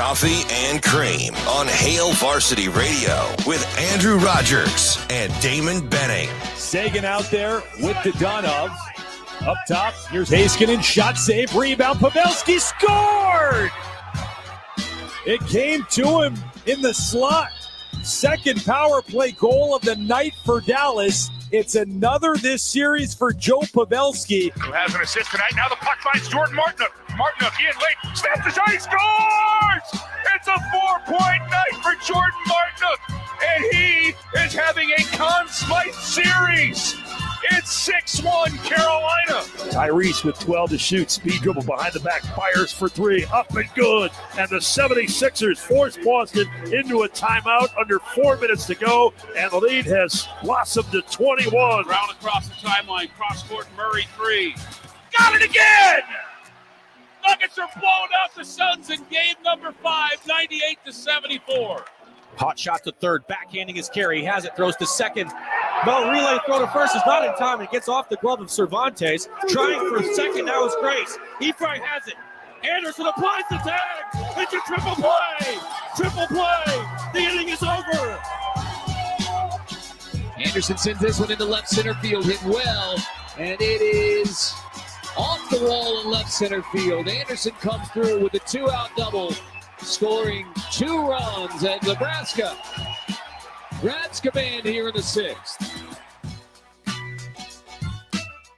Coffee and Cream on Hail Varsity Radio with Andrew Rogers and Damon Benning. Sagan out there with the Donovs. Up top, here's Heiskanen, shot save, rebound, Pavelski scored! It came to him in the slot. Second power play goal of the night for Dallas. It's another this series for Joe Pavelski. Who has an assist tonight? Now the puck finds Jordan Martinook. Martinook in late, snaps the shot, he scores! It's a 4-point night for Jordan Martinook, and he is having a Conn Smythe series. It's 6-1 Carolina. Tyrese with 12 to shoot. Speed dribble behind the back. Fires for three. Up and good. And the 76ers force Boston into a timeout under 4 minutes to go. And the lead has blossomed to 21. Round across the timeline. Cross court. Murray 3. Got it again! Nuggets are blowing out the Suns in game number 5, 98-74. Hot shot to third, backhanding his carry. He has it, throws to second. No, relay throw to first is not in time. It gets off the glove of Cervantes. Trying for second, now is Grace. Efrain has it. Anderson applies the tag. It's a triple play. Triple play. The inning is over. Anderson sends this one into left center field, hit well, and it is off the wall in left center field. Anderson comes through with a 2-out double, scoring 2 runs, and Nebraska grabs command here in the 6th.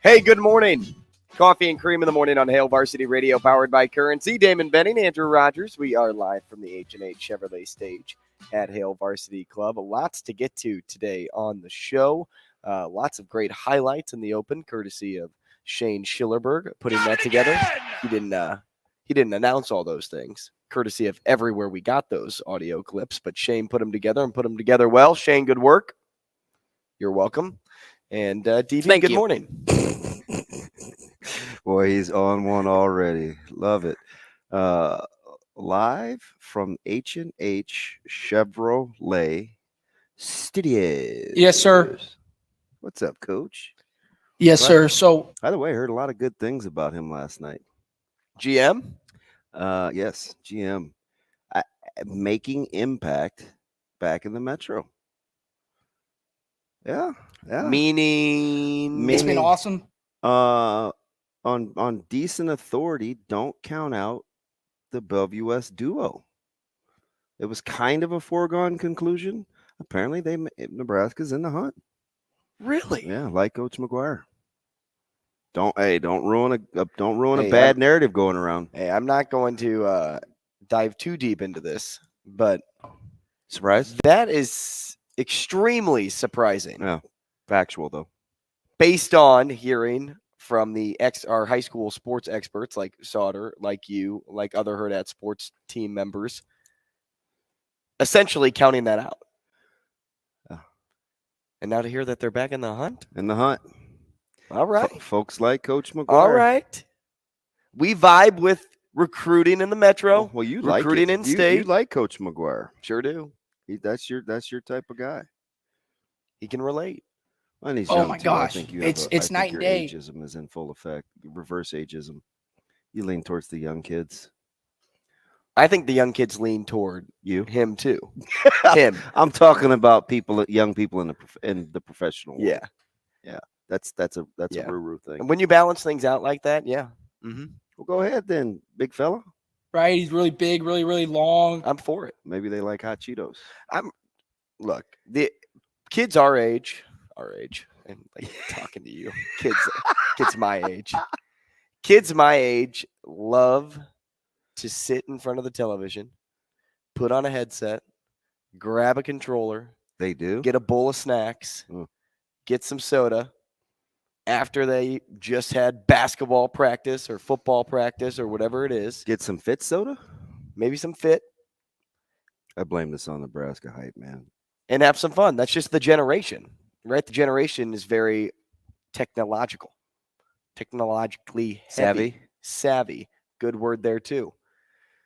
Hey, good morning. Coffee and Cream in the morning on Hail Varsity Radio, powered by Currency. Damon Benning, Andrew Rogers. We are live from the H&H Chevrolet stage at Hail Varsity Club. Lots to get to today on the show. Lots of great highlights in the open, courtesy of Shane Schillerberg putting that together. He didn't announce all those things, courtesy of everywhere we got those audio clips, but Shane put them together and put them together well. Shane, good work. You're welcome. And DV, good morning. Boy, he's on one already. Love it. Live from H&H Chevrolet Studios. Yes, sir. What's up, Coach? Yes, sir. So, by the way, I heard a lot of good things about him last night. GM? Yes, GM. Making impact back in the Metro. Yeah. Meaning it's been awesome. On decent authority, don't count out the Bellevue West duo. It was kind of a foregone conclusion. Apparently, Nebraska's in the hunt. Really? Yeah, like Coach McGuire. Don't ruin a bad narrative going around. Hey, I'm not going to dive too deep into this, but surprise. That is extremely surprising. Yeah, factual though. Based on hearing from our high school sports experts like Sauter, like you, like other Hurrdat Sports team members, essentially counting that out. And now to hear that they're back in the hunt? In the hunt. All right. Folks like Coach McGuire. All right. We vibe with recruiting in the Metro. Well, you recruiting like in state. You like Coach McGuire. Sure do. That's your type of guy. He can relate. And he's oh my gosh, I think it's night and day. Ageism is in full effect. Reverse ageism. You lean towards the young kids. I think the young kids lean toward him too. Him. I'm talking about young people in the professional world. Yeah. That's a Ruru thing. And when you balance things out like that, yeah. Mm-hmm. Well, go ahead then, big fella. Right, he's really big, really, really long. I'm for it. Maybe they like hot Cheetos. Look, the kids our age, and like talking to you, kids my age. Kids my age love to sit in front of the television, put on a headset, grab a controller. They do. Get a bowl of snacks, get some soda after they just had basketball practice or football practice or whatever it is. Get some Fit soda? Maybe some Fit. I blame this on Nebraska hype, man. And have some fun. That's just the generation, right? The generation is very technologically heavy. Savvy. Good word there too.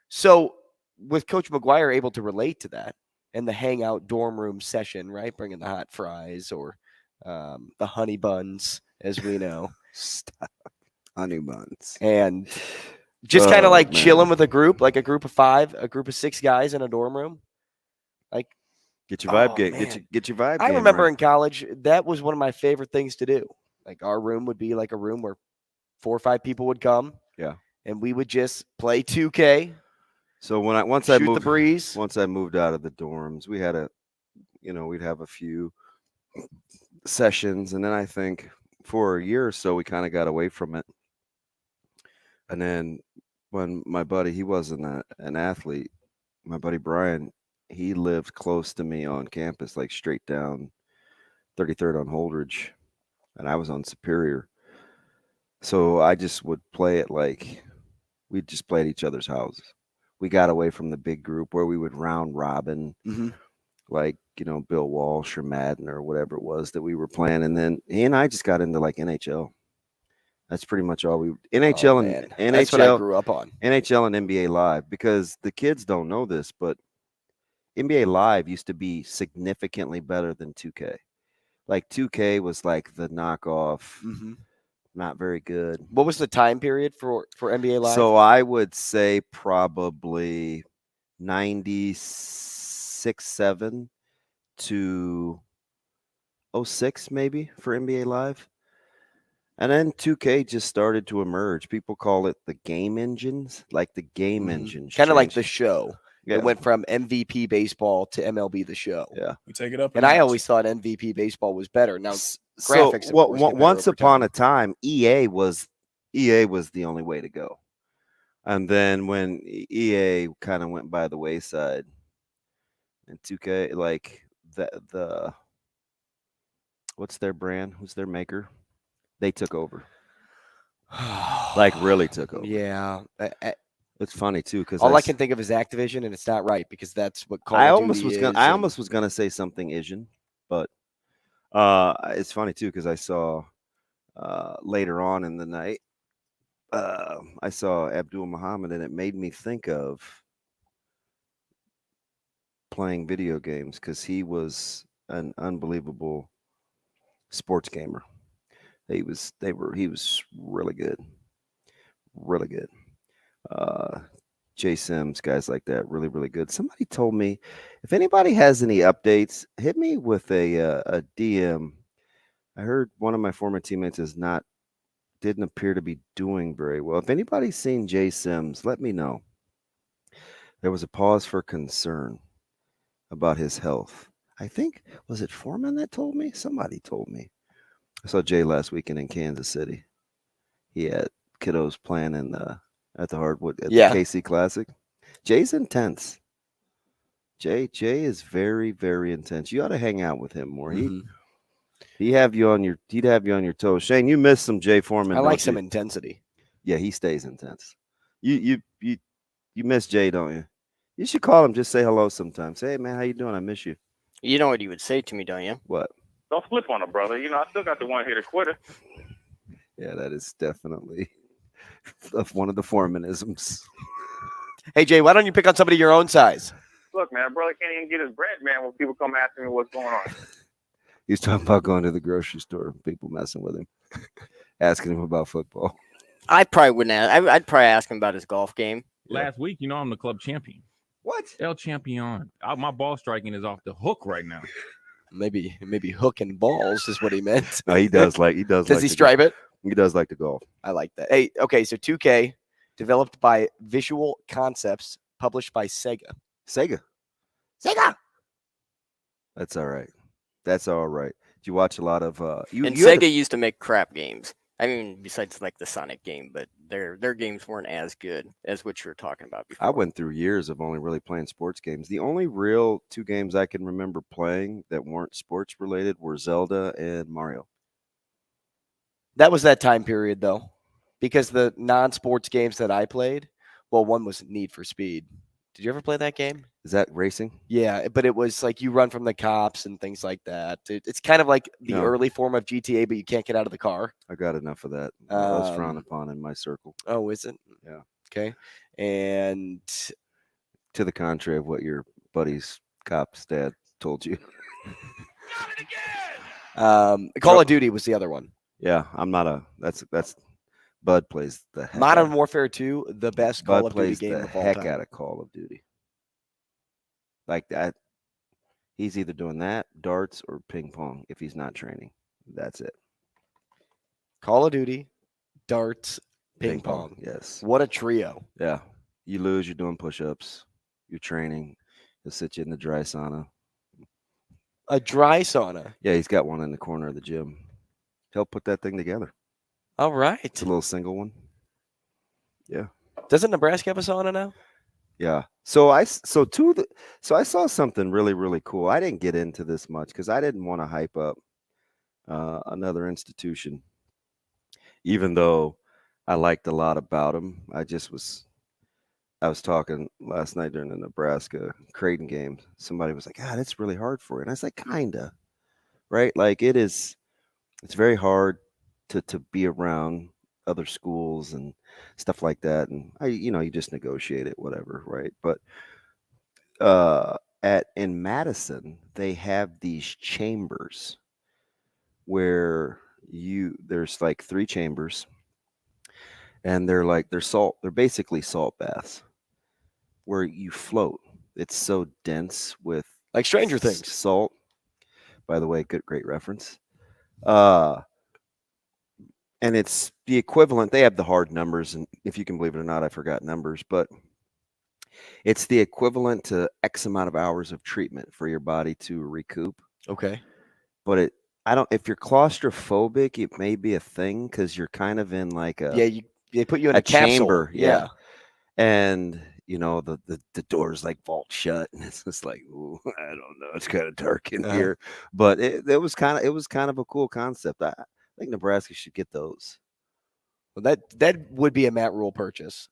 So with Coach McGuire able to relate to that and the hangout dorm room session, right? Bringing the hot fries or the honey buns, as we know. Stop. Honey buns. And Just kind of like man. chilling with a group of 5, a group of 6 guys in a dorm room. Like, Get your vibe oh, game. man. Get your vibe. I game remember right. in college, that was one of my favorite things to do. Like, our room would be like a room where 4 or 5 people would come. Yeah. And we would just play 2K. So once shoot I moved the breeze. Once I moved out of the dorms, we had we'd have a few sessions, and then I think for a year or so we kind of got away from it. And then when my buddy, he wasn't an athlete, my buddy Brian, he lived close to me on campus, like straight down 33rd on Holdridge, and I was on Superior. So I just would play it like we'd just play at each other's houses. We got away from the big group where we would round robin, like, Bill Walsh or Madden or whatever it was that we were playing. And then he and I just got into like NHL. That's pretty much all NHL and That's what I grew up on. NHL and NBA Live, because the kids don't know this, but NBA Live used to be significantly better than 2K. Like 2K was like the knockoff, not very good. What was the time period for NBA Live? So I would say probably 96-7 to 06 maybe for NBA Live. And then 2K just started to emerge. People call it the game engines, like the game engines. Kind of like the show. Yeah. It went from MVP baseball to MLB The Show. Yeah. We take it up. And I always thought MVP baseball was better. Now, graphics. So once upon a time, EA was the only way to go. And then when EA kind of went by the wayside, and 2K, like the what's their brand? Who's their maker? They took over. Like really took over. Yeah. It's funny too, because all I can think of is Activision, and it's not right because that's what Call I of almost Duty was is. I almost was gonna say something Asian, but it's funny too because I saw later on in the night I saw Abdul Muhammad, and it made me think of playing video games because he was an unbelievable sports gamer. He was really good. Really good. Jay Sims, guys like that, really, really good. Somebody told me if anybody has any updates, hit me with a DM. I heard one of my former teammates didn't appear to be doing very well. If anybody's seen Jay Sims, let me know. There was a pause for concern about his health. I think, was it Foreman that told me? Somebody told me. I saw Jay last weekend in Kansas City. He had kiddos playing at the Hardwood at the KC Classic. Jay's intense. Jay is very, very intense. You ought to hang out with him more. He'd have you on your toes. Shane, you missed some Jay Foreman. I like some intensity. Yeah, he stays intense. You miss Jay, don't you? You should call him. Just say hello sometimes. Say, hey man, how you doing? I miss you. You know what he would say to me, don't you? What? Don't flip on him, brother. I still got the one-hitter quitter. Yeah, that is definitely one of the Foremanisms. Hey, Jay, why don't you pick on somebody your own size? Look, man, brother can't even get his bread, man, when people come asking me what's going on. He's talking about going to the grocery store, people messing with him, asking him about football. I probably wouldn't ask. I'd probably ask him about his golf game. Last week, I'm the club champion. What? El Champion. My ball striking is off the hook right now. Maybe hooking balls is what he meant. No, he does. Does he stripe it? He does like to golf. I like that. Hey, okay, so 2K, developed by Visual Concepts, published by Sega. Sega. That's all right. Did you watch a lot of Sega used to make crap games. I mean, besides like the Sonic game, but their games weren't as good as what you were talking about before. I went through years of only really playing sports games. The only real 2 games I can remember playing that weren't sports related were Zelda and Mario. That was that time period, though, because the non-sports games that I played, well, one was Need for Speed. Did you ever play that game? Is that racing? Yeah, but it was like you run from the cops and things like that. It's kind of like the early form of GTA, but you can't get out of the car. I got enough of that. That's frowned upon in my circle. Oh, is it? Yeah. Okay. And to the contrary of what your buddy's cop's dad told you. Call of Duty was the other one. Yeah, I'm not that's Bud plays the heck Modern out. Warfare 2, the best Call Bud of Duty plays game the of all heck time. out of Call of Duty. Like that, he's either doing that, darts, or ping pong. If he's not training, that's it. Call of Duty, darts, ping pong. Yes. What a trio. Yeah. You lose, you're doing push-ups, you're training. He'll sit you in the dry sauna. A dry sauna. Yeah, he's got one in the corner of the gym. He'll put that thing together. All right. It's a little single one. Yeah. Doesn't Nebraska have a sauna now? Yeah. So I saw something really, really cool. I didn't get into this much because I didn't want to hype up another institution, even though I liked a lot about them. I was talking last night during the Nebraska Creighton game. Somebody was like, God, it's really hard for you. And I was like, kinda, right? Like it's very hard to be around other schools and stuff like that. And you just negotiate it, whatever, right? But in Madison, they have these chambers where there's like 3 chambers, and they're basically salt baths where you float. It's so dense with like Stranger Things salt. By the way, great reference. And it's the equivalent. They have the hard numbers, and if you can believe it or not, I forgot numbers, but it's the equivalent to X amount of hours of treatment for your body to recoup. Okay. But if you're claustrophobic, it may be a thing because you're kind of in like they put you in a chamber. capsule. Yeah. And the doors like vault shut, and it's just like, ooh, I don't know, it's kind of dark in here. But it was kind of a cool concept. I think Nebraska should get those. Well, that would be a Matt Rule purchase.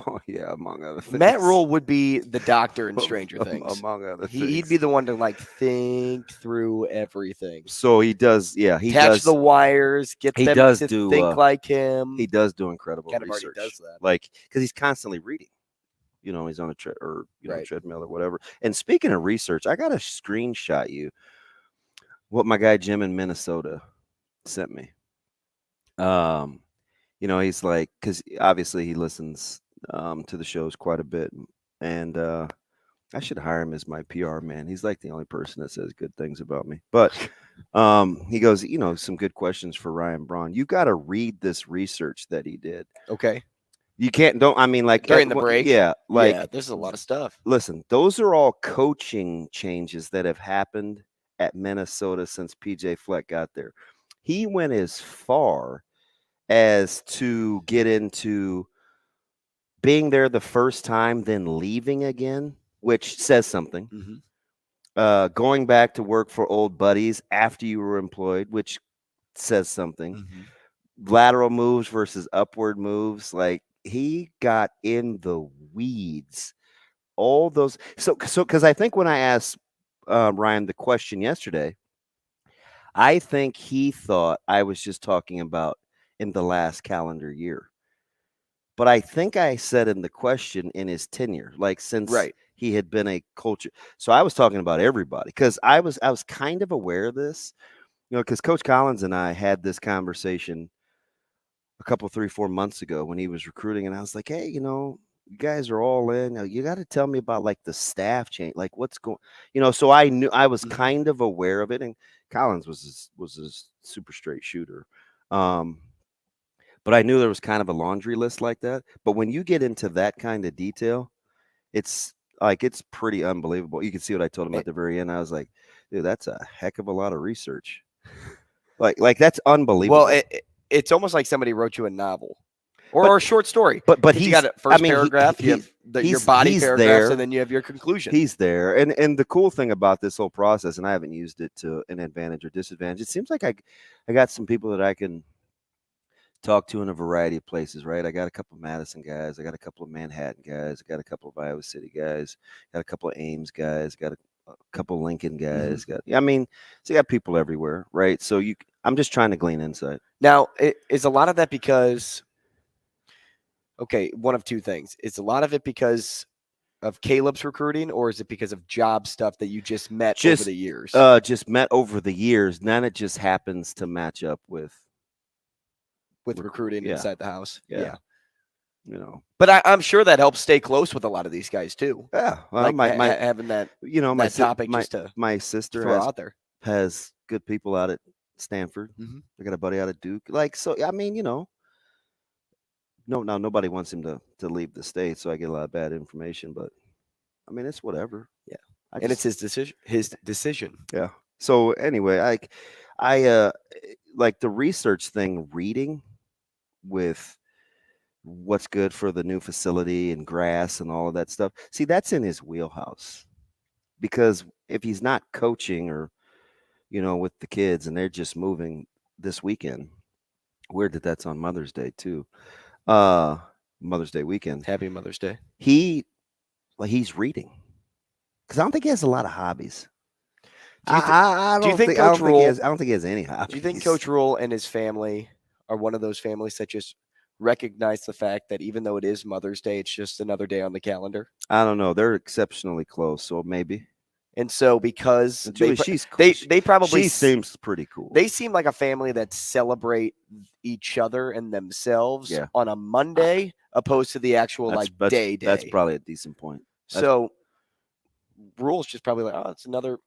Oh yeah, among other things. Matt Rule would be the doctor in Stranger Things. Among other things. He'd be the one to like think through everything. So he does, yeah. He attach does the wires, get them to think like him. He does do incredible kind of research. already does that. Like, because he's constantly reading. He's on a right. treadmill or whatever. And speaking of research, I got to screenshot you what my guy Jim in Minnesota sent me. He's like, because obviously he listens to the shows quite a bit, and I should hire him as my PR man. He's like the only person that says good things about me. But he goes, some good questions for Ryan Braun. You got to read this research that he did. Okay. You can't, during the break. Yeah. There's a lot of stuff. Listen, those are all coaching changes that have happened at Minnesota since PJ Fleck got there. He went as far as to get into being there the first time, then leaving again, which says something. Mm-hmm. Going back to work for old buddies after you were employed, which says something. Mm-hmm. Lateral moves versus upward moves. Like, he got in the weeds. All those. So because I think when I asked Ryan the question yesterday, I think he thought I was just talking about in the last calendar year. But I think I said in the question in his tenure, like since he had been a culture. So I was talking about everybody because I was kind of aware of this, because Coach Collins and I had this conversation a couple 3-4 months ago when he was recruiting, and I was like, hey, you guys are all in. You got to tell me about like the staff change, like what's going, so I knew I was kind of aware of it, and Collins was a super straight shooter. But I knew there was kind of a laundry list like that. But when you get into that kind of detail, it's pretty unbelievable. You can see what I told him at the very end. I was like, dude, that's a heck of a lot of research. Like that's unbelievable. Well, it's almost like somebody wrote you a novel or a short story. But you got a first paragraph, you have your body paragraphs, and then you have your conclusion. He's there. And the cool thing about this whole process, and I haven't used it to an advantage or disadvantage, it seems like I got some people that I can talk to in a variety of places, right? I got a couple of Madison guys. I got a couple of Manhattan guys. I got a couple of Iowa City guys. Got a couple of Ames guys. Got a couple of Lincoln guys. So you got people everywhere, right? So I'm just trying to glean insight. Now, is a lot of that because, one of two things. Is a lot of it because of Caleb's recruiting, or is it because of job stuff that you just met over the years? Just met over the years. Then it just happens to match up with with recruiting inside the house. Yeah. You know, but I'm sure that helps stay close with a lot of these guys too. Yeah, well, like having that, my topic just to my sister throw out there. has good people out at Stanford. Mm-hmm. I got a buddy out at Duke. Like, so I mean, nobody wants him to leave the state, so I get a lot of bad information. But I mean, it's whatever. Yeah, and it's his decision. His decision. Yeah. So anyway, I like the research thing, reading with what's good for the new facility and grass and all of that stuff. See, that's in his wheelhouse, because if he's not coaching or, with the kids and they're just moving this weekend, weird that that's on Mother's Day too. Mother's Day weekend. Happy Mother's Day. He's reading, because I don't think he has a lot of hobbies. I don't think he has any hobbies. Do you think Coach Rule and his family are one of those families that just recognize the fact that even though it is Mother's Day, it's just another day on the calendar? I don't know. They're exceptionally close, so maybe. And so because they probably she seems pretty cool. They seem like a family that celebrate each other and themselves on a Monday, opposed to the actual day. That's probably a decent point. So Rule's just probably like, oh, it's another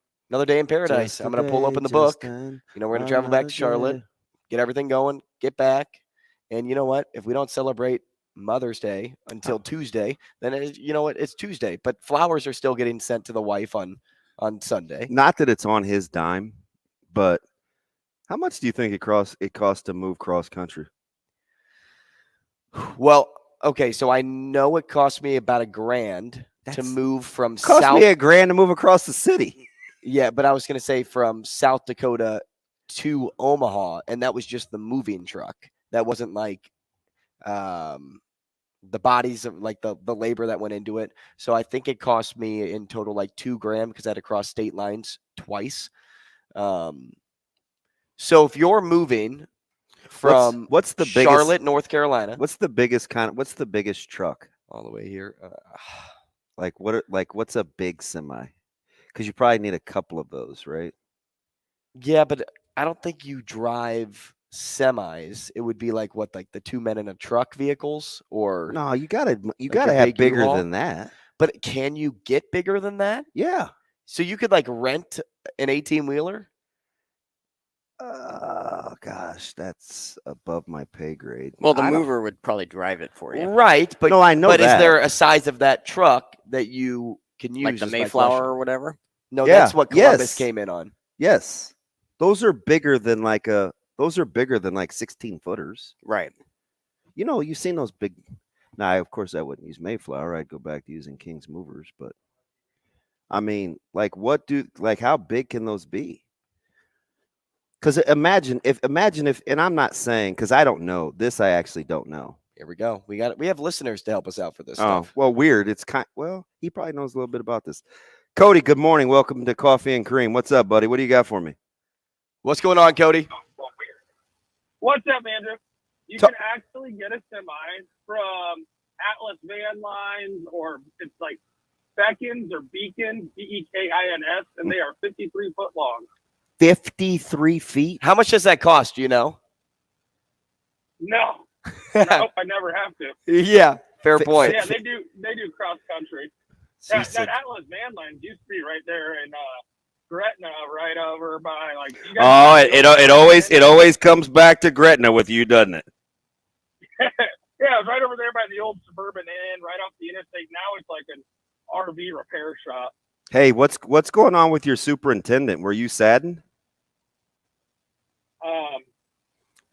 day in paradise. I'm going to pull open the book. We're going to travel back to Charlotte, get everything going, get back. And you know what? If we don't celebrate Mother's Day until Tuesday, then it's Tuesday. But flowers are still getting sent to the wife on Sunday. Not that it's on his dime, but how much do you think it costs to move cross country? Well, okay, so I know it cost me about $1,000 to move from Cost me $1,000 to move across the city. Yeah, but I was going to say from South Dakota to Omaha, and that was just the moving truck. That wasn't like the bodies of like the labor that went into it. So I think it cost me in total like $2,000 because I had to cross state lines twice. So if you're moving from what's the Charlotte, biggest, North Carolina, what's the biggest truck all the way here? What's a big semi? Because you probably need a couple of those, right? Yeah, but I don't think you drive semis. It would be like the 2 men in a truck vehicles, or no, you gotta have bigger than that. But can you get bigger than that? Yeah. So you could rent an 18-wheeler? Oh gosh, that's above my pay grade. Well, the mover would probably drive it for you. Right, but no, I know but that. Is there a size of that truck that you can use? Like the Mayflower or whatever? No, that's what Columbus came in on. Yes. Those are bigger than 16 footers. Right. You've seen those big. Now, of course, I wouldn't use Mayflower. I'd go back to using King's movers. But I mean, how big can those be? Because imagine if, and I'm not saying, because I don't know this. I actually don't know. Here we go. We have listeners to help us out for this Oh, stuff. well, weird. It's he probably knows a little bit about this. Cody, good morning. Welcome to Coffee and Cream. What's up, buddy? What do you got for me? What's going on, Cody? What's up, Andrew? You can actually get a semi from Atlas Van Lines, or it's like Beckins or Beacon, Bekins, and they are 53 foot long. 53 feet? How much does that cost? Do you know? No. Nope, I never have to. Yeah, fair point. Yeah, they do cross country. That Atlas Van Lines used to be right there in Gretna, right over by you guys. It always comes back to Gretna with you, doesn't it? Yeah, right over there by the old Suburban Inn, right off the interstate. Now it's like an RV repair shop. Hey, what's going on with your superintendent? Were you saddened?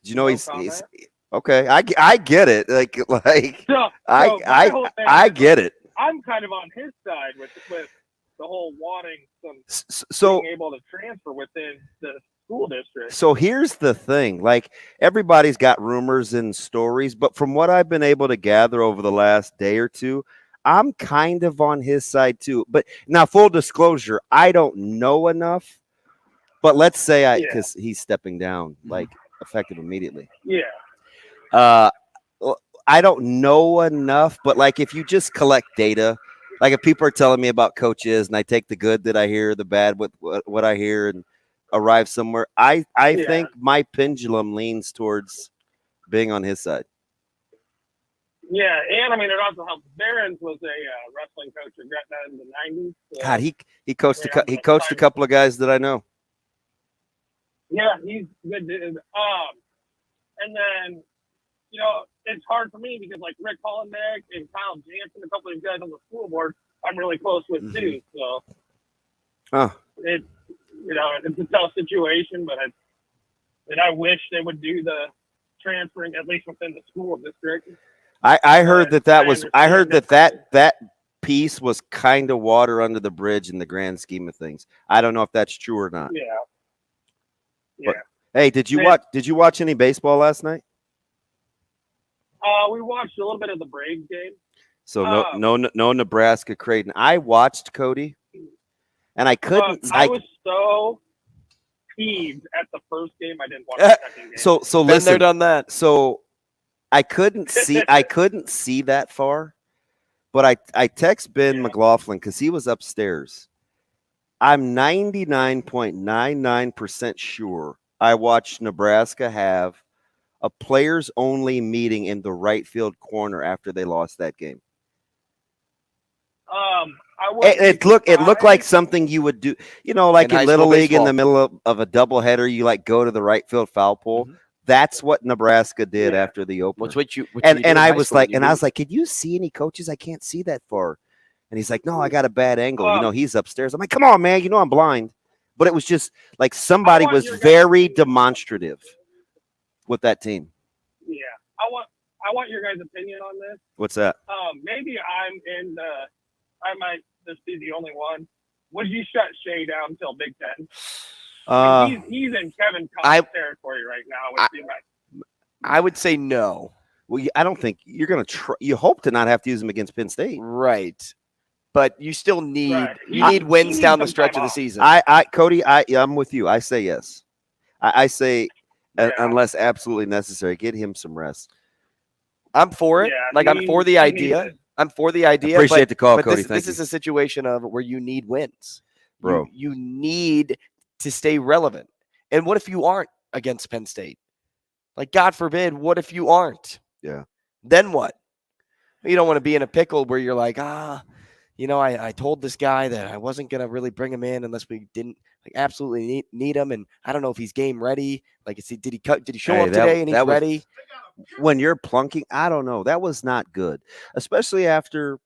Did you know he's okay? I get it. I get it. I'm kind of on his side with the whole wanting being able to transfer within the school district. So here's the thing, everybody's got rumors and stories, but from what I've been able to gather over the last day or two, I'm kind of on his side too. But now, full disclosure, I don't know enough, but let's say because he's stepping down effective immediately. Yeah. I don't know enough, but if you just collect data, if people are telling me about coaches and I take the good that I hear, the bad with what I hear, and arrive somewhere, I think my pendulum leans towards being on his side. Yeah, and I mean, it also helps. Barons was a wrestling coach at Gretna in the '90s. So, God, he coached a couple of guys that I know. Yeah, he's good dude. And then, you know, it's hard for me because like Rick Hollenbeck and Kyle Jansen, a couple of guys on the school board, I'm really close with too. So, it's a tough situation, but I wish they would do the transferring at least within the school district. I heard that piece was kind of water under the bridge in the grand scheme of things. I don't know if that's true or not. Yeah. But, hey, did you watch any baseball last night? We watched a little bit of the Braves game. So no Nebraska Creighton. I watched, Cody, and I couldn't. I was so peeved at the first game. I didn't watch the second game. So listen, been there, done that. So I couldn't see that far, but I text Ben McLaughlin because he was upstairs. I'm 99.99% sure I watched Nebraska have a players-only meeting in the right field corner after they lost that game. It looked like something you would do, like in Little League baseball. In the middle of a doubleheader, you like go to the right field foul pole. Mm-hmm. That's what Nebraska did after the opener. I was like, can you see any coaches? I can't see that far. And he's like, no, I got a bad angle. He's upstairs. I'm like, come on, man. I'm blind. But it was just like somebody was very demonstrative with that team. Yeah. I want your guys' opinion on this. What's that? Maybe I might just be the only one. Would you shut Shea down until Big Ten? He's in Kevin Collins territory right now. I would say no. Well, I don't think you're going to try. You hope to not have to use him against Penn State. Right. But you still need wins down the stretch of the season. Cody, I'm with you. I say yes. I say unless absolutely necessary, get him some rest. I'm for it. I'm for the idea. I'm for the idea. Appreciate the call, Cody. This is a situation of where you need wins. Bro. You need to stay relevant. And what if you aren't against Penn State? Like, God forbid, what if you aren't? Yeah. Then what? You don't want to be in a pickle where you're like, I told this guy that I wasn't going to really bring him in unless we didn't absolutely need him. And I don't know if he's game ready. Like, did he show up today and he's ready? When you're plunking, I don't know. That was not good, especially after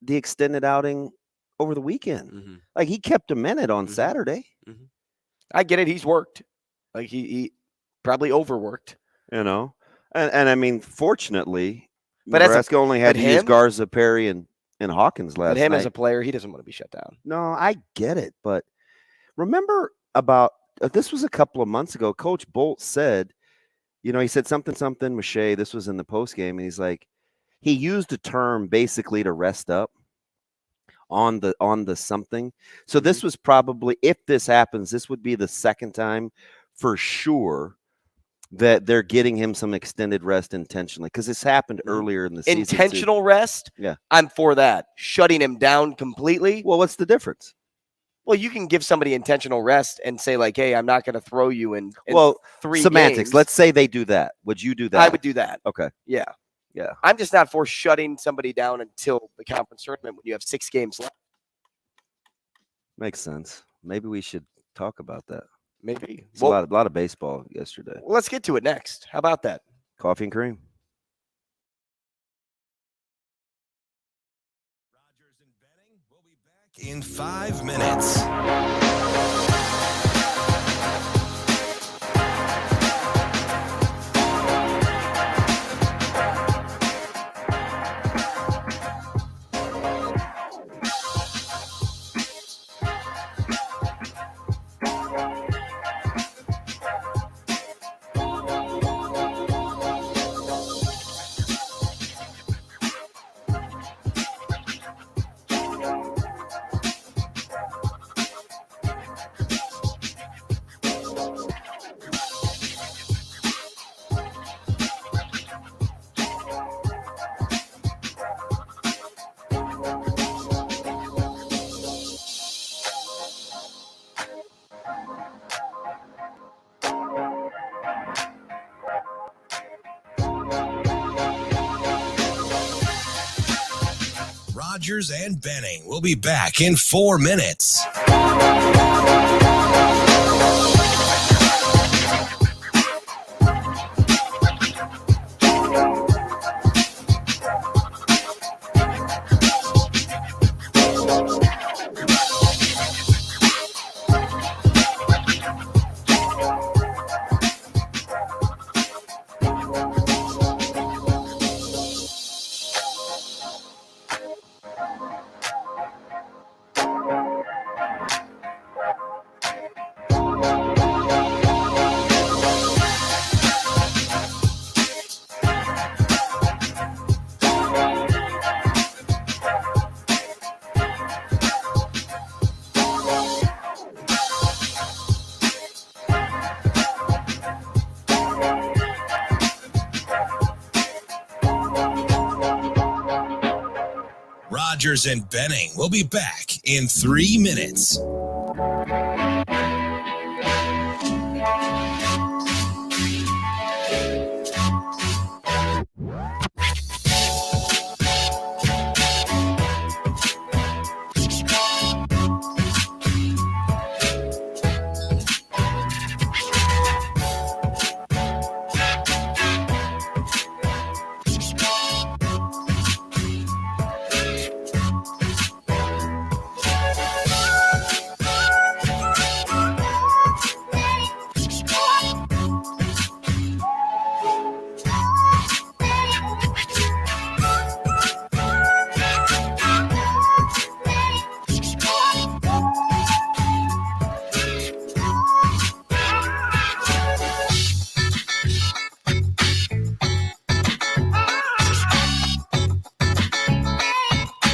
the extended outing over the weekend. Mm-hmm. Like, he kept a minute on Saturday. Mm-hmm. I get it. He's worked. Like, he probably overworked. And I mean, fortunately, Nebraska only had to use Garza, Perry, and Hawkins last night. But as a player, he doesn't want to be shut down. No, I get it. But remember this was a couple of months ago, Coach Bolt said, he said something with Shea. This was in the postgame, and he's like, he used a term basically to rest up on the something. So this was probably, if this happens, this would be the second time for sure that they're getting him some extended rest intentionally, because this happened earlier in the season. Intentional rest? Yeah. I'm for that. Shutting him down completely? Well, what's the difference? Well, you can give somebody intentional rest and say, like, hey, I'm not going to throw you in 3 semantics. games. Let's say they do that. Would you do that? I would do that. Okay. Yeah. Yeah. I'm just not for shutting somebody down until the conference tournament when you have 6 games left. Makes sense. Maybe we should talk about that. Maybe. It's a lot of baseball yesterday. Well, let's get to it next. How about that? Coffee and Cream. Rogers and Benning will be back in 5 minutes. Rogers and Benning will be back in 4 minutes. Rogers and Benning will be back in 3 minutes.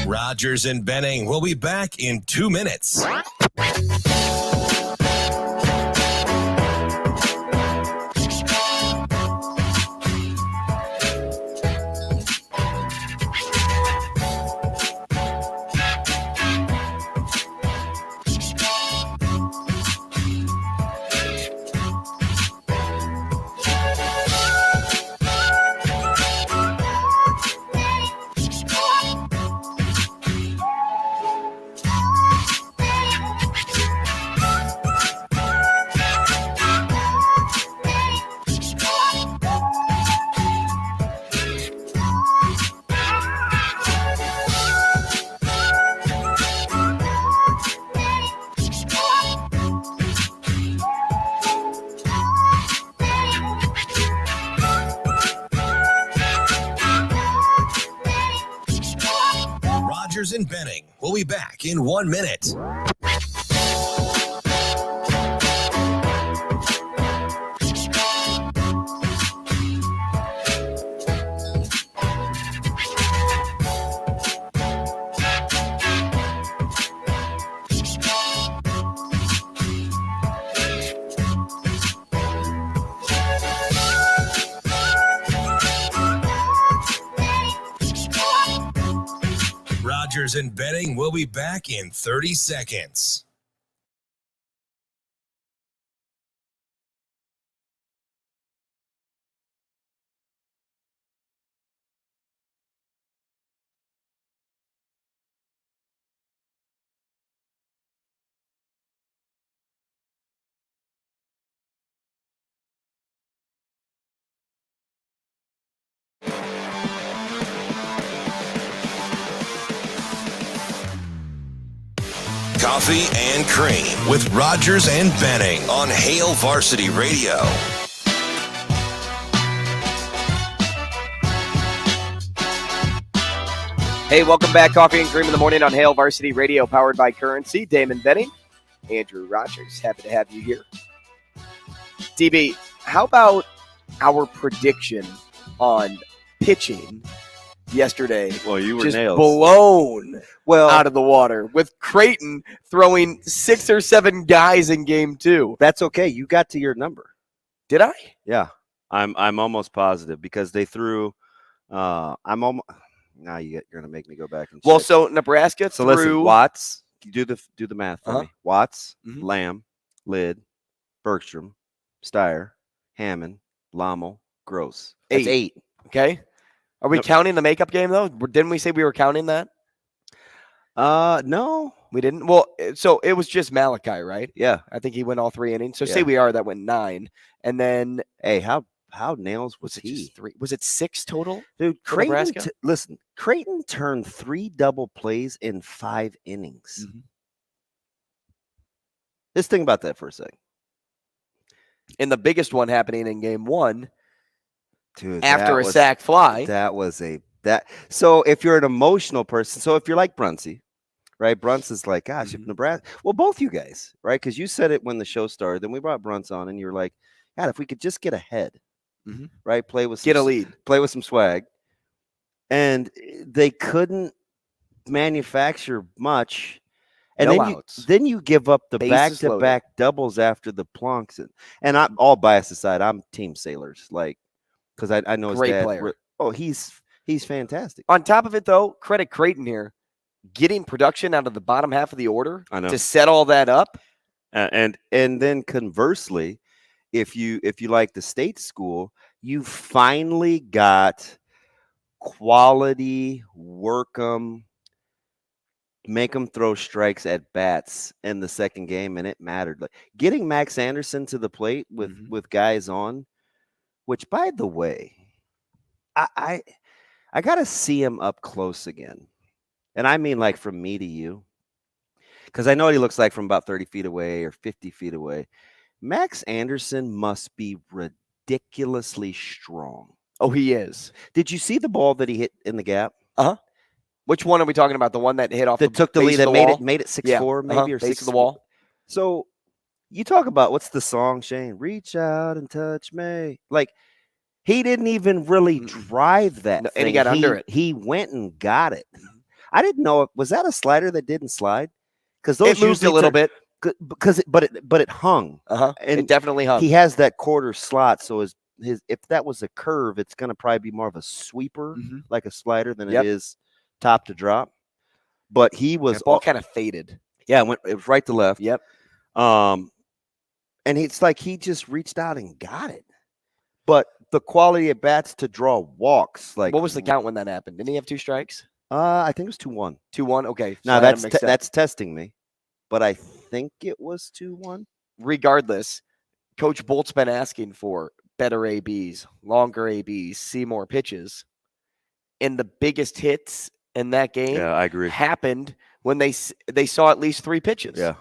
Rogers and Benning will be back in 2 minutes. Rogers and Benning will be back in 1 minute. Rogers and Benning will be back in 30 seconds. Coffee and Cream with Rogers and Benning on Hail Varsity Radio. Hey, welcome back. Coffee and Cream in the morning on Hail Varsity Radio, powered by Currency. Damon Benning, Andrew Rogers. Happy to have you here. DB, how about our prediction on pitching yesterday? Well, you were just nailed. Blown out of the water with Creighton throwing 6 or 7 guys in game 2. That's okay. You got to your number. Did I? Yeah, I'm almost positive because they threw. I'm almost. Now you're gonna make me go back and check. Well, so Nebraska So threw. listen, Watts. Do the math for Uh-huh. me. Watts, Mhm. Lamb, Lid, Bergstrom, Steyer, Hammond, Lommel, Gross. That's 8. Okay. Are we Nope. counting the makeup game, though? Didn't we say we were counting that? No, we didn't. Well, so it was just Malachi, right? Yeah, I think he went all 3 innings. So Yeah. say we are that went 9, and then hey, how nails was it he? just 3? Was it 6 total? Dude, for Creighton. Nebraska? Listen, Creighton turned 3 double plays in 5 innings. Mm-hmm. Just think about that for a second. And the biggest one happening in game 1, dude, after a sack fly. So if you're an emotional person, so if you're like Brunsey, right? Bruns is like, gosh, if Nebraska, well, both you guys, right? Because you said it when the show started. Then we brought Bruns on, and you're like, God, if we could just get ahead, right? Play with Get a lead, play with some swag, and they couldn't manufacture much. And then you give up the back-to-back doubles after the plunks, and I'm all biased aside. I'm team Sailors, like, because I know his great dad. player. Oh, he's fantastic. On top of it, though, credit Creighton here, getting production out of the bottom half of the order to set all that up. And then conversely, if you like the state school, you finally got quality work 'em, make them throw strikes at bats in the second game, and it mattered. Like getting Max Anderson to the plate with guys on, which, by the way, I got to see him up close again. And I mean like from me to you, because I know what he looks like from about 30 feet away or 50 feet away. Max Anderson must be ridiculously strong. Oh, he is. Did you see the ball that he hit in the gap? Uh-huh. Which one are we talking about? The one that hit off that took the lead, that made it 6-4, maybe, or 6 of the wall. So you talk about, what's the song, Shane? Reach out and touch me. Like, he didn't even really drive that thing. And he got under it. He went and got it. I didn't know. Was that a slider that didn't slide? Because those moved a little bit. But it hung. And it definitely hung. He has that quarter slot, so his if that was a curve, it's going to probably be more of a sweeper, like a slider, than it is top to drop. But he was the ball kind of faded. Yeah, it was right to left. Yep. And it's like he just reached out and got it. But the quality of bats to draw walks, like, what was the count when that happened? Didn't he have 2 strikes? I think it was 2-1. 2-1. Okay. So now that's testing me, but I think it was 2-1. Regardless, Coach Bolt's been asking for better ABs, longer ABs, see more pitches, and the biggest hits in that game, I agree, happened when they saw at least 3 pitches. Yeah,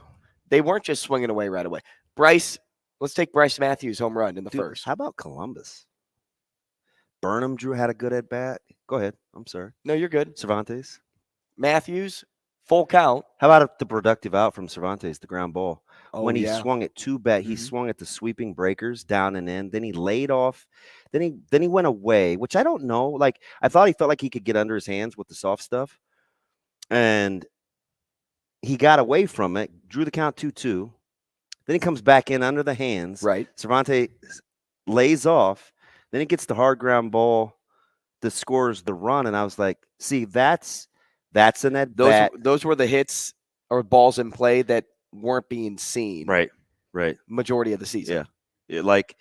they weren't just swinging away right away. Bryce, let's take Bryce Matthews' home run in the first. How about Columbus? Burnham Drew had a good at bat. Go ahead. I'm sorry. No, you're good. Cervantes. Matthews, full count. How about the productive out from Cervantes, the ground ball? When he swung it too bad, he swung at the sweeping breakers down and in. Then he laid off. Then he went away, which I don't know. Like, I thought he felt like he could get under his hands with the soft stuff. And he got away from it, drew the count 2-2. Then he comes back in under the hands. Right. Cervantes lays off. Then he gets the hard ground ball that scores the run. And I was like, see, that's an at bat. Those were the hits or balls in play that weren't being seen. Right. Majority of the season. Yeah. Like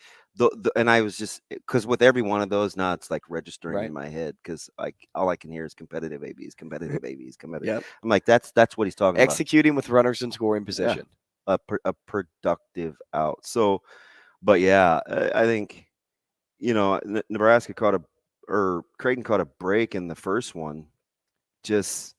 and I was just, because with every one of those, now it's like registering in my head, because like all I can hear is competitive ABs, competitive ABs, competitive. Yep. I'm like, that's what he's talking Executing with runners in scoring position. Yeah. A productive out. So, but yeah, I think, Nebraska Creighton caught a break in the first one, just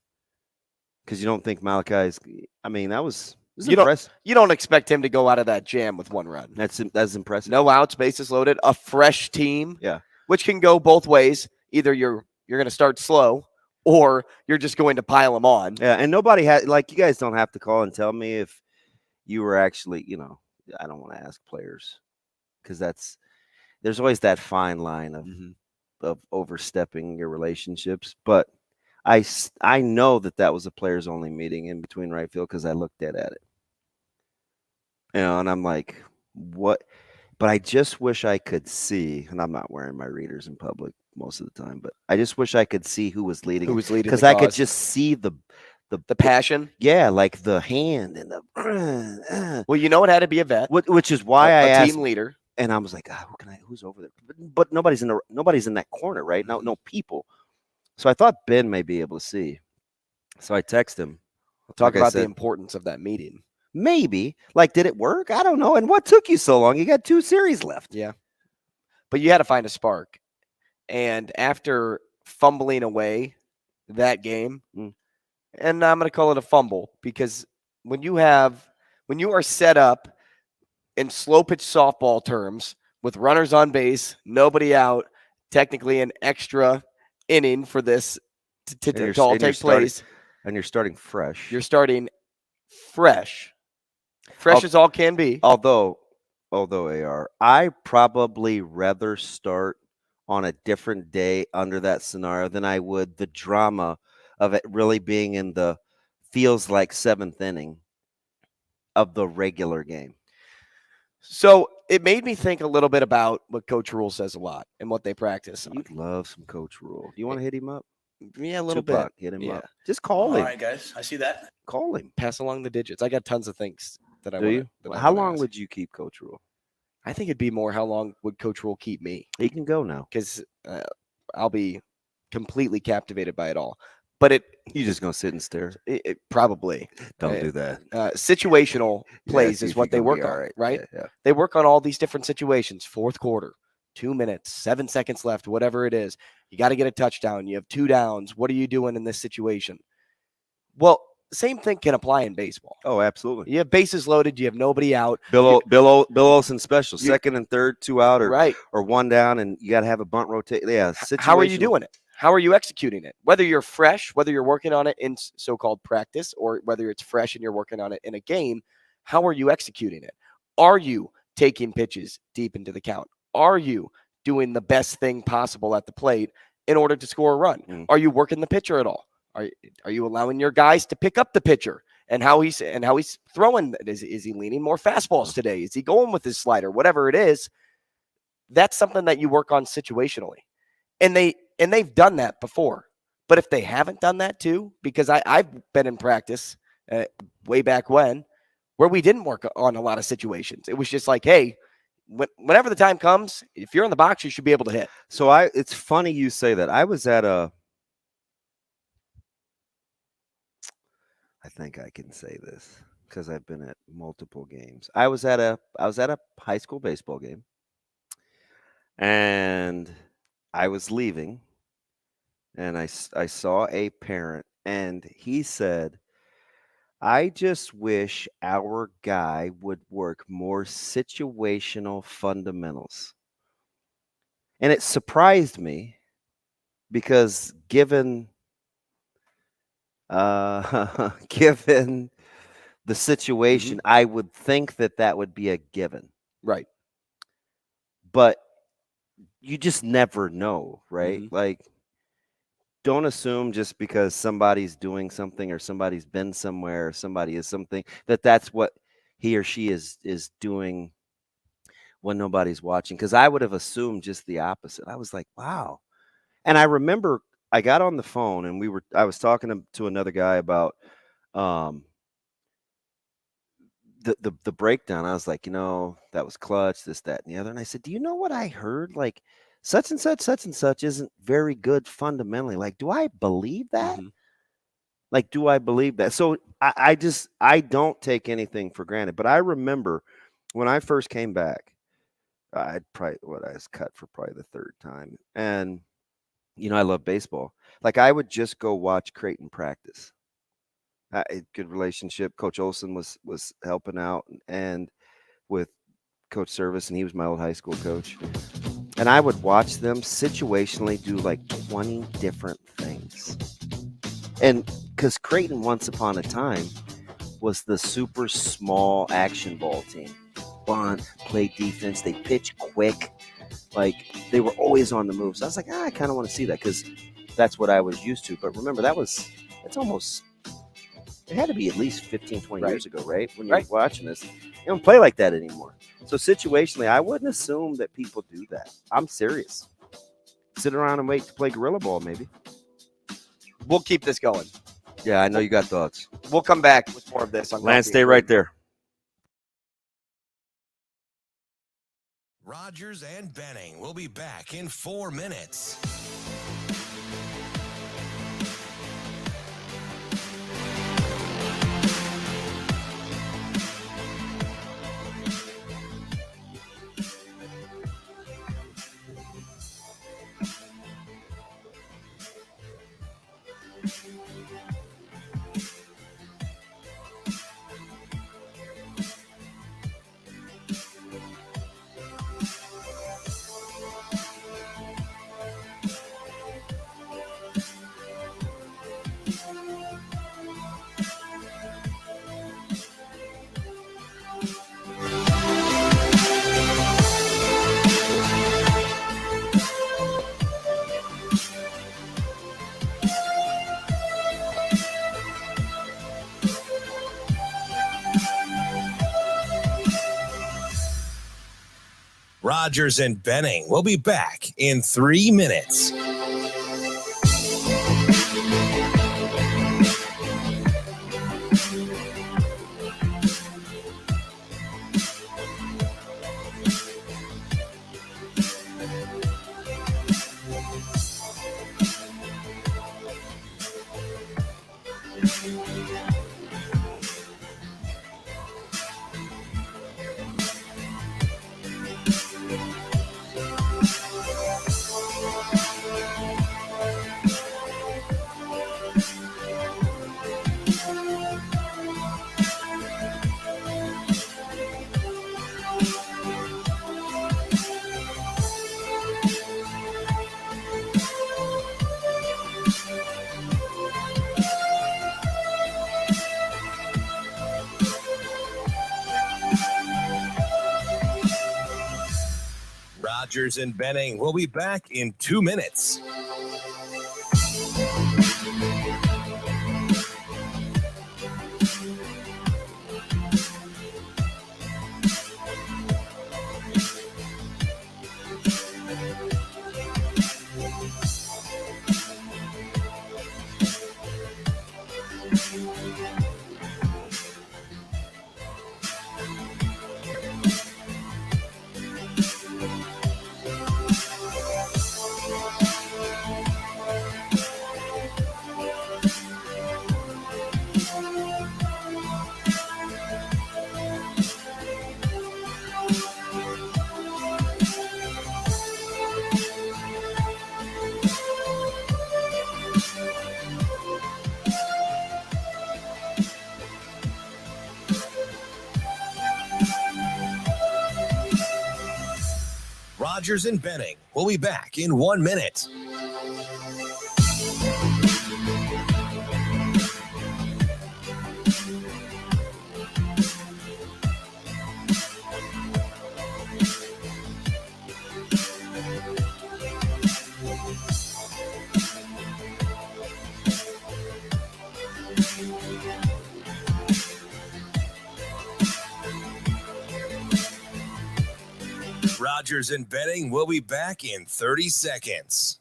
because you don't think Malachi's. I mean, that was impressive. You don't expect him to go out of that jam with 1 run. That's impressive. No outs, bases loaded, a fresh team. Yeah, which can go both ways. Either you're going to start slow, or you're just going to pile them on. Yeah, and nobody had, like, you guys don't have to call and tell me if you were actually, I don't want to ask players, because there's always that fine line of overstepping your relationships. But I know that was a players only meeting in between right field, because I looked at it. And I'm like, what? But I just wish I could see, and I'm not wearing my readers in public most of the time, but I just wish I could see who was leading. Because I could just see the passion. Yeah, like the hand and the. Well, it had to be a vet, which is why I asked team leader. And I was like, who's over there? But nobody's in that corner, right? No people. So I thought Ben may be able to see. So I text him, Talk like about the importance of that meeting. Maybe. Like, did it work? I don't know. And what took you so long? You got 2 series left. Yeah. But you had to find a spark. And after fumbling away that game, and I'm going to call it a fumble, because when you are set up in slow pitch softball terms with runners on base, nobody out, technically an extra inning for this to all take place. And you're starting fresh. You're starting fresh. Fresh as all can be. Although AR, I probably rather start on a different day under that scenario than I would the drama of it really being in the feels like 7th inning of the regular game. So it made me think a little bit about what Coach Rule says a lot and what they practice. You'd love some Coach Rule. Do you want to hit him up? Yeah, a little Tupac, bit. Hit him up. Just call him. All right, guys. I see that. Call him. Pass along the digits. I got tons of things that I Do want. you? How long would you keep Coach Rule? I think it'd be more how long would Coach Rule keep me? He can go now. Because I'll be completely captivated by it all. But you just gonna sit and stare? Probably. Don't do that. Situational plays is what they work on, right? Yeah. They work on all these different situations. 4th quarter, 2 minutes, 7 seconds left, whatever it is. You got to get a touchdown. You have 2 downs. What are you doing in this situation? Well, same thing can apply in baseball. Oh, absolutely. You have bases loaded. You have nobody out. Bill Olsen special, 2nd and 3rd, 2 out, or 1 down, and you got to have a bunt rotate. Yeah. How are you doing it? How are you executing it? Whether you're fresh, whether you're working on it in so-called practice, or whether it's fresh and you're working on it in a game, how are you executing it? Are you taking pitches deep into the count? Are you doing the best thing possible at the plate in order to score a run? Are you working the pitcher at all? Are you allowing your guys to pick up the pitcher and how he's throwing? Is he leaning more fastballs today? Is he going with his slider? Whatever it is, that's something that you work on situationally, and they've done that before. But if they haven't done that too, because I've been in practice way back when, where we didn't work on a lot of situations. It was just like, hey, whenever the time comes, if you're in the box, you should be able to hit. So it's funny you say that. I was at I think I can say this because I've been at multiple games. I was at a high school baseball game, and I was leaving, and I saw a parent, and he said, I just wish our guy would work more situational fundamentals. And it surprised me because given the situation, I would think that would be a given. Right. But you just never know, right? Like, don't assume just because somebody's doing something or somebody's been somewhere or somebody is something that's what he or she is doing when nobody's watching. Because I would have assumed just the opposite. I was like, wow. And I remember I got on the phone and I was talking to another guy about the breakdown. I was like, that was clutch, this, that, and the other. And I said, do you know what I heard? Like, such and such isn't very good fundamentally. Like, do I believe that? Like, do I believe that? So I don't take anything for granted. But I remember when I first came back, I was cut for probably the 3rd time. And I love baseball. Like, I would just go watch Creighton practice. Good relationship. Coach Olsen was helping out and with Coach Service, and he was my old high school coach. And I would watch them situationally do like 20 different things. And because Creighton, once upon a time, was the super small action ball team. Bunt, play defense, they pitch quick. Like, they were always on the move. So I was like, I kind of want to see that because that's what I was used to. But remember, it had to be at least 15, 20 years ago, right? When you're watching this. You don't play like that anymore. So situationally, I wouldn't assume that people do that. I'm serious. Sit around and wait to play gorilla ball, maybe. We'll keep this going. Yeah, I know you got thoughts. We'll come back with more of this. On Lance, stay right there. Rogers and Benning will be back in 4 minutes. Rogers and Benning will be back in 3 minutes. Rogers and Benning will be back in 2 minutes. Rogers and Benning will be back in 1 minute. Rogers and Benning will be back in 30 seconds.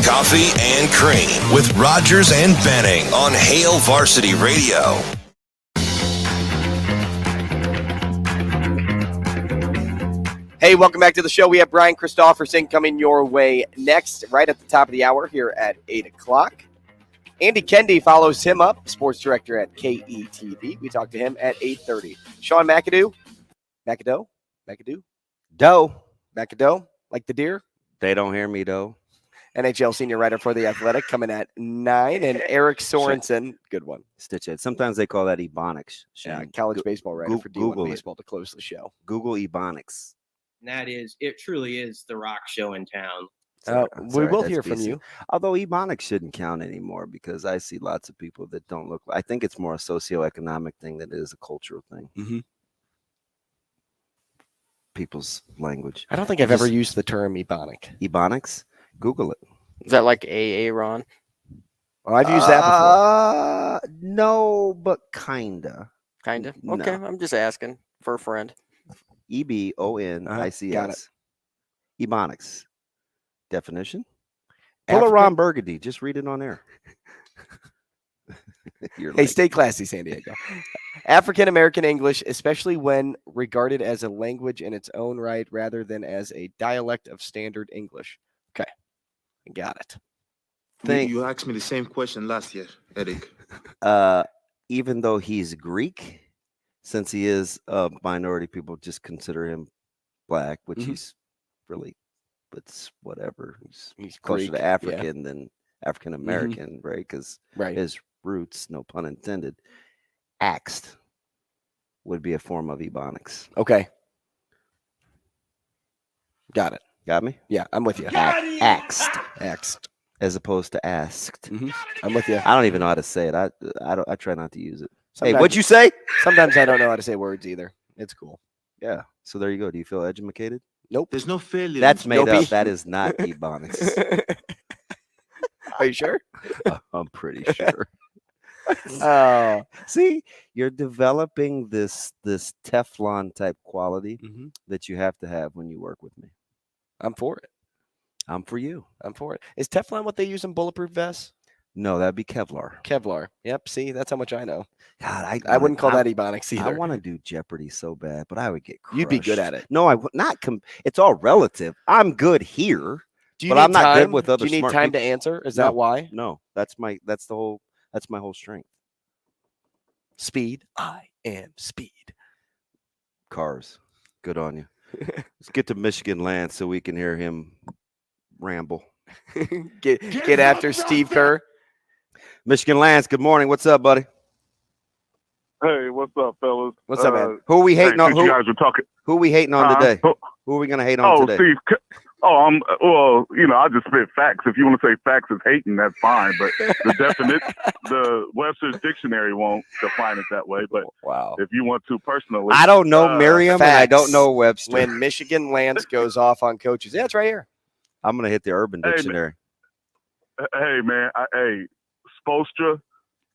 Coffee and Cream with Rogers and Benning on Hail Varsity Radio. Hey, welcome back to the show. We have Brian Christopherson coming your way next, right at the top of the hour here at 8 o'clock. Andy Kendeigh follows him up, sports director at KETV. We talked to him at 8:30. Sean McIndoe, McIndoe, like the deer. They don't hear me, though. NHL senior writer for The Athletic coming at 9. And Eric Sorensen, good one. Stitch it. Sometimes they call that Ebonics. Yeah, college baseball writer for D1 Google Baseball to close the show. Google Ebonics. And that is, it truly is the rock show in town. We will hear from you. Although Ebonics shouldn't count anymore because I see lots of people that don't look. I think it's more a socioeconomic thing than it is a cultural thing. Mm-hmm. People's language. I don't think I've ever used the term Ebonic. Ebonics? Google it. Is that like AA, Ron? Well, I've used that before. No, but kinda. Kinda? Okay, No. I'm just asking for a friend. EBONICS. Got it. Ebonics. Definition? Pull a Ron Burgundy. Just read it on air. Hey, stay classy, San Diego. African American English, especially when regarded as a language in its own right rather than as a dialect of standard English. Okay, got it. You asked me the same question last year, Eric. Even though he's Greek, since he is a minority, people just consider him black, which he's really, but whatever. He's closer Greek, to African than African American, right? Because Right. his roots, no pun intended, axed would be a form of Ebonics. Okay. Got it. Got me? Yeah, I'm with you. Axed. As opposed to asked. I'm with you. I don't even know how to say it. I try not to use it. Sometimes, hey, what'd you say? Sometimes I don't know how to say words either. It's cool. Yeah. So there you go. Do you feel edumacated? Nope. There's no failure. That's made up. That is not Ebonics. Are you sure? I'm pretty sure. See, you're developing this Teflon type quality that you have to have when you work with me. I'm for it. I'm for you. I'm for it. Is Teflon what they use in bulletproof vests? No, that'd be Kevlar. Kevlar. Yep. See, that's how much I know. God, I wouldn't call that Ebonics either. I want to do Jeopardy so bad, but I would get crushed. You'd be good at it. No, I would not. It's all relative. I'm good here, but I'm not good with other. Do you need time to answer? Is that why? No, that's my whole strength. Speed. I am speed. Cars. Good on you. Let's get to Michigan Lance so we can hear him ramble. get after Steve Kerr. Michigan Lance, good morning. What's up, buddy? Hey, what's up, fellas? What's up, man? Who are we hating on? You guys were talking. Who are we hating on today? Who are we going to hate on today? Steve. Well, I just spit facts. If you want to say facts is hating, that's fine. But the Webster's Dictionary won't define it that way. But wow, if you want to personally, I don't know Merriam and I don't know Webster. When Michigan Lance goes off on coaches, yeah, it's right here. I'm going to hit the Urban Dictionary. Hey, man. Spoelstra,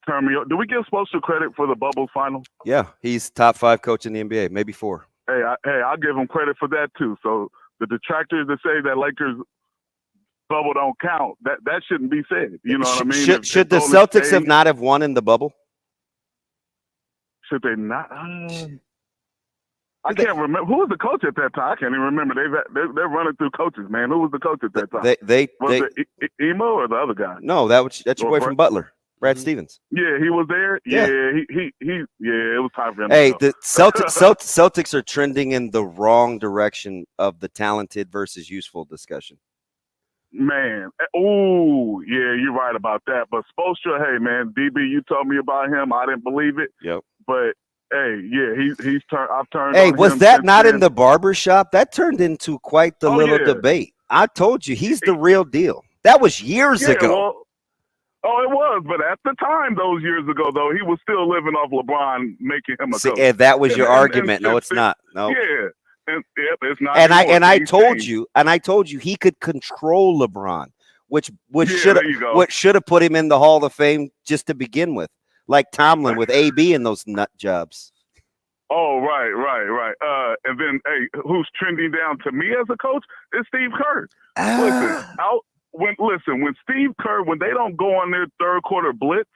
turn me up. Do we give Spoelstra credit for the bubble final? Yeah, he's top 5 coach in the NBA, maybe 4. Hey, I'll give him credit for that too. So the detractors that say that Lakers bubble don't count, that shouldn't be said. You know what I mean? Should the Celtics have not have won in the bubble? Should they not? I can't remember who was the coach at that time. I can't even remember. They're running through coaches, man. Who was the coach at that time? Was it Emo or the other guy? No, that's your boy from Butler, Brad Stevens. Yeah, he was there. Yeah, it was time for him. Hey, the Celtics are trending in the wrong direction of the talented versus useful discussion. Man, oh yeah, you're right about that. But Spoelstra, hey man, DB, you told me about him. I didn't believe it. Yep. But hey, yeah, he's turned. I've turned. Hey, on was him that not then. in the barber shop? That turned into quite the little debate. I told you, he's the real deal. That was years ago. Well, it was, but at the time, those years ago, though, he was still living off LeBron, making him a coach. And that was your argument. No, it's not. No. Yeah. It's not. And I told you he could control LeBron, which should have put him in the Hall of Fame just to begin with, like Tomlin with AB in those nut jobs. Oh, right. And then, hey, who's trending down to me as a coach is Steve Kerr. When Steve Kerr, when they don't go on their third quarter blitz,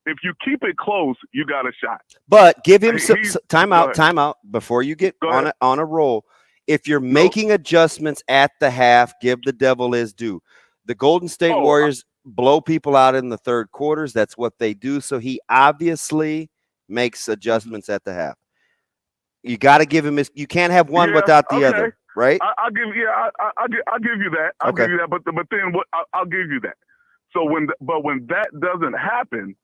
if you keep it close, you got a shot. But give him some time out before you get on a roll. If you're making adjustments at the half, give the devil his due. The Golden State Warriors blow people out in the third quarters. That's what they do. So he obviously makes adjustments at the half. You got to give him his. You can't have one without the other, right? I'll give you that. I'll give you that. But then what? I'll give you that. So when that doesn't happen,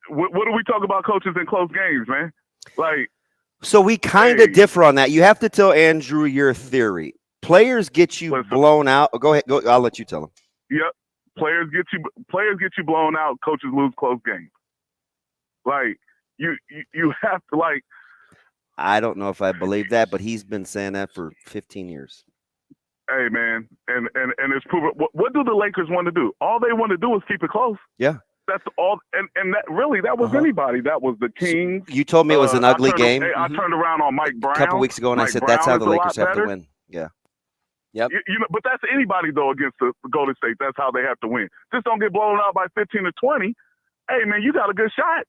what do we talk about coaches in close games, man? Like, so we kind of differ on that. You have to tell Andrew your theory. Players get you blown out. Go ahead. Go. I'll let you tell them. Yep. Players get you blown out. Coaches lose close games. Like you have to like. I don't know if I believe that, but he's been saying that for 15 years. Hey, man, and it's proven. What do the Lakers want to do? All they want to do is keep it close. Yeah. That's all. And that really, that was anybody. That was the Kings. You told me it was an ugly game. I turned around on Mike Brown a couple weeks ago, and I said that's how the Lakers have to win. Yeah. Yep. But that's anybody, though, against the Golden State. That's how they have to win. Just don't get blown out by 15 or 20. Hey, man, you got a good shot.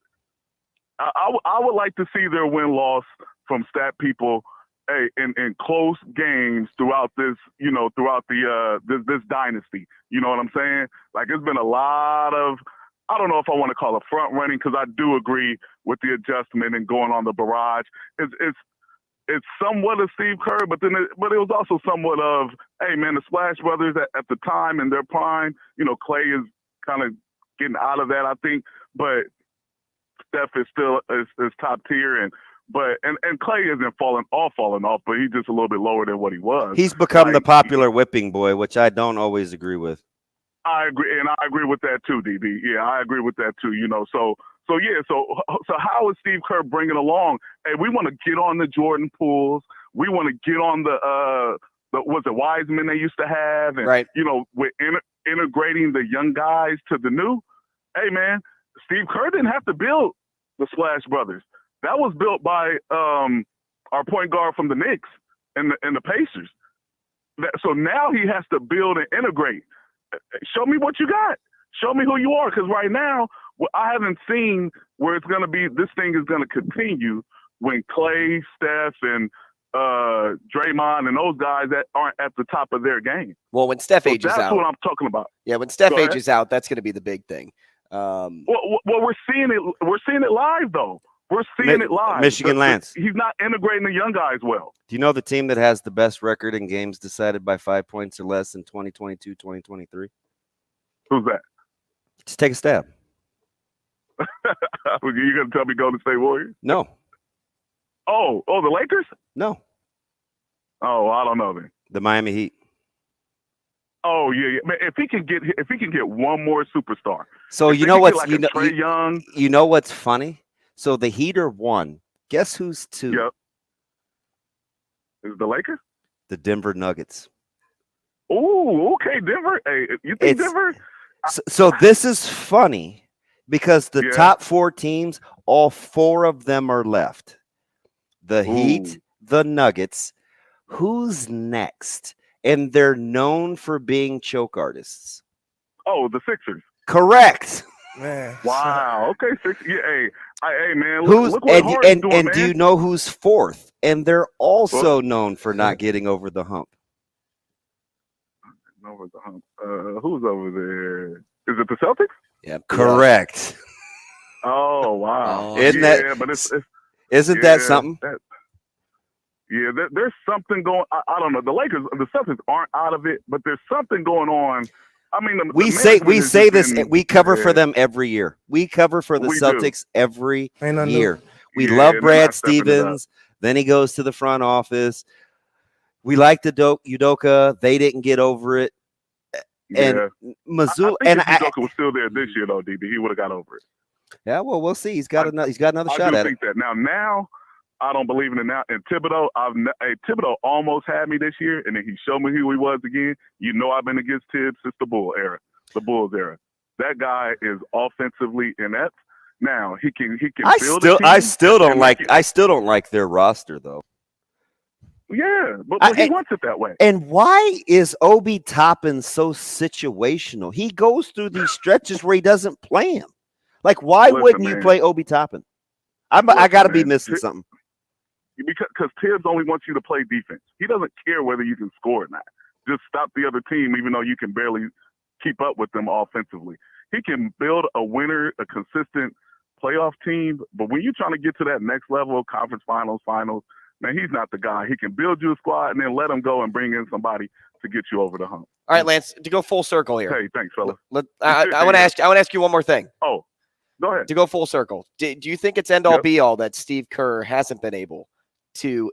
I would like to see their win-loss from stat people, hey, in close games throughout this, throughout this dynasty. You know what I'm saying? Like, it's been a lot of, I don't know if I want to call it front running, because I do agree with the adjustment and going on the barrage. It's somewhat of Steve Kerr, but it was also somewhat of, hey, man, the Splash Brothers at the time in their prime. Clay is kind of getting out of that, I think, but Steph is still is top tier, and But and Clay isn't falling off, but he's just a little bit lower than what he was. He's become the popular whipping boy, which I don't always agree with. I agree, and I agree with that too, DB. Yeah, I agree with that too. So how is Steve Kerr bringing along? Hey, we want to get on the Jordan Pooles. We want to get on the was it Wiseman they used to have, and right. With integrating the young guys to the new. Hey, man, Steve Kerr didn't have to build the Splash Brothers. That was built by our point guard from the Knicks and the Pacers. So now he has to build and integrate. Show me what you got. Show me who you are, because right now I haven't seen where it's going to be. This thing is going to continue when Clay, Steph, and Draymond and those guys that aren't at the top of their game. Well, when Steph ages out, that's what I'm talking about. Yeah, when Steph ages out, that's going to be the big thing. Well, we're seeing it. We're seeing it live, though. We're seeing it live. Michigan Lance. He's not integrating the young guys well. Do you know the team that has the best record in games decided by 5 points or less in 2022, 2023? Who's that? Just take a stab. You going to tell me Golden State Warriors? No. Oh, the Lakers? No. Oh, I don't know then. The Miami Heat. Oh yeah. Man, if he can get one more superstar. So you know what's Trae Young. You know what's funny? So the Heat are 1. Guess who's 2? Yep. Is the Lakers? The Denver Nuggets. Oh, okay, Denver. Hey, you think Denver? So this is funny because the top 4 teams, all 4 of them are left. The Heat, the Nuggets. Who's next? And they're known for being choke artists. Oh, the Sixers. Correct. Man. Wow. Okay, Sixers. Yeah, hey, man. Look what Harden's doing, and man. do you know who's 4th? And they're also known for not getting over the hump. Over the hump. Who's over there? Is it the Celtics? Yeah, correct. Oh wow! Isn't that something? There's something going. I don't know. The Lakers, the Celtics aren't out of it, but there's something going on. I mean, we say this. We cover for them every year. We cover for the Celtics every year. We love Brad Stevens. Then he goes to the front office. We like the Udoka. They didn't get over it. And Missoula, I think if Udoka was still there this year, though, DB, he would have got over it. Yeah, well, we'll see. He's got another shot at it. I think that now I don't believe in it now. And Thibodeau, Thibodeau almost had me this year, and then he showed me who he was again. You know, I've been against Tibbs since the Bulls era. That guy is offensively inept. Now he can build. I still don't like their roster though. Yeah, but he wants it that way. And why is Obi Toppin so situational? He goes through these stretches where he doesn't play him. Like, why wouldn't you play Obi Toppin? I got to be missing something. Because Tibbs only wants you to play defense. He doesn't care whether you can score or not. Just stop the other team, even though you can barely keep up with them offensively. He can build a winner, a consistent playoff team. But when you're trying to get to that next level, conference finals, man, he's not the guy. He can build you a squad and then let him go and bring in somebody to get you over the hump. All right, Lance, to go full circle here. Hey, thanks, fella. I want to ask you one more thing. Oh, go ahead. To go full circle, do you think it's end all be all that Steve Kerr hasn't been able to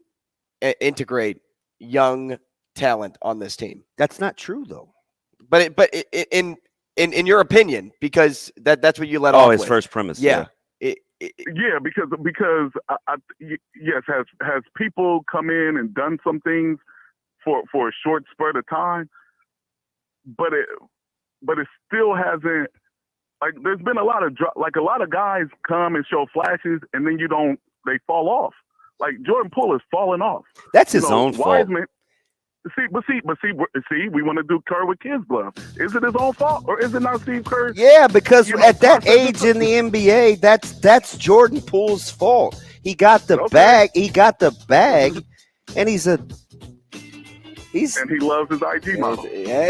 integrate young talent on this team? That's not true, though. But in your opinion, because that's what you let off his with. First premise. Yeah. Yeah, because yes, has people come in and done some things for a short spurt of time, but it still hasn't. Like, there's been a lot of guys come and show flashes, and then they fall off. Like Jordan Poole is falling off. That's his own fault. See, we want to do Kerr with kids' gloves. Is it his own fault, or is it not Steve Kerr? Yeah, because at that age in the NBA, that's Jordan Poole's fault. He got the bag. He got the bag, and and he loves his IG model. Yeah,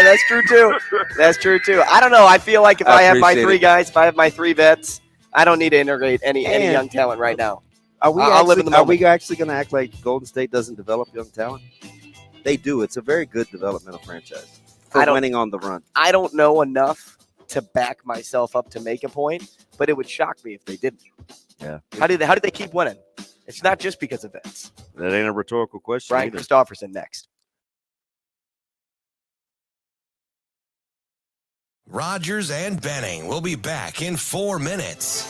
that's true too. That's true too. I don't know. I feel like if I have my 3 guys, if I have my 3 vets, I don't need to integrate any young talent right now. Are we actually going to act like Golden State doesn't develop young talent? They do. It's a very good developmental franchise for winning on the run. I don't know enough to back myself up to make a point, but it would shock me if they didn't. Yeah. How did they keep winning? It's not just because of Vince. That ain't a rhetorical question. Brian Christopherson next. Rogers and Benning will be back in 4 minutes.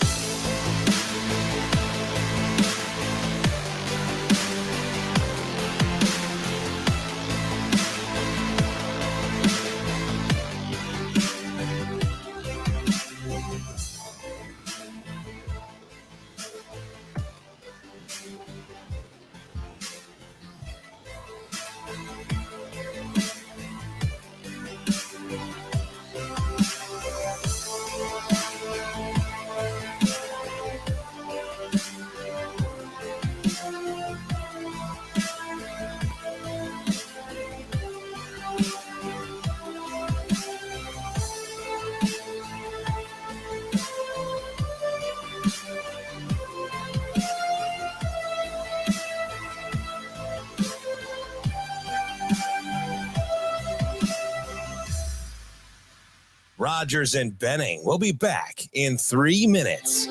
Rogers and Benning will be back in 3 minutes.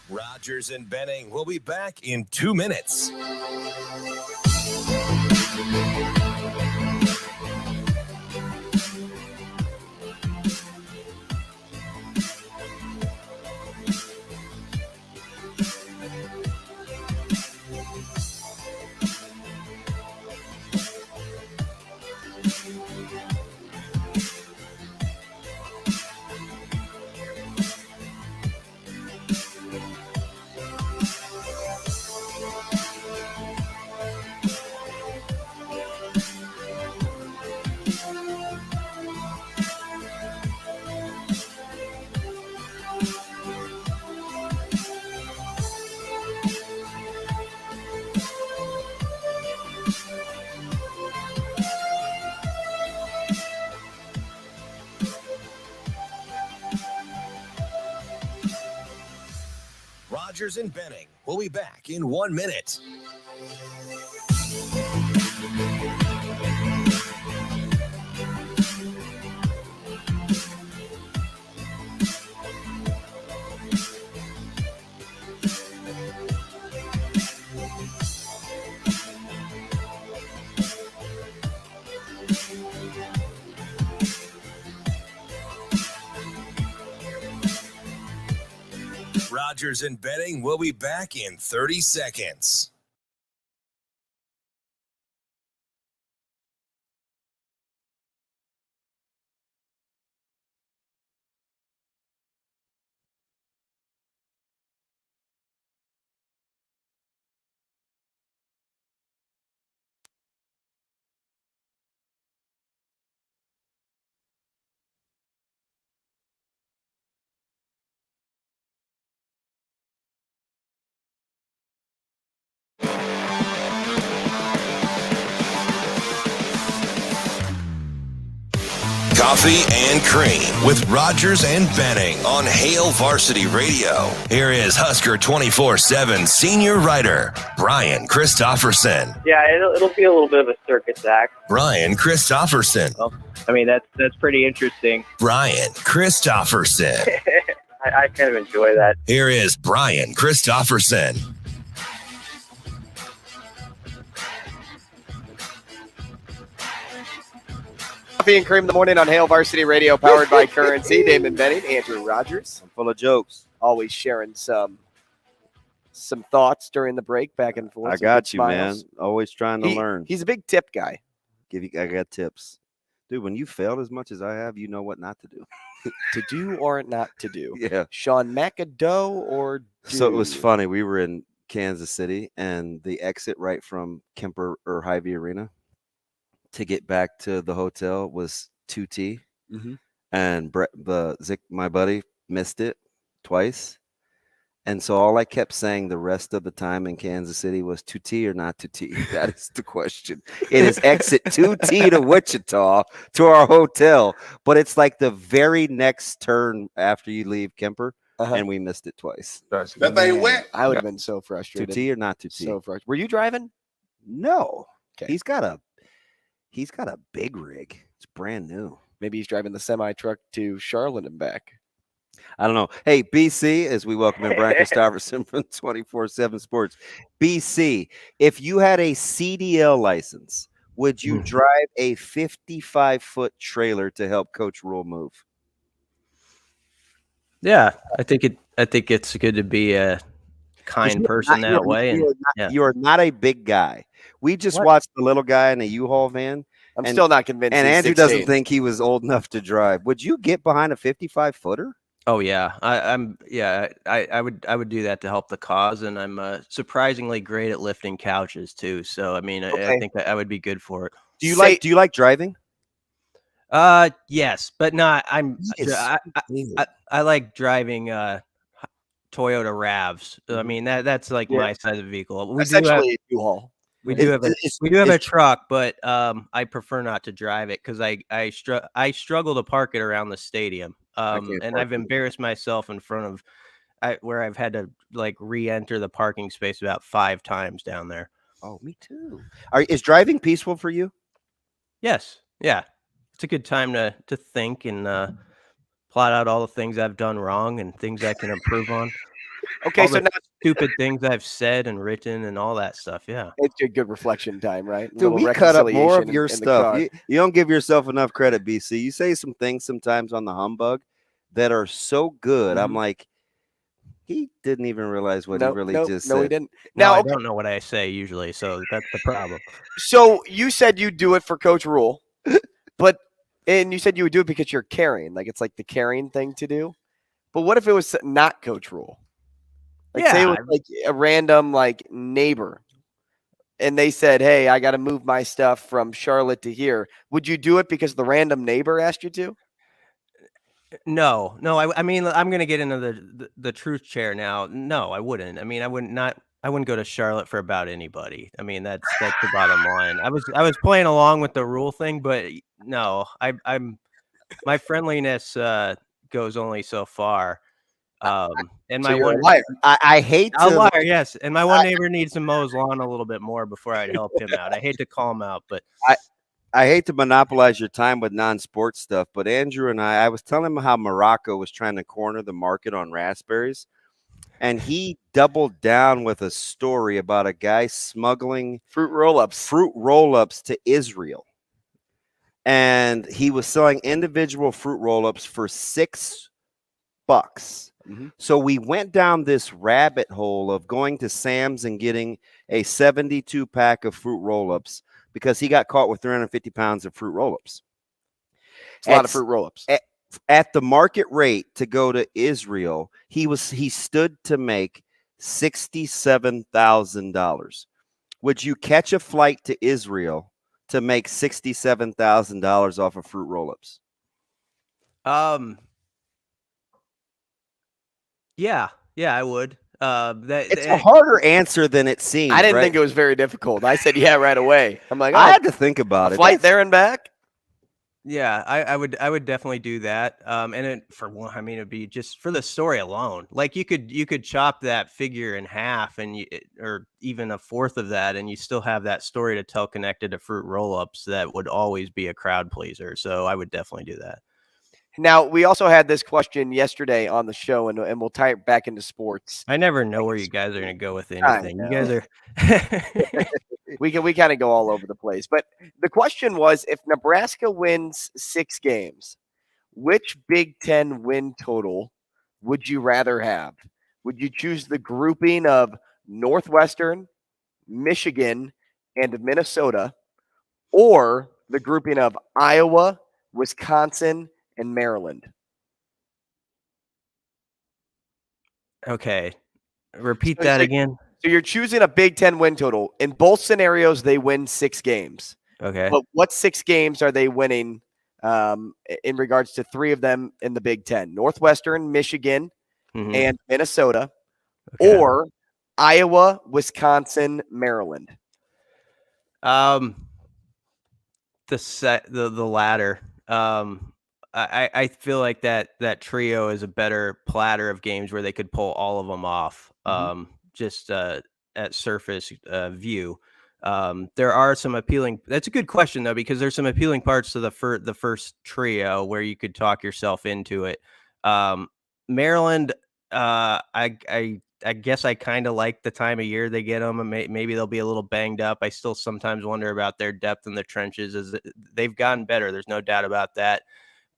Rogers and Benning will be back in 2 minutes. Rogers and Benning will be back in 1 minute. Rogers and Benning will be back in 30 seconds. Coffee and Cream with Rogers and Benning on Hail Varsity Radio. Here is Husker 24/7 senior writer Brian Christopherson. Yeah, it'll be a little bit of a circus act. Brian Christopherson. Well, I mean, that's pretty interesting. Brian Christopherson. I kind of enjoy that. Here is Brian Christopherson. Coffee and Cream in the morning on Hail Varsity Radio, powered by Currency. Damon Benning, Andrew Rogers. I'm full of jokes. Always sharing some thoughts during the break, back and forth. I got you, man. Always trying to learn. He's a big tip guy. I got tips. Dude, when you failed as much as I have, you know what not to do. To do or not to do. Yeah. Sean McIndoe or So it was funny. We were in Kansas City, and the exit right from Kemper or Hy-Vee Arena to get back to the hotel was 2T. Mm-hmm. And my buddy missed it twice. And so all I kept saying the rest of the time in Kansas City was 2T or not 2T. That is the question. It is exit 2T to Wichita to our hotel, but it's like the very next turn after you leave Kemper, and we missed it twice. That thing went. I would have been so frustrated. 2T or not 2T? So frustrated. Were you driving? No. Okay. He's got a big rig. It's brand new. Maybe he's driving the semi truck to Charlotte and back. I don't know. Hey, BC, as we welcome in Brian Christopherson from 24/7 Sports. BC, if you had a CDL license, would you drive a 55-foot trailer to help Coach Rule move? Yeah, I think it's good to be a kind person that way. You are not a big guy. We just watched the little guy in a U-Haul van. I'm still not convinced. And he's Andrew 16. doesn't think he was old enough to drive. Would you get behind a 55-footer? Oh yeah, I would do that to help the cause, and I'm surprisingly great at lifting couches too. So I mean, I think that I would be good for it. Do you like driving? Yes, but not. I like driving Toyota Ravs. I mean that's like my size of vehicle. Essentially U-Haul. We do have a truck, but I prefer not to drive it because I struggle to park it around the stadium. And I've embarrassed myself in front of where I've had to like re-enter the parking space about 5 times down there. Oh, me too. Is driving peaceful for you? Yes. Yeah. It's a good time to think and plot out all the things I've done wrong and things I can improve on. Okay, all so the now stupid things I've said and written and all that stuff. Yeah. It's a good reflection time, right? Dude, we cut up more of your stuff. You don't give yourself enough credit, BC. You say some things sometimes on the humbug that are so good. I'm like, he didn't even realize what he really just said. No, he didn't. Now, I don't know what I say usually, so that's the problem. So you said you do it for Coach Rule, and you said you would do it because you're caring. Like it's like the caring thing to do. But what if it was not Coach Rule? Like say it was like a random like neighbor, and they said, "Hey, I got to move my stuff from Charlotte to here." Would you do it because the random neighbor asked you to? No. I mean, I'm going to get into the truth chair now. No, I wouldn't. I mean, I wouldn't go to Charlotte for about anybody. I mean, that's the bottom line. I was playing along with the rule thing, but no, my friendliness goes only so far. And So my you're one a liar. I hate a to liar, yes. And my one neighbor needs to mow his lawn a little bit more before I'd help him out. I hate to call him out, but I hate to monopolize your time with non-sports stuff, but Andrew and I was telling him how Morocco was trying to corner the market on raspberries, and he doubled down with a story about a guy smuggling fruit roll-ups to Israel. And he was selling individual fruit roll-ups for $6. So we went down this rabbit hole of going to Sam's and getting a 72 pack of fruit roll-ups because he got caught with 350 pounds of fruit roll-ups. It's a lot of fruit roll-ups. At the market rate to go to Israel, he stood to make $67,000. Would you catch a flight to Israel to make $67,000 off of fruit roll-ups? Yeah, I would. It's a harder answer than it seems. I didn't think it was very difficult. I said, yeah, right away. I'm like, I had to think about it. Flight there and back. Yeah, I would definitely do that. And for one, I mean, it'd be just for the story alone. Like you could chop that figure in half or even a fourth of that, and you still have that story to tell connected to fruit roll-ups that would always be a crowd pleaser. So I would definitely do that. Now, we also had this question yesterday on the show, and we'll tie it back into sports. I never know where you guys are going to go with anything. You guys are we kind of go all over the place. But the question was, if Nebraska wins 6 games, which Big Ten win total would you rather have? Would you choose the grouping of Northwestern, Michigan, and Minnesota, or the grouping of Iowa, Wisconsin, and Maryland. Okay. Repeat that again. So you're choosing a Big Ten win total. In both scenarios, they win 6 games. Okay. But what 6 games are they winning in regards to 3 of them in the Big Ten? Northwestern, Michigan, and Minnesota, or Iowa, Wisconsin, Maryland? The latter. I feel like that trio is a better platter of games where they could pull all of them off. Just at surface view. There are some appealing. That's a good question though, because there's some appealing parts to the first trio where you could talk yourself into it. Maryland, I guess I kind of like the time of year they get them. Maybe they'll be a little banged up. I still sometimes wonder about their depth in the trenches. They've gotten better. There's no doubt about that.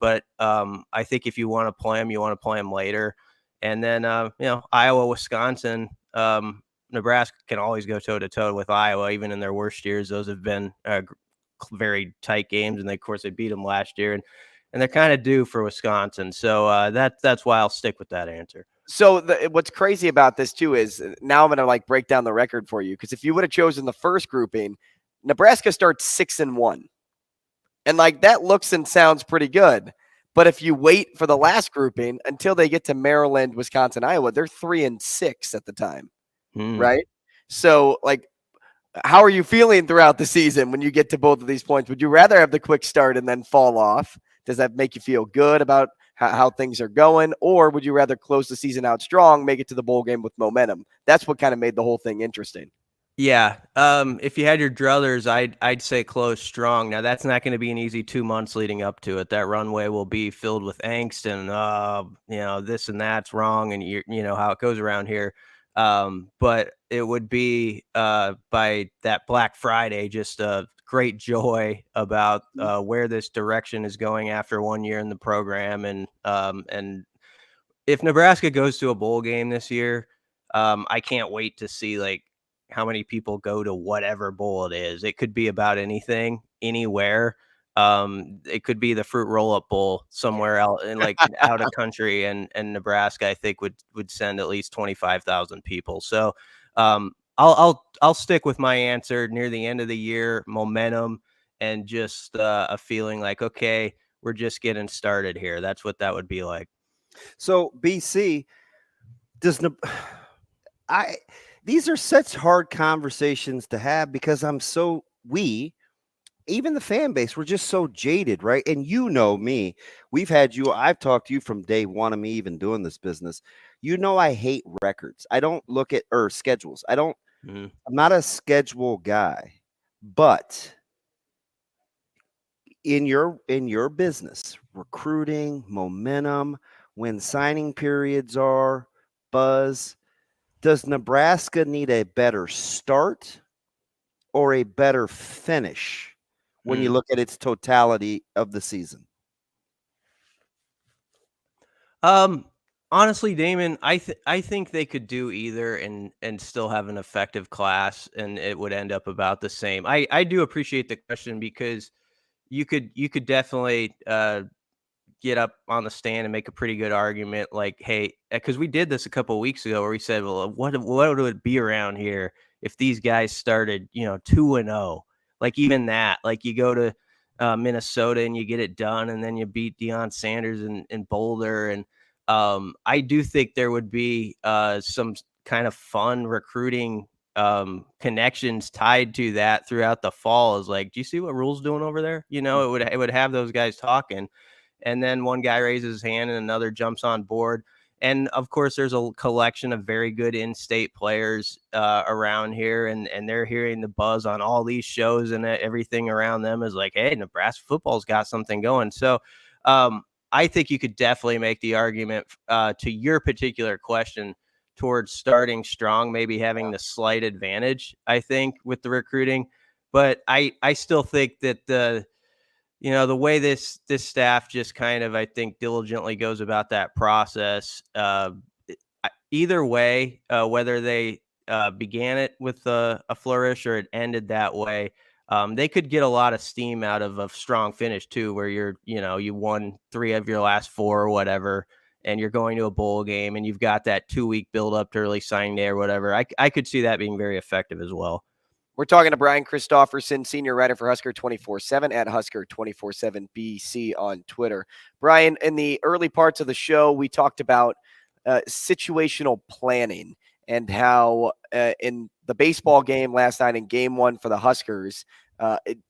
But I think if you want to play them, you want to play them later. And then, Iowa, Wisconsin, Nebraska can always go toe-to-toe with Iowa, even in their worst years. Those have been very tight games, and of course they beat them last year. And they're kind of due for Wisconsin. So that's why I'll stick with that answer. So what's crazy about this, too, is now I'm going to break down the record for you, because if you would have chosen the first grouping, Nebraska starts 6-1. And that looks and sounds pretty good. But if you wait for the last grouping until they get to Maryland, Wisconsin, Iowa, they're 3-6 at the time, right? So, how are you feeling throughout the season when you get to both of these points? Would you rather have the quick start and then fall off? Does that make you feel good about how things are going? Or would you rather close the season out strong, make it to the bowl game with momentum? That's what kind of made the whole thing interesting. Yeah. If you had your druthers, I'd say close strong. Now that's not going to be an easy 2 months leading up to it. That runway will be filled with angst and, this and that's wrong. And you know how it goes around here. But it would be, by that Black Friday, just a great joy about, where this direction is going after 1 year in the program. And if Nebraska goes to a bowl game this year, I can't wait to see how many people go to whatever bowl it is. It could be about anything, anywhere. It could be the Fruit Roll-Up Bowl somewhere out in out of country, and Nebraska, I think, would send at least 25,000 people. So I'll stick with my answer near the end of the year, momentum, and just a feeling okay, we're just getting started here. That's what that would be like. So BC, these are such hard conversations to have, because even the fan base, we're just so jaded, right? And me, I've talked to you from day one of me even doing this business. I hate records. I don't look at schedules. I'm not a schedule guy, but in your business, recruiting, momentum, when signing periods are, buzz, does Nebraska need a better start or a better finish when you look at its totality of the season? Honestly, Damon, I think they could do either and still have an effective class, and it would end up about the same. I do appreciate the question, because you could definitely get up on the stand and make a pretty good argument, hey, because we did this a couple of weeks ago where we said, well, what would it be around here if these guys started 2-0? Even that, you go to Minnesota and you get it done, and then you beat Deion Sanders in Boulder. And I do think there would be some kind of fun recruiting connections tied to that throughout the fall. Is do you see what Rule's doing over there? It would have those guys talking, and then one guy raises his hand and another jumps on board. And of course, there's a collection of very good in-state players around here, and they're hearing the buzz on all these shows, and everything around them is hey, Nebraska football's got something going. So I think you could definitely make the argument to your particular question towards starting strong, maybe having the slight advantage, I think, with the recruiting. But I still think that the way this staff just kind of, I think, diligently goes about that process, either way, whether they began it with a flourish or it ended that way, They could get a lot of steam out of a strong finish too, where you won 3 of your last 4 or whatever, and you're going to a bowl game and you've got that 2-week build up to early signing day or whatever. I could see that being very effective as well. We're talking to Brian Christopherson, senior writer for Husker 24/7 at Husker 24/7 BC on Twitter. Brian, in the early parts of the show, we talked about situational planning and how in the baseball game last night in game 1 for the Huskers,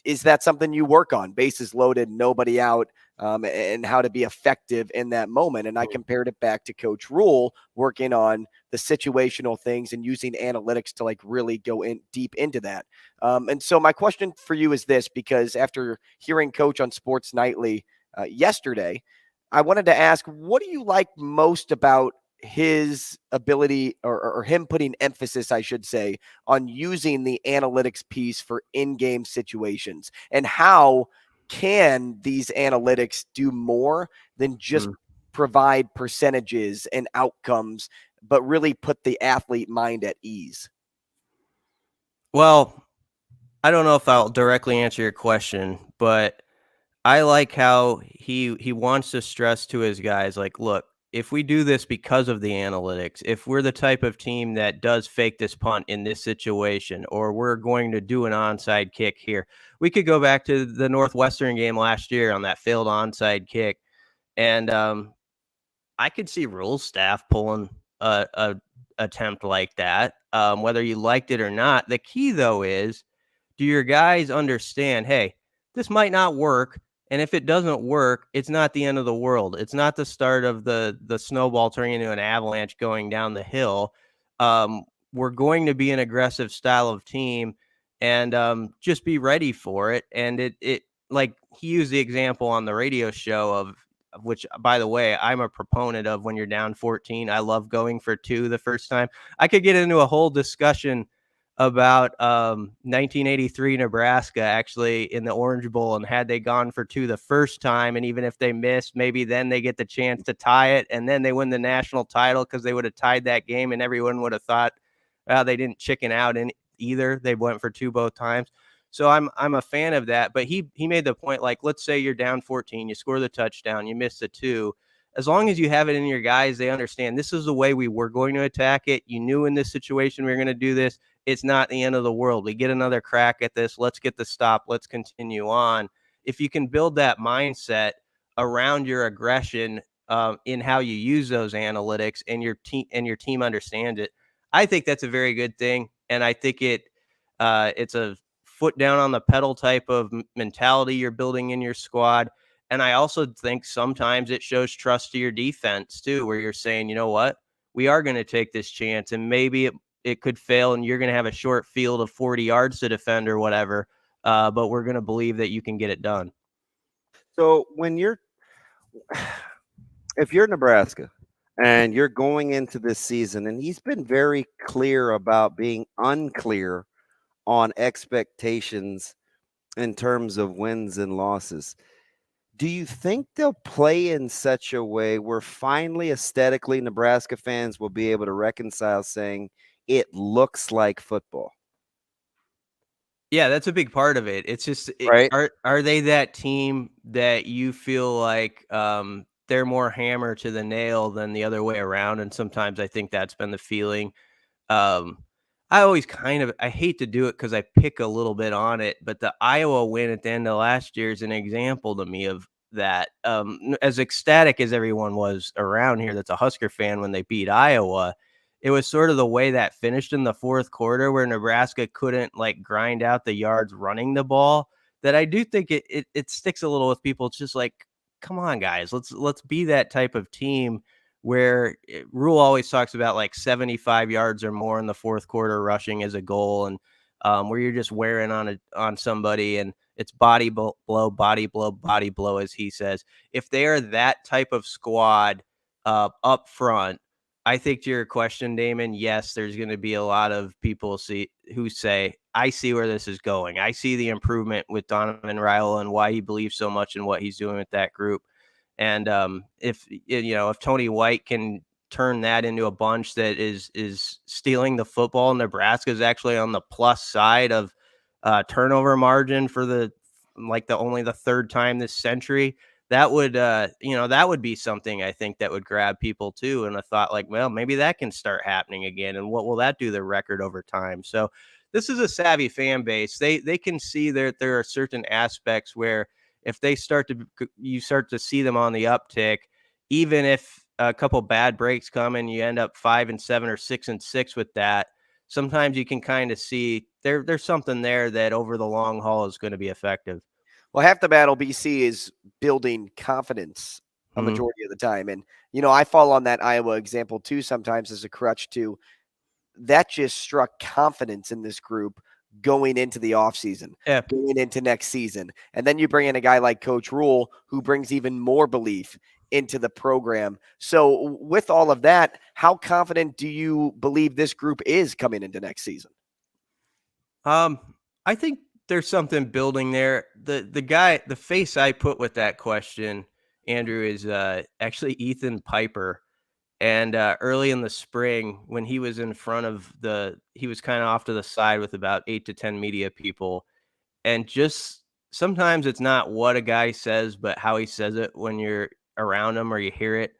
is that something you work on? Bases loaded, nobody out, and how to be effective in that moment. And I compared it back to Coach Rule working on the situational things and using analytics to like really go in deep into that. And so my question for you is this, because after hearing Coach on Sports Nightly yesterday, I wanted to ask, what do you like most about his ability or him putting emphasis, I should say, on using the analytics piece for in-game situations, and how can these analytics do more than just provide percentages and outcomes, but really put the athlete mind at ease? Well, I don't know if I'll directly answer your question, but I like how he wants to stress to his guys, like, look, if we do this because of the analytics, if we're the type of team that does fake this punt in this situation, or we're going to do an onside kick here, we could go back to the Northwestern game last year on that failed onside kick. And I could see Rule's staff pulling a attempt like that, whether you liked it or not. The key, though, is, do your guys understand, hey, this might not work, and if it doesn't work, it's not the end of the world. It's not the start of the snowball turning into an avalanche going down the hill. We're going to be an aggressive style of team, and just be ready for it. And it like he used the example on the radio show of which, by the way, I'm a proponent of. When you're down 14, I love going for 2 the first time. I could get into a whole discussion about 1983 Nebraska actually in the Orange Bowl, and had they gone for 2 the first time, and even if they missed, maybe then they get the chance to tie it, and then they win the national title because they would have tied that game, and everyone would have thought, well, they didn't chicken out in either. They went for 2 both times. So I'm a fan of that. But he made the point, like, let's say you're down 14, you score the touchdown, you miss the 2. As long as you have it in your guys, they understand this is the way we were going to attack it. You knew in this situation we were going to do this. It's not the end of the world. We get another crack at this. Let's get the stop. Let's continue on. If you can build that mindset around your aggression in how you use those analytics, and your team understands it, I think that's a very good thing. And I think it's a foot down on the pedal type of mentality you're building in your squad. And I also think sometimes it shows trust to your defense too, where you're saying, you know what, we are going to take this chance, and maybe it could fail, and you're going to have a short field of 40 yards to defend or whatever. But we're going to believe that you can get it done. So if you're Nebraska and you're going into this season, and he's been very clear about being unclear on expectations in terms of wins and losses, do you think they'll play in such a way where finally aesthetically Nebraska fans will be able to reconcile saying it looks like football? Yeah, that's a big part of it. It's just, right? Are they that team that you feel like they're more hammer to the nail than the other way around? And sometimes I think that's been the feeling. I always I hate to do it because I pick a little bit on it, but the Iowa win at the end of last year is an example to me of that. As ecstatic as everyone was around here that's a Husker fan when they beat Iowa, it was sort of the way that finished in the fourth quarter, where Nebraska couldn't like grind out the yards running the ball, that I do think it sticks a little with people. It's just like, come on, guys, let's be that type of team where Rule always talks about like 75 yards or more in the fourth quarter rushing as a goal, and where you're just wearing on somebody, and it's body blow, body blow, body blow, as he says. If they are that type of squad up front, I think to your question, Damon, yes, there's going to be a lot of people who say, I see where this is going. I see the improvement with Donovan Raiola and why he believes so much in what he's doing with that group. And if Tony White can turn that into a bunch that is stealing the football, Nebraska is actually on the plus side of turnover margin for the only the third time this century. That would, that would be something I think that would grab people too. And I thought well, maybe that can start happening again. And what will that do to the record over time? So this is a savvy fan base. They can see that there are certain aspects where if you start to see them on the uptick, even if a couple bad breaks come and you end up 5-7 or 6-6 with that, sometimes you can kind of see there's something there that over the long haul is going to be effective. Well, half the battle BC is building confidence a majority of the time. And, I fall on that Iowa example too sometimes as a crutch too. That just struck confidence in this group going into the offseason, going into next season. And then you bring in a guy like Coach Rule who brings even more belief into the program. So with all of that, how confident do you believe this group is coming into next season? I think there's something building there. The face I put with that question, Andrew, is actually Ethan Piper. And early in the spring, when he was in front of he was kind of off to the side with about 8 to 10 media people. And just sometimes it's not what a guy says, but how he says it when you're around him or you hear it.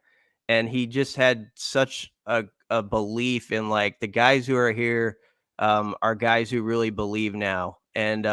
And he just had such a belief in the guys who are here are guys who really believe now. And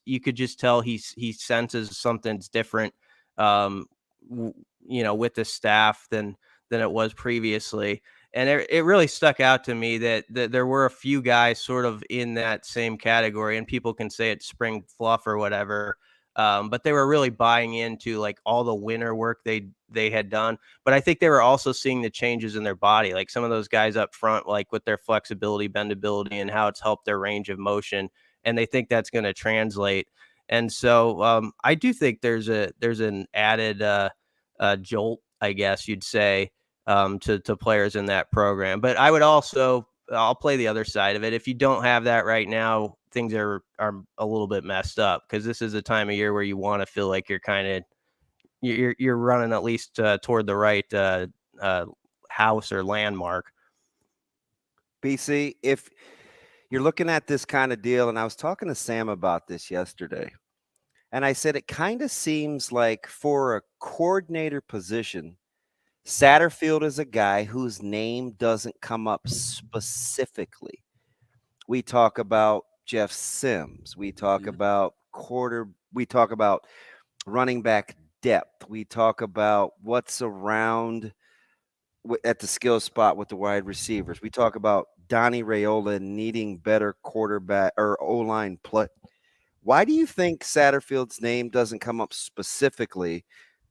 you could just tell he senses something's different, with the staff than it was previously. And it really stuck out to me that there were a few guys sort of in that same category, and people can say it's spring fluff or whatever. But they were really buying into all the winter work they had done. But I think they were also seeing the changes in their body, some of those guys up front, with their flexibility, bendability, and how it's helped their range of motion. And they think that's going to translate. And so I do think there's an added jolt, I guess you'd say, to players in that program. But I would I'll play the other side of it. If you don't have that right now, things are a little bit messed up, because this is a time of year where you want to feel like you're running at least toward the right house or landmark. BC, if you're looking at this kind of deal, and I was talking to Sam about this yesterday, and I said it kind of seems like for a coordinator position, Satterfield is a guy whose name doesn't come up specifically. We talk about Jeff Sims. We talk about we talk about running back depth. We talk about what's around at the skill spot with the wide receivers. We talk about Donnie Raiola needing better quarterback or O-line play. Why do you think Satterfield's name doesn't come up specifically,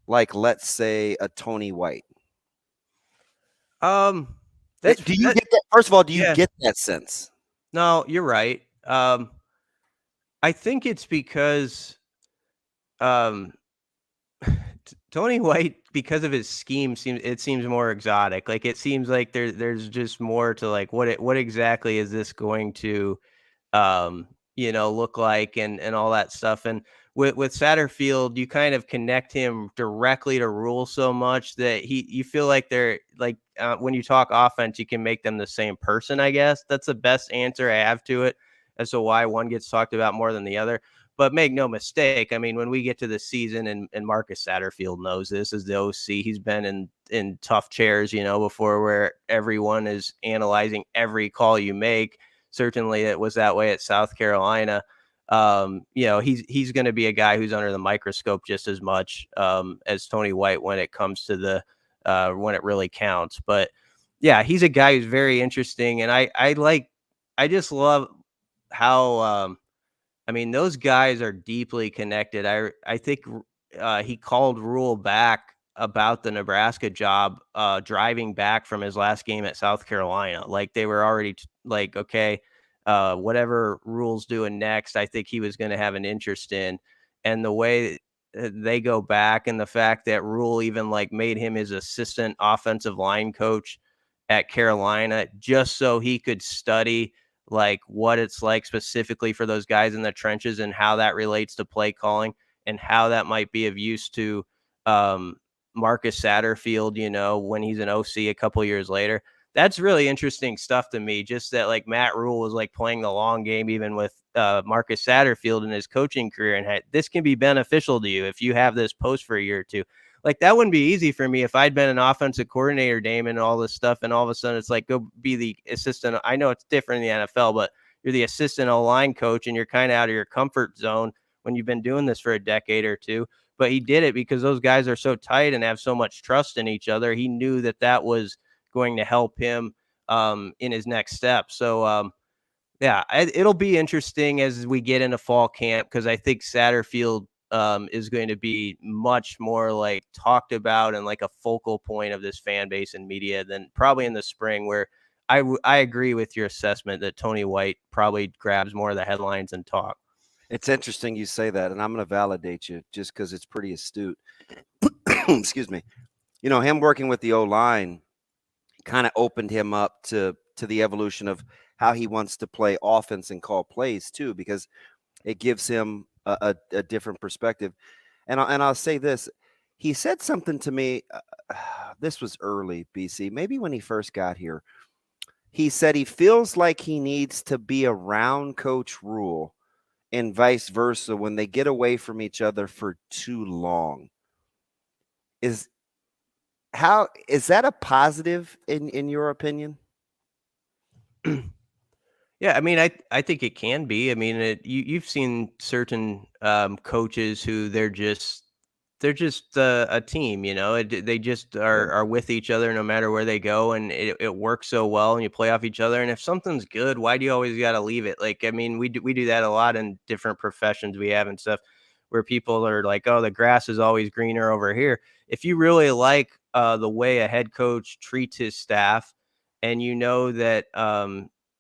let's say, a Tony White? Do you get that? First of all, do you get that sense? No, you're right. I think it's because Tony White, because of his scheme, seems more exotic. It seems like there's just more to what exactly is this going to look like and all that stuff. And with Satterfield, you kind of connect him directly to Rule so much that you feel like they're when you talk offense, you can make them the same person. I guess that's the best answer I have to it as to why one gets talked about more than the other. But make no mistake, I mean, when we get to the season, and Marcus Satterfield knows this as the OC, he's been in tough chairs, before, where everyone is analyzing every call you make. Certainly it was that way at South Carolina. He's going to be a guy who's under the microscope just as much as Tony White when it comes to when it really counts. But yeah, he's a guy who's very interesting. And I just love how, those guys are deeply connected. I think he called Rule back about the Nebraska job, driving back from his last game at South Carolina. They were already okay, whatever Rule's doing next, I think he was going to have an interest in. And the way they go back, and the fact that Rule even made him his assistant offensive line coach at Carolina, just so he could study what it's like specifically for those guys in the trenches and how that relates to play calling and how that might be of use to Marcus Satterfield, when he's an OC a couple years later. that's really interesting stuff to me. Just that like Matt Rule was like playing the long game, even with Marcus Satterfield in his coaching career, and this can be beneficial to you if you have this post for a year or two. Like that wouldn't be easy for me if I'd been an offensive coordinator, Damon, and all this stuff, and all of a sudden it's like go be the assistant. I know it's different in the NFL, but you're the assistant O-line coach, and you're kind of out of your comfort zone when you've been doing this for a decade or two. But he did it because those guys are so tight and have so much trust in each other. He knew that that was going to help him in his next step. So, yeah, it'll be interesting as we get into fall camp, because I think Satterfield is going to be much more like talked about and like a focal point of this fan base and media than probably in the spring, where I agree with your assessment that Tony White probably grabs more of the headlines and talk. It's interesting you say that, and I'm going to validate you just because it's pretty astute. Excuse me. You know, him working with the O-line kind of opened him up to the evolution of how he wants to play offense and call plays too, because it gives him a different perspective. And I'll say this. He said something to me. This was early, BC, maybe when he first got here. He said he feels like he needs to be around Coach Rule and vice versa when they get away from each other for too long. Is that a positive in your opinion? Yeah, I mean, I think it can be. I mean, you've seen certain coaches who they're just a team, you know. They just are with each other no matter where they go, and it works so well, and you play off each other. And if something's good, why do you always got to leave it? Like, I mean, we do that a lot in different professions we have and stuff, where people are like, oh, the grass is always greener over here. If you really like the way a head coach treats his staff, and you know that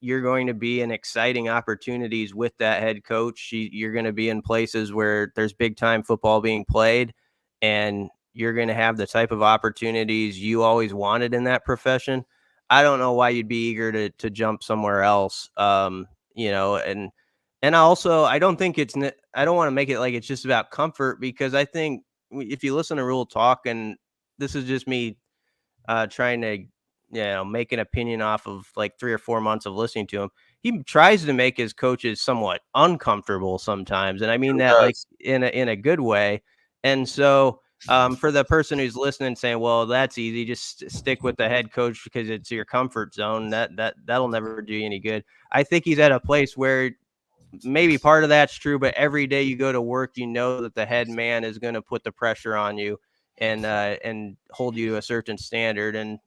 you're going to be in exciting opportunities with that head coach, you're going to be in places where there's big time football being played, and you're going to have the type of opportunities you always wanted in that profession. I don't know why you'd be eager to jump somewhere else. You know, and also I don't think I don't want to make it like it's just about comfort, because I think if you listen to Rule talk, and this is just me trying to, make an opinion off of like 3 or 4 months of listening to him, he tries to make his coaches somewhat uncomfortable sometimes. And I mean that like in a good way. And so for the person who's listening saying, well, that's easy, just stick with the head coach because it's your comfort zone, that'll never do you any good. I think he's at a place where maybe part of that's true, but every day you go to work, you know that the head man is going to put the pressure on you and hold you to a certain standard. And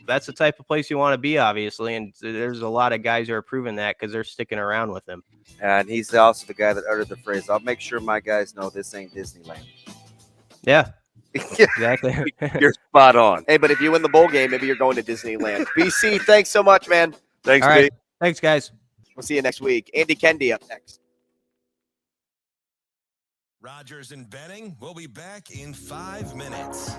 that's the type of place you want to be, obviously. And there's a lot of guys who are proving that because they're sticking around with him. And he's also the guy that uttered the phrase, I'll make sure my guys know this ain't Disneyland. Yeah, exactly. You're spot on. Hey, but if you win the bowl game, maybe you're going to Disneyland. BC, thanks so much, man. Thanks, All right. Pete. Thanks, guys. We'll see you next week. Andy Kendeigh up next. Rogers and Benning will be back in 5 minutes.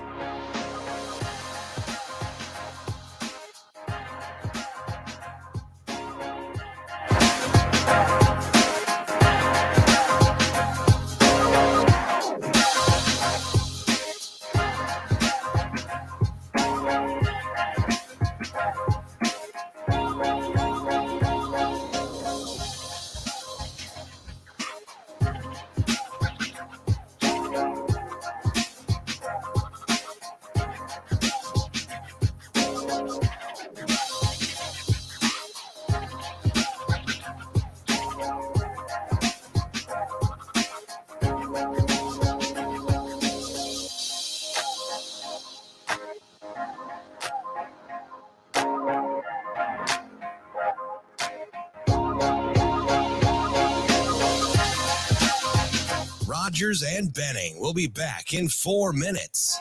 Rogers and Benning will be back in 4 minutes.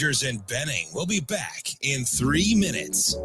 Rogers and Benning will be back in 3 minutes.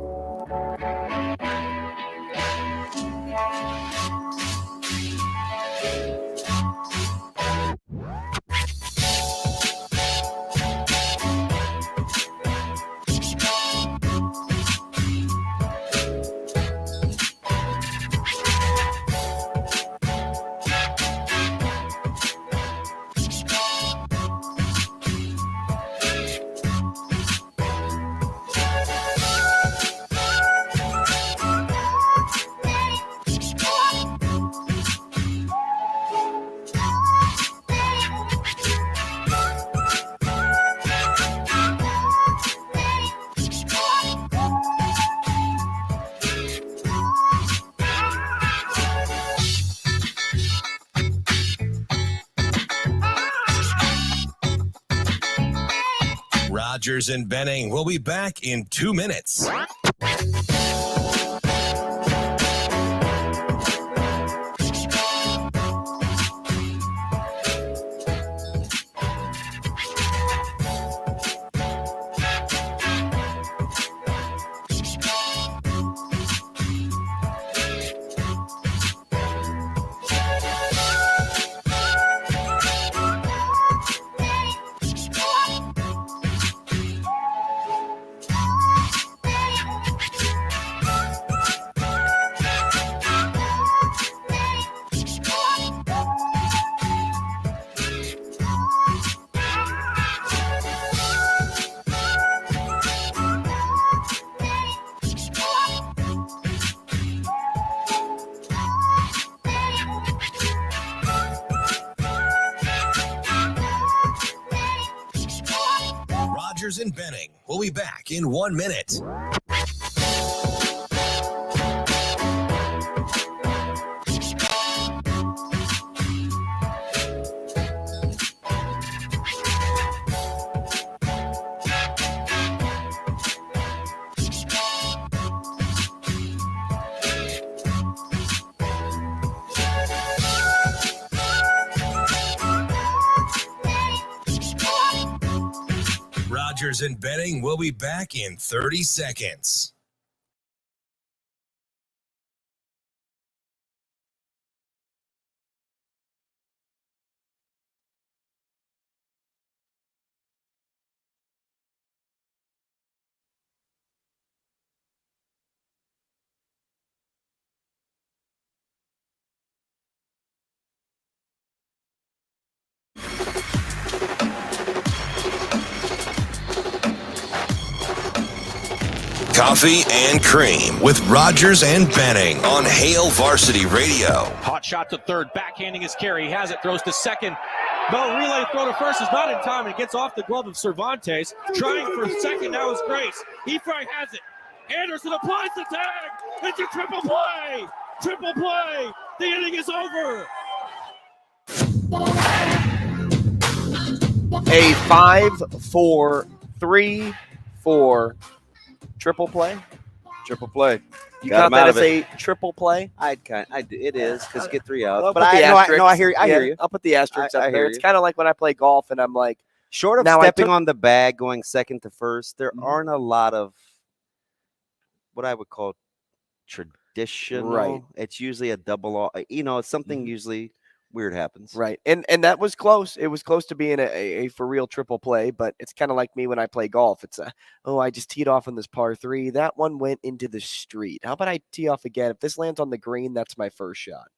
Rogers and Benning will be back in 2 minutes. Rogers and Benning will be back in 1 minute. Rogers and Benning will be back in 30 seconds. Coffee and Cream with Rogers and Benning on Hail Varsity Radio. Hot shot to third, backhanding his carry. He has it, throws to second. No, relay throw to first is not in time. It gets off the glove of Cervantes. Trying for second now is Grace. Efry has it. Anderson applies the tag. It's a triple play. Triple play. The inning is over. A 5-4-3-4 triple play. Triple play. You got that as a triple play? It is because get 3 outs. I'll But put the asterisks. I hear you. I'll put the asterisks up I there. hear It's you. kind of like when I play golf and I'm like, Short of Now, I stepping took- on the bag, going second to first, there aren't a lot of what I would call traditional. Right. It's usually a double. It's something usually weird happens. right. And that was close. It was close to being a for real triple play, but it's kind of like me when I play golf. It's I just teed off on this par 3. That one went into the street. How about I tee off again? If this lands on the green, that's my first shot.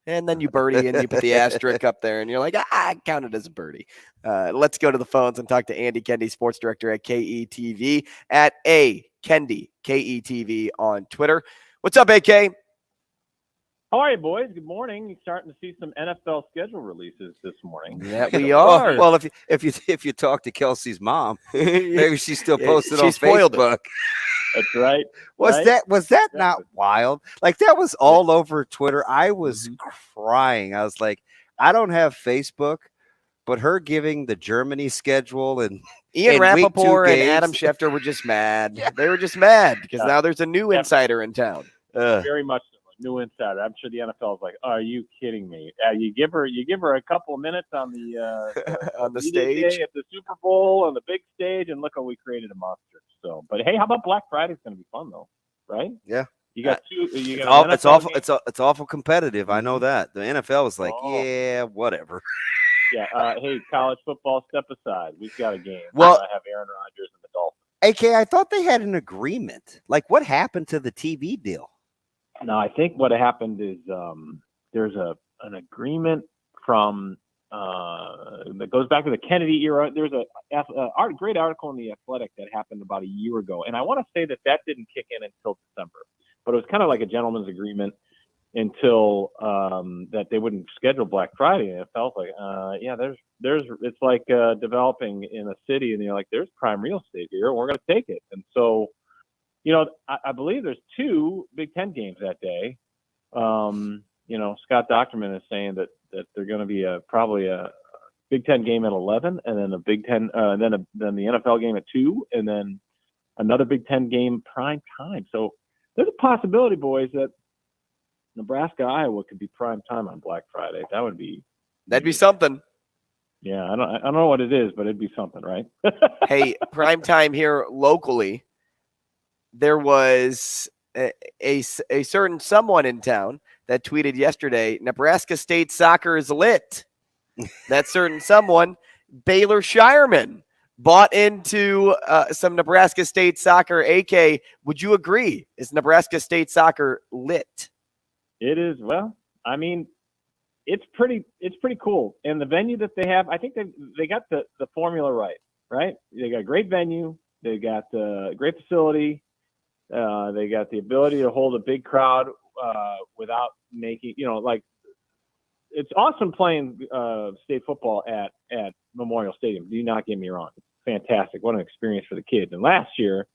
And then you birdie and you put the asterisk up there and you're like, I counted as a birdie. Let's go to the phones and talk to Andy Kendeigh, sports director at KETV, at A Kendeigh, KETV on Twitter. What's up, AK? How are you, boys? Good morning. You're starting to see some NFL schedule releases this morning. Yeah, we are. Well, if you talk to Kelsey's mom, maybe she's still posted on spoiled it. Facebook. That's right. Was Right? that not wild? Like that was all over Twitter. I was crying. I was like, I don't have Facebook, but her giving the Germany schedule and Ian and week 2 Rappaport and games. Adam Schefter were just mad. They were just mad because now there's a new insider in town. Very much so. new insider. I'm sure the NFL is like, are you kidding me? You give her a couple of minutes on the on the media stage day at the Super Bowl on the big stage, and look how we created a monster. So, but hey, how about Black Friday's going to be fun though, right? Yeah. You got two. You got it's awful. It's awful competitive. I know that. The NFL is like, Oh. yeah, whatever. Yeah. Hey, college football, step aside. We've got a game. Well- I have Aaron Rodgers and the Dolphins. AK, I thought they had an agreement. Like, what happened to the TV deal? No, I think what happened is there's an agreement from that goes back to the Kennedy era. There's a great article in The Athletic that happened about a year ago, and I want to say that didn't kick in until December, but it was kind of like a gentleman's agreement until that they wouldn't schedule Black Friday. And it felt like, it's like developing in a city, and you're like, there's prime real estate here, and we're going to take it. And so, I believe there's 2 Big Ten games that day. Scott Docterman is saying that they're going to be probably a Big Ten game at 11, and then a Big Ten, then the NFL game at 2, and then another Big Ten game prime time. So there's a possibility, boys, that Nebraska, Iowa could be prime time on Black Friday. That'd be something. Yeah, I don't know what it is, but it'd be something, right? Hey, prime time here locally. There was a certain someone in town that tweeted yesterday, Nebraska State soccer is lit. That certain someone, Baylor Shireman, bought into some Nebraska State soccer. AK, would you agree? Is Nebraska State soccer lit? It is. Well, I mean, it's pretty cool. And the venue that they have, I think they got the formula right? They got a great venue. They got a great facility. They got the ability to hold a big crowd without making, it's awesome playing state football at Memorial Stadium. Do not get me wrong. It's fantastic. What an experience for the kids. And last year,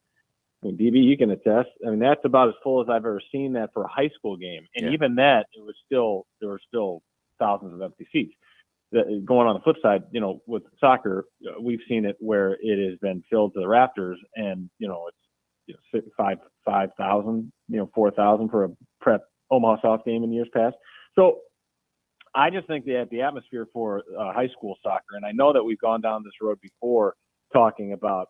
DB, you can attest. I mean, that's about as full as I've ever seen that for a high school game. And even that, there were still thousands of empty seats. Going on the flip side, with soccer, we've seen it where it has been filled to the rafters, and it's 5,000, 4,000 for a prep Omaha South game in years past. So I just think that the atmosphere for high school soccer, and I know that we've gone down this road before talking about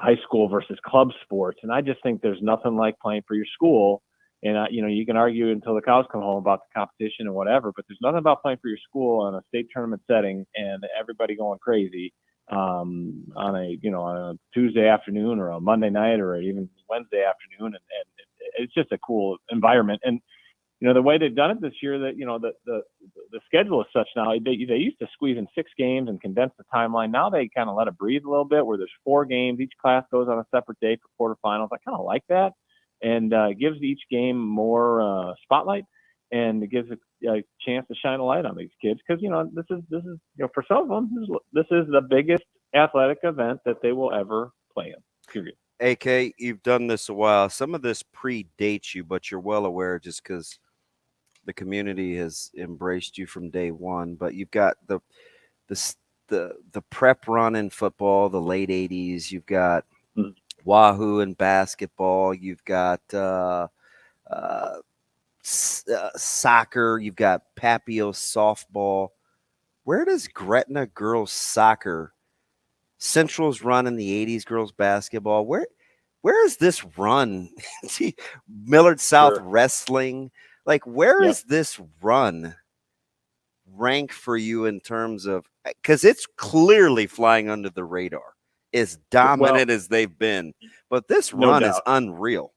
high school versus club sports. And I just think there's nothing like playing for your school. And, you can argue until the cows come home about the competition and whatever, but there's nothing about playing for your school on a state tournament setting and everybody going crazy on a Tuesday afternoon or a Monday night or even Wednesday afternoon. And it's just a cool environment. And, the way they've done it this year, that, the schedule is such now, they used to squeeze in 6 games and condense the timeline. Now they kind of let it breathe a little bit, where there's 4 games. Each class goes on a separate day for quarterfinals. I kind of like that. And it gives each game more spotlight, and it gives a chance to shine a light on these kids. Because, this is for some of them, this is the biggest athletic event that they will ever play in, period. AK, you've done this a while. Some of this predates you, but you're well aware just because the community has embraced you from day one. But you've got the prep run in football, the late 80s. You've got Wahoo in basketball. You've got soccer. You've got Papio softball. Where does Gretna girls soccer, Central's run in the 80s, girls basketball, where is this run? Millard South wrestling. Like, where is this run rank for you in terms of, because it's clearly flying under the radar, as dominant as they've been, but this run is unreal.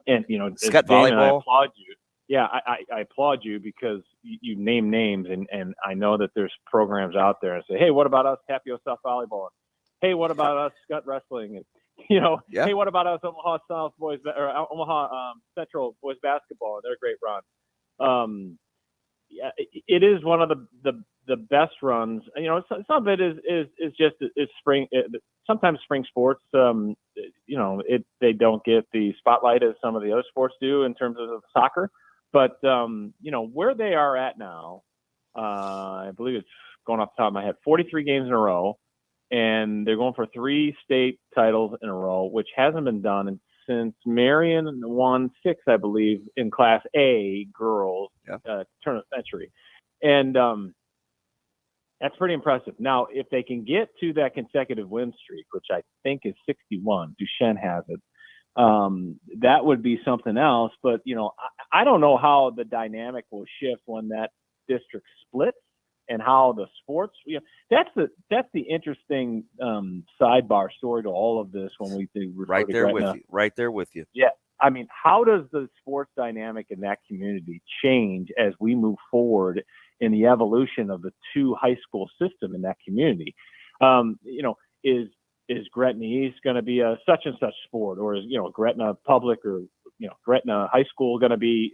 And Scott Damon, volleyball. I applaud you. Yeah, I applaud you because you name names, and I know that there's programs out there and say, hey, what about us Tapio South volleyball? Hey, what about us Scott wrestling? And hey, what about us Omaha South boys or Omaha Central boys basketball? They're a great run. It is one of the best runs. Some of it is just spring. Sometimes spring sports, they don't get the spotlight as some of the other sports do in terms of soccer. But where they are at now, I believe it's going off the top of my head, 43 games in a row, and they're going for 3 state titles in a row, which hasn't been done. And since Marion won 6, I believe, in Class A girls turn of the century. And that's pretty impressive. Now, if they can get to that consecutive win streak, which I think is 61, Duchenne has it, that would be something else. But, I don't know how the dynamic will shift when that district splits and how the sports, that's the interesting sidebar story to all of this when we do right there with you. Yeah. I mean, how does the sports dynamic in that community change as we move forward in the evolution of the 2 high school system in that community? Is Gretna East going to be a such and such sport, or is Gretna Public or Gretna High School going to be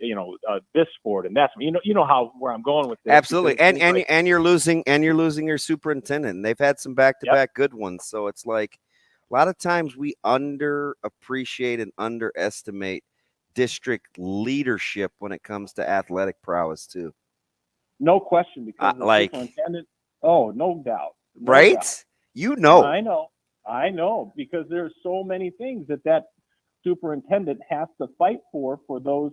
this sport and that's where I'm going with this. Absolutely, and you're losing your superintendent. And they've had some back-to-back good ones, so it's like a lot of times we underappreciate and underestimate district leadership when it comes to athletic prowess too. No question, because the superintendent. Oh, no doubt. Right? Doubt. I know, because there's so many things that superintendent has to fight for those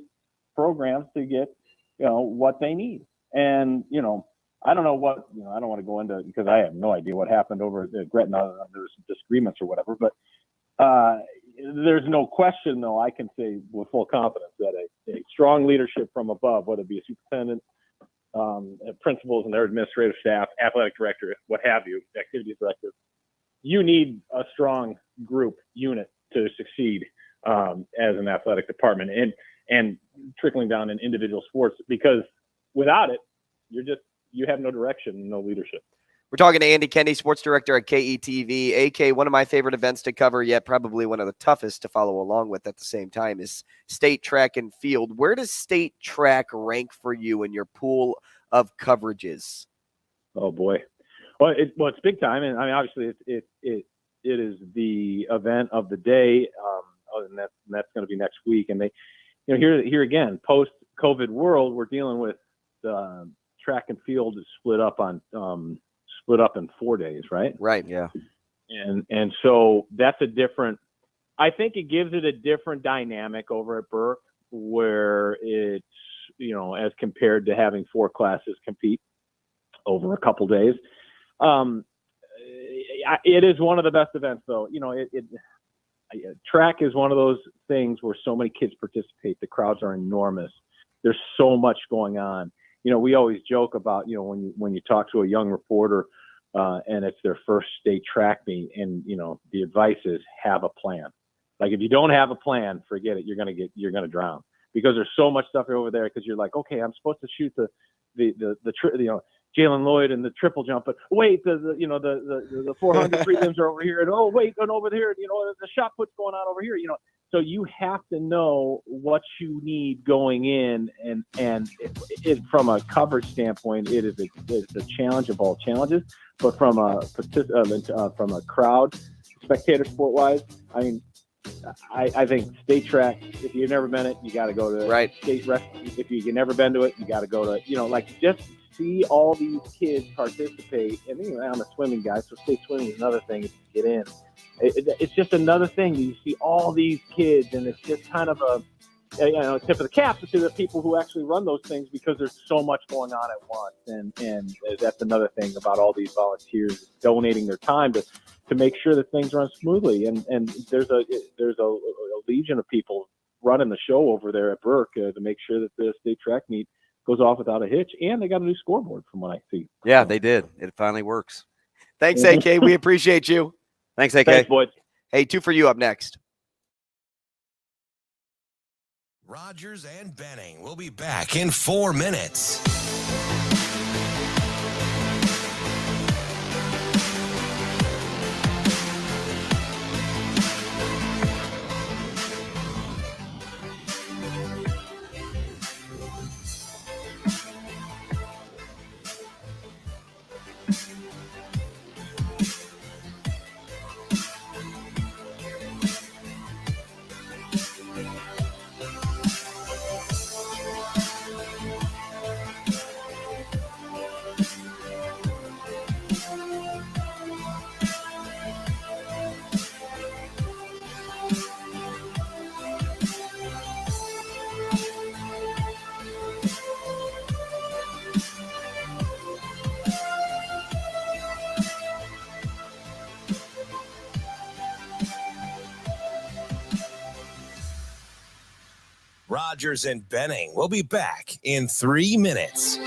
programs to get, what they need. And, I don't know what, I don't want to go into, because I have no idea what happened over at Gretna. There's some disagreements or whatever, but there's no question, though, I can say with full confidence that a strong leadership from above, whether it be a superintendent, principals and their administrative staff, athletic director, what have you, activities director, you need a strong group unit to succeed as an athletic department and trickling down in individual sports, because without it, you have no direction, no leadership. We're talking to Andy Kendeigh, sports director at KETV. AK, one of my favorite events to cover, yet probably one of the toughest to follow along with at the same time, is state track and field. Where does state track rank for you in your pool of coverages? Oh boy. Well, it's big time, and I mean, obviously, it is the event of the day, and that's going to be next week. And they, here again, post-COVID world, we're dealing with track and field is split up in 4 days, right? Right. Yeah. And so that's a different. I think it gives it a different dynamic over at Burke, where it's as compared to having 4 classes compete over a couple days. It is one of the best events, though. Track is one of those things where so many kids participate. The crowds are enormous. There's so much going on. We always joke about, when you talk to a young reporter and it's their first state track meet, and, the advice is have a plan. Like, if you don't have a plan, forget it. You're going to drown, because there's so much stuff over there, because you're like, okay, I'm supposed to shoot the Jalen Lloyd and the triple jump, but wait, the 400 prelims are over here, and oh wait, and over here, the shot put's going on over here, So you have to know what you need going in, and it from a coverage standpoint, it's a challenge of all challenges. But from a crowd, spectator sport wise, I mean, I think state track, if you've never been it, you got to go to right. State wrestling. If you've never been to it, you got to go to, just see all these kids participate. And I'm a swimming guy, so state swimming is another thing if you get in. It's just another thing. You see all these kids, and it's just kind of a tip of the cap to the people who actually run those things, because there's so much going on at once. And that's another thing about all these volunteers donating their time to make sure that things run smoothly. And there's a legion of people running the show over there at Burke to make sure that the state track meet goes off without a hitch. And they got a new scoreboard from what I see. Yeah, they did. It finally works. Thanks, AK. We appreciate you. Thanks, AK. Thanks, boys. Hey, 2 for you up next. Rogers and Benning will be back in 4 minutes. Rogers and Benning will be back in 3 minutes.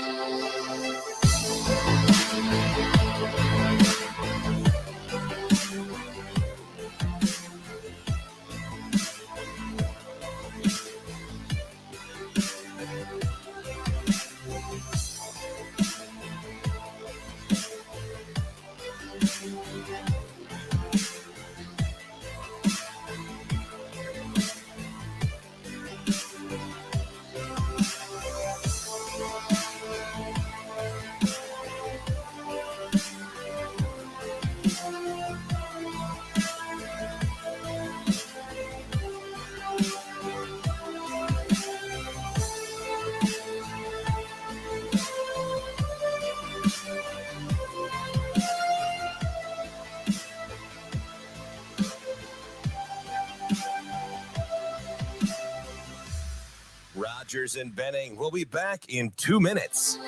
Rogers and Benning will be back in 2 minutes.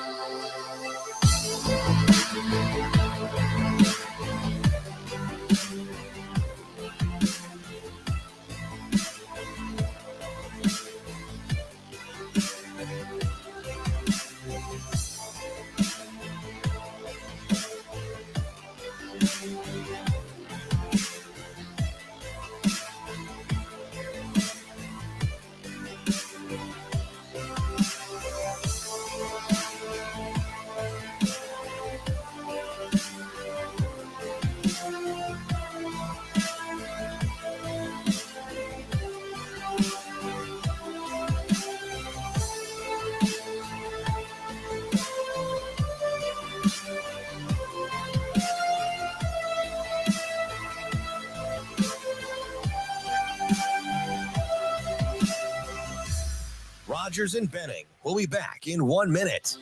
Rogers and Benning will be back in 1 minute.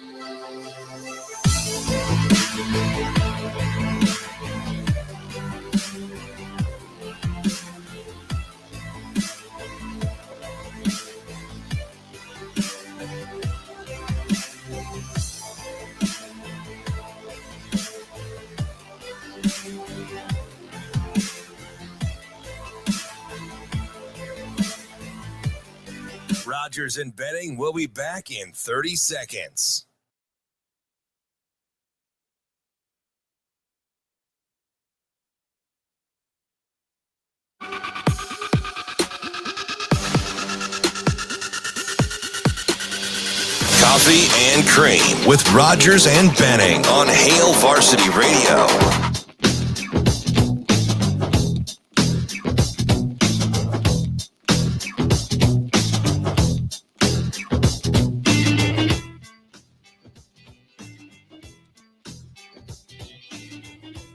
Rogers and Benning will be back in 30 seconds. Coffee and Cream with Rogers and Benning on Hail Varsity Radio.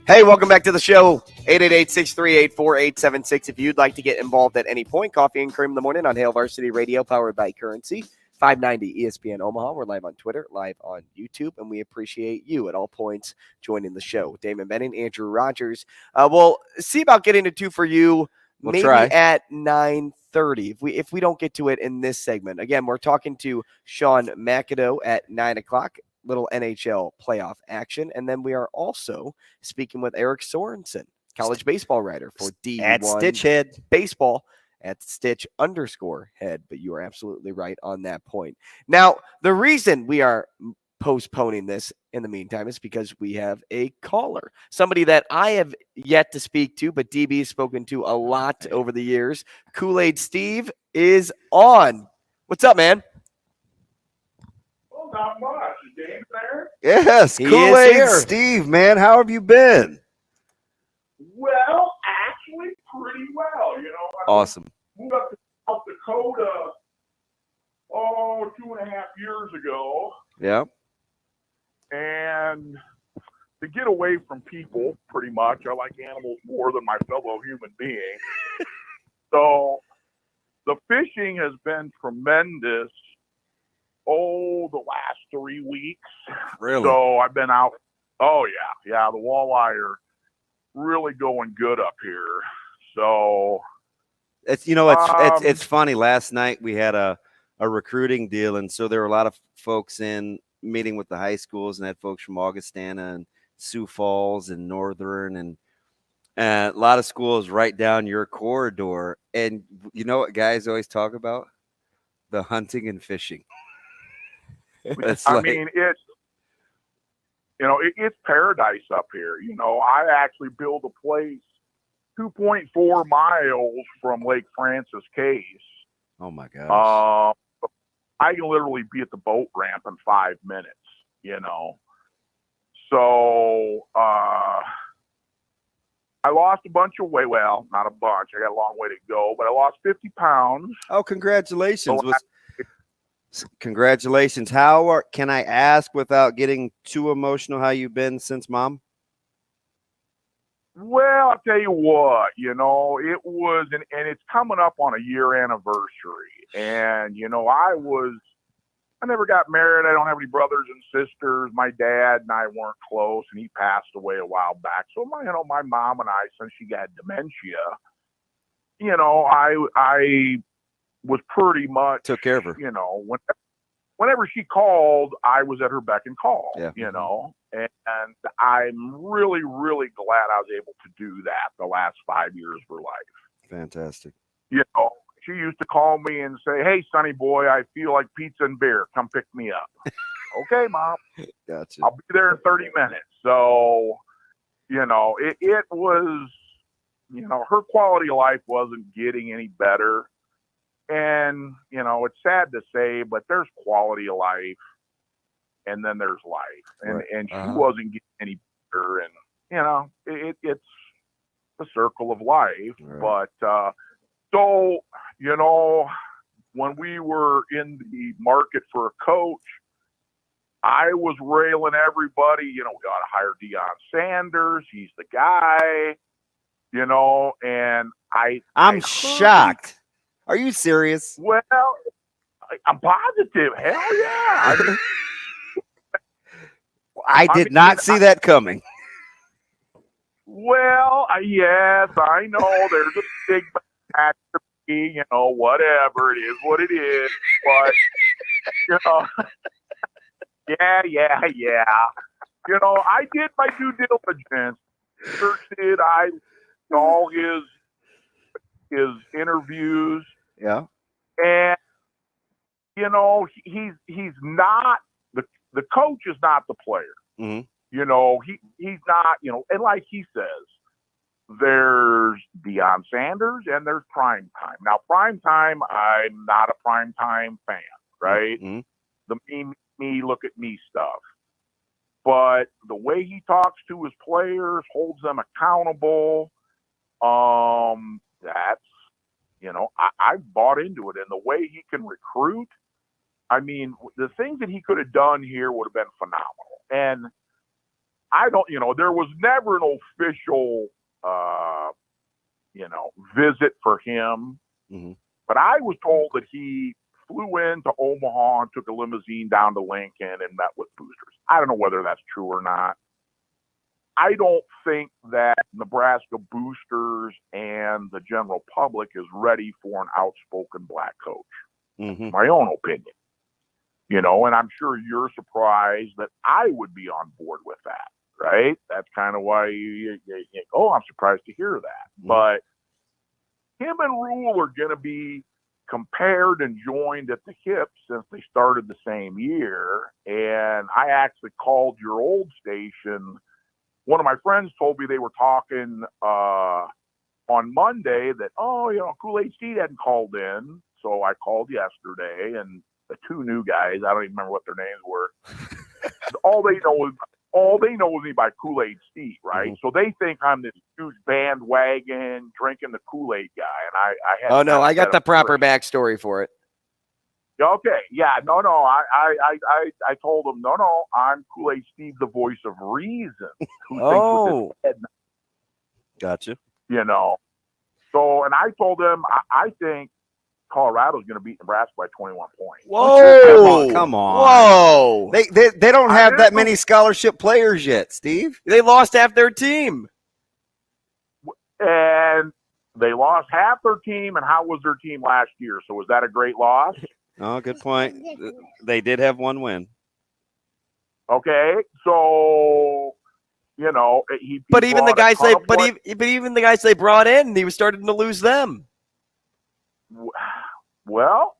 Hey, welcome back to the show. 888-638-4876. If you'd like to get involved at any point, Coffee and Cream in the morning on Hail Varsity Radio, powered by Currency. 590 ESPN Omaha. We're live on Twitter, live on YouTube, and we appreciate you at all points joining the show. Damon Benning, Andrew Rogers. We'll see about getting a two for you maybe try at 9:30 if we don't get to it in this segment. Again, we're talking to Sean McIndoe at 9 o'clock. Little NHL playoff action. And then we are also speaking with Eric Sorensen, college baseball writer for D1 at Stitchhead Baseball at Stitch_head. But you are absolutely right on that point. Now, the reason we are postponing this in the meantime is because we have a caller, somebody that I have yet to speak to, but DB has spoken to a lot over the years. Kool-Aid Steve is on. What's up, man? Well, not much. Is James there? Yes, He Kool-Aid is here. Steve, man. How have you been? Well, actually, pretty well. You know, I Awesome. moved up to South Dakota, 2.5 years ago, Yeah. and to get away from people, pretty much. I like animals more than my fellow human being. So the fishing has been tremendous. The last 3 weeks. Really? So I've been out. Oh, yeah. The walleye are really going good up here. So it's funny. Last night we had a recruiting deal, and so there were a lot of folks in meeting with the high schools, and had folks from Augustana and Sioux Falls and Northern, and a lot of schools right down your corridor. And you know what guys always talk about? the hunting and fishing. I mean, it's it's paradise up here. I actually built a place 2.4 miles from Lake Francis Case. Oh my gosh. I can literally be at the boat ramp in 5 minutes, So I lost a bunch of weight. Well, not a bunch. I got a long way to go, but I lost 50 pounds. Oh, congratulations. Congratulations. How can I ask without getting too emotional how you've been since Mom? Well, I'll tell you what, it was, and it's coming up on a year anniversary. And, I never got married. I don't have any brothers and sisters. My dad and I weren't close, and he passed away a while back. So, my mom and I, since she got dementia, I was pretty much took care of her. Whenever she called, I was at her beck and call. Yeah. And I'm really, really glad I was able to do that the last 5 years of her life. Fantastic. She used to call me and say, "Hey, sonny boy, I feel like pizza and beer. Come pick me up." Okay, Mom. Gotcha. I'll be there in 30 minutes. So, it was, her quality of life wasn't getting any better. And, it's sad to say, but there's quality of life and then there's life. And she wasn't getting any better. And, it's the circle of life. Right. But, so, when we were in the market for a coach, I was railing everybody, we got to hire Deion Sanders. He's the guy, and I'm shocked. Are you serious? Well, I'm positive. Hell yeah. I did not see that coming. Well, yes, I know there's a big back to me, whatever. It is what it is. But, yeah. I did my due diligence. Searched all his interviews. Yeah. And, he's not, the coach is not the player. Mm-hmm. He's not, and like he says, there's Deion Sanders and there's Prime Time. Now, Prime Time, I'm not a Prime Time fan, right? Mm-hmm. The me, look at me stuff. But the way he talks to his players, holds them accountable, that's, I bought into it. And the way he can recruit, I mean, the things that he could have done here would have been phenomenal. And I don't, there was never an official, visit for him. Mm-hmm. But I was told that he flew into Omaha and took a limousine down to Lincoln and met with boosters. I don't know whether that's true or not. I don't think that Nebraska boosters and the general public is ready for an outspoken black coach. Mm-hmm. My own opinion. And I'm sure you're surprised that I would be on board with that, right? That's kind of why you I'm surprised to hear that. Mm-hmm. But him and Rule are going to be compared and joined at the hip since they started the same year. And I actually called your old station. One of my friends told me they were talking on Monday that, Kool-Aid Steve hadn't called in. So I called yesterday, and the two new guys, I don't even remember what their names were. all they know is me by Kool-Aid Steve, right? Mm-hmm. So they think I'm this huge bandwagon drinking the Kool-Aid guy, and I had. Oh no, I got the proper backstory for it. Okay, yeah, no, I told him, no, I'm Kool-Aid Steve, the voice of reason. Who thinks with his head. Gotcha. So, and I told him, I think Colorado's going to beat Nebraska by 21 points. Whoa! Come on. Whoa! They don't have that many scholarship players yet, Steve. They lost half their team. And they lost half their team, and how was their team last year? So was that a great loss? Oh, good point. They did have one win. Okay, so but even the guys they brought in, he was starting to lose them. Well,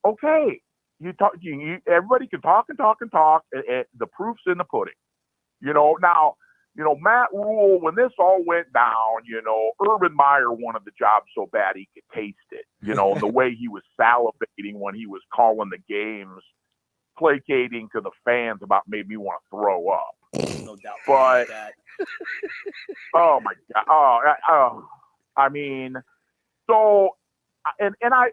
okay, everybody can talk and talk and talk. And the proof's in the pudding. Now, Matt Rule, when this all went down, Urban Meyer wanted the job so bad he could taste it. And the way he was salivating when he was calling the games, placating to the fans about made me want to throw up. No doubt. But that. oh my God! I mean, so and I,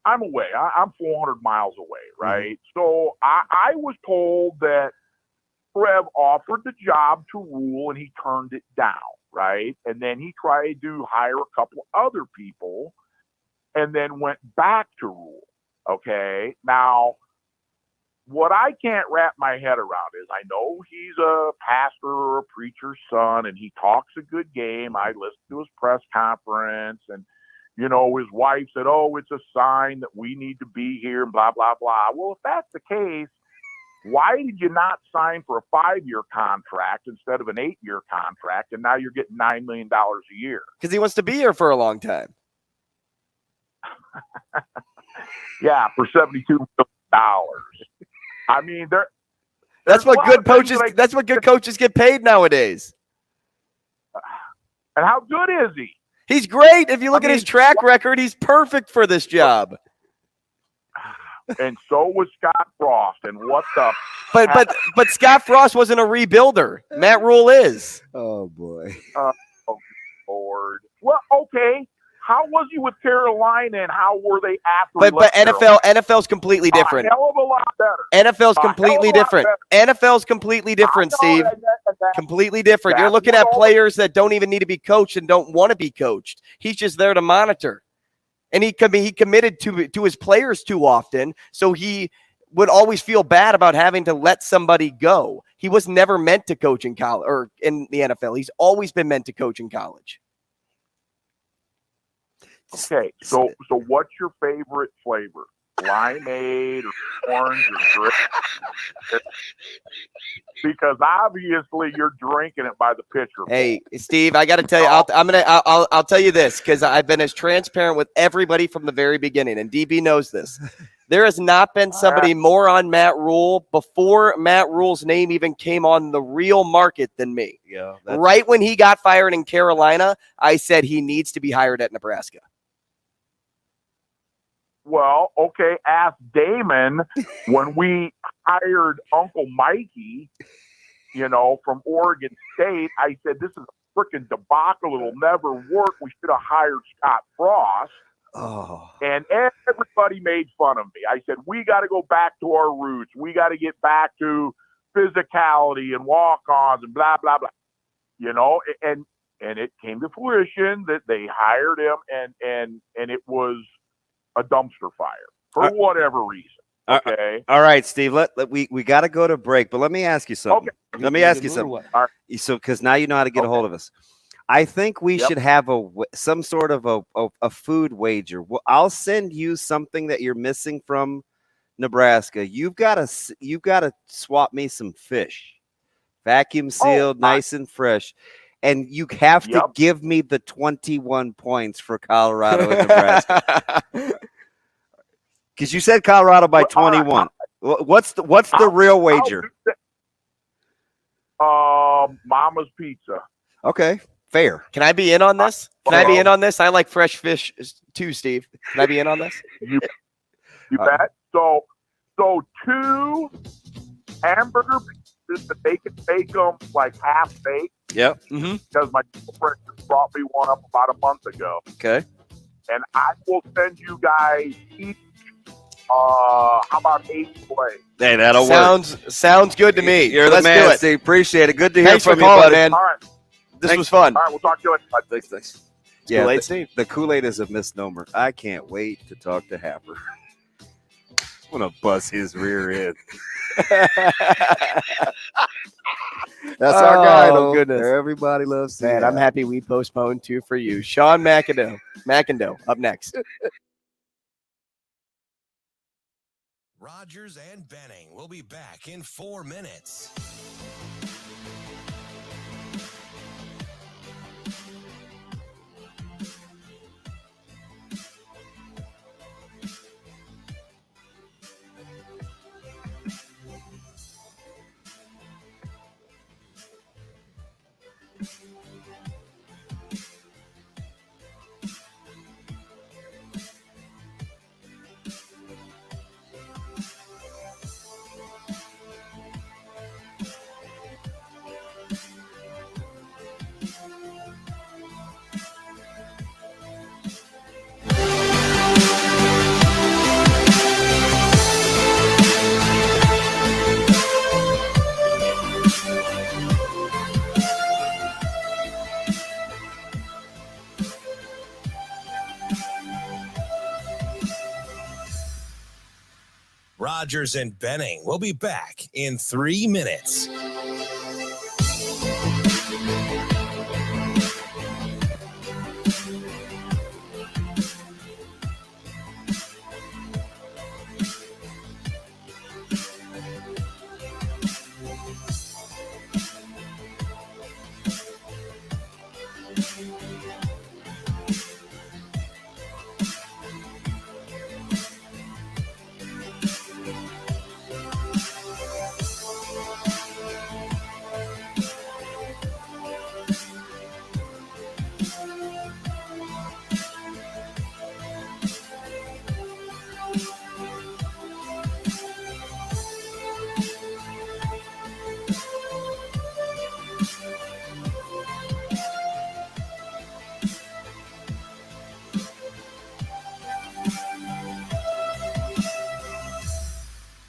I'm away. I'm 400 miles away, right? So I was told that Trev offered the job to Rule and he turned it down, right? And then he tried to hire a couple other people and then went back to Rule. Okay. Now, what I can't wrap my head around is I know he's a pastor or a preacher's son and he talks a good game. I listened to his press conference and, his wife said, oh, it's a sign that we need to be here and blah, blah, blah. Well, if that's the case, why did you not sign for a 5-year contract instead of an 8-year contract? And now you're getting $9 million a year. Because he wants to be here for a long time. Yeah, for $72 million. I mean, that's what good coaches. That's what good coaches get paid nowadays. And how good is he? He's great. If you look at his track record, he's perfect for this job. And so was Scott Frost. And what the? But Scott Frost wasn't a rebuilder. Matt Rule is. Oh boy. Oh Lord. Well, okay. How was he with Carolina, and how were they after? But NFL's completely different. A hell of a lot better. NFL's completely different. NFL's completely different, Steve. Completely different. You're looking at players that don't even need to be coached and don't want to be coached. He's just there to monitor. And he committed to his players too often, so he would always feel bad about having to let somebody go. He was never meant to coach in college or in the NFL. He's always been meant to coach in college. Okay, so what's your favorite flavor? Limeade or orange or grape? Because obviously you're drinking it by the pitcher. Hey, Steve, I got to tell you, I'll tell you this because I've been as transparent with everybody from the very beginning, and DB knows this. There has not been somebody more on Matt Rule before Matt Rule's name even came on the real market than me. Yeah. Right when he got fired in Carolina, I said he needs to be hired at Nebraska. Well, okay, ask Damon when we hired Uncle Mikey, from Oregon State. I said, this is a freaking debacle. It'll never work. We should have hired Scott Frost. Oh. And everybody made fun of me. I said, we got to go back to our roots. We got to get back to physicality and walk-ons and blah, blah, blah. And it came to fruition that they hired him and it was a dumpster fire for whatever reason. Okay. All right, Steve. We got to go to break, but let me ask you something. Okay. Let me ask you something. All right. So, because now you know how to get a hold of us. I think we should have some sort of a food wager. I'll send you something that you're missing from Nebraska. You've got to swap me some fish, vacuum sealed, nice and fresh. And you have to give me the 21 points for Colorado and Nebraska. Because you said Colorado by 21. What's the real wager? Mama's Pizza. Okay, fair. Can I be in on this? I like fresh fish too, Steve. Can I be in on this? You bet. So 2 hamburger pizzas that they can bake them like half baked. Yep. Because my girlfriend just brought me one up about a month ago. Okay. And I will send you guys each, how about 8 plays? Hey, that'll work. Sounds good to me. You're Let's the man, do it. Steve. Appreciate it. Good to hear Thanks from for you, calling, buddy. man. All right. This was fun. All right, we'll talk to you later. Thanks. Kool-Aid Steve. The Kool-Aid is a misnomer. I can't wait to talk to Happer. I'm going to buzz his rear end. That's our guy, though. Goodness. Everybody loves to. Man, I'm happy we postponed 2 for you. Sean McIndoe up next. Rogers and Benning will be back in 4 minutes. Rogers and Benning will be back in 3 minutes.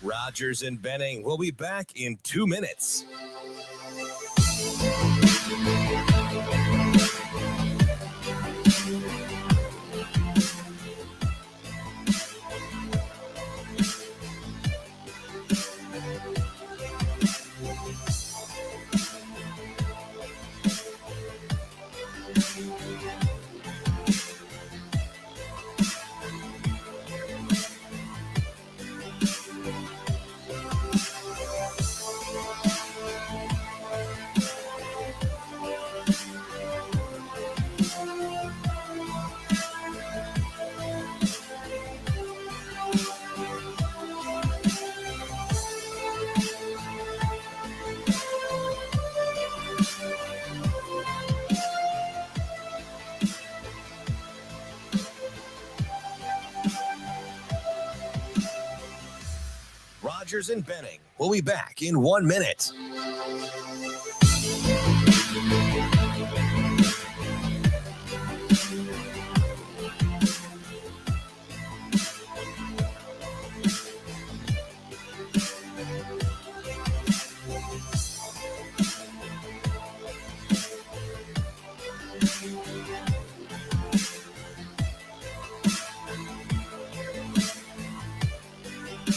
Rogers and Benning will be back in 2 minutes. Rogers and Benning will be back in 1 minute.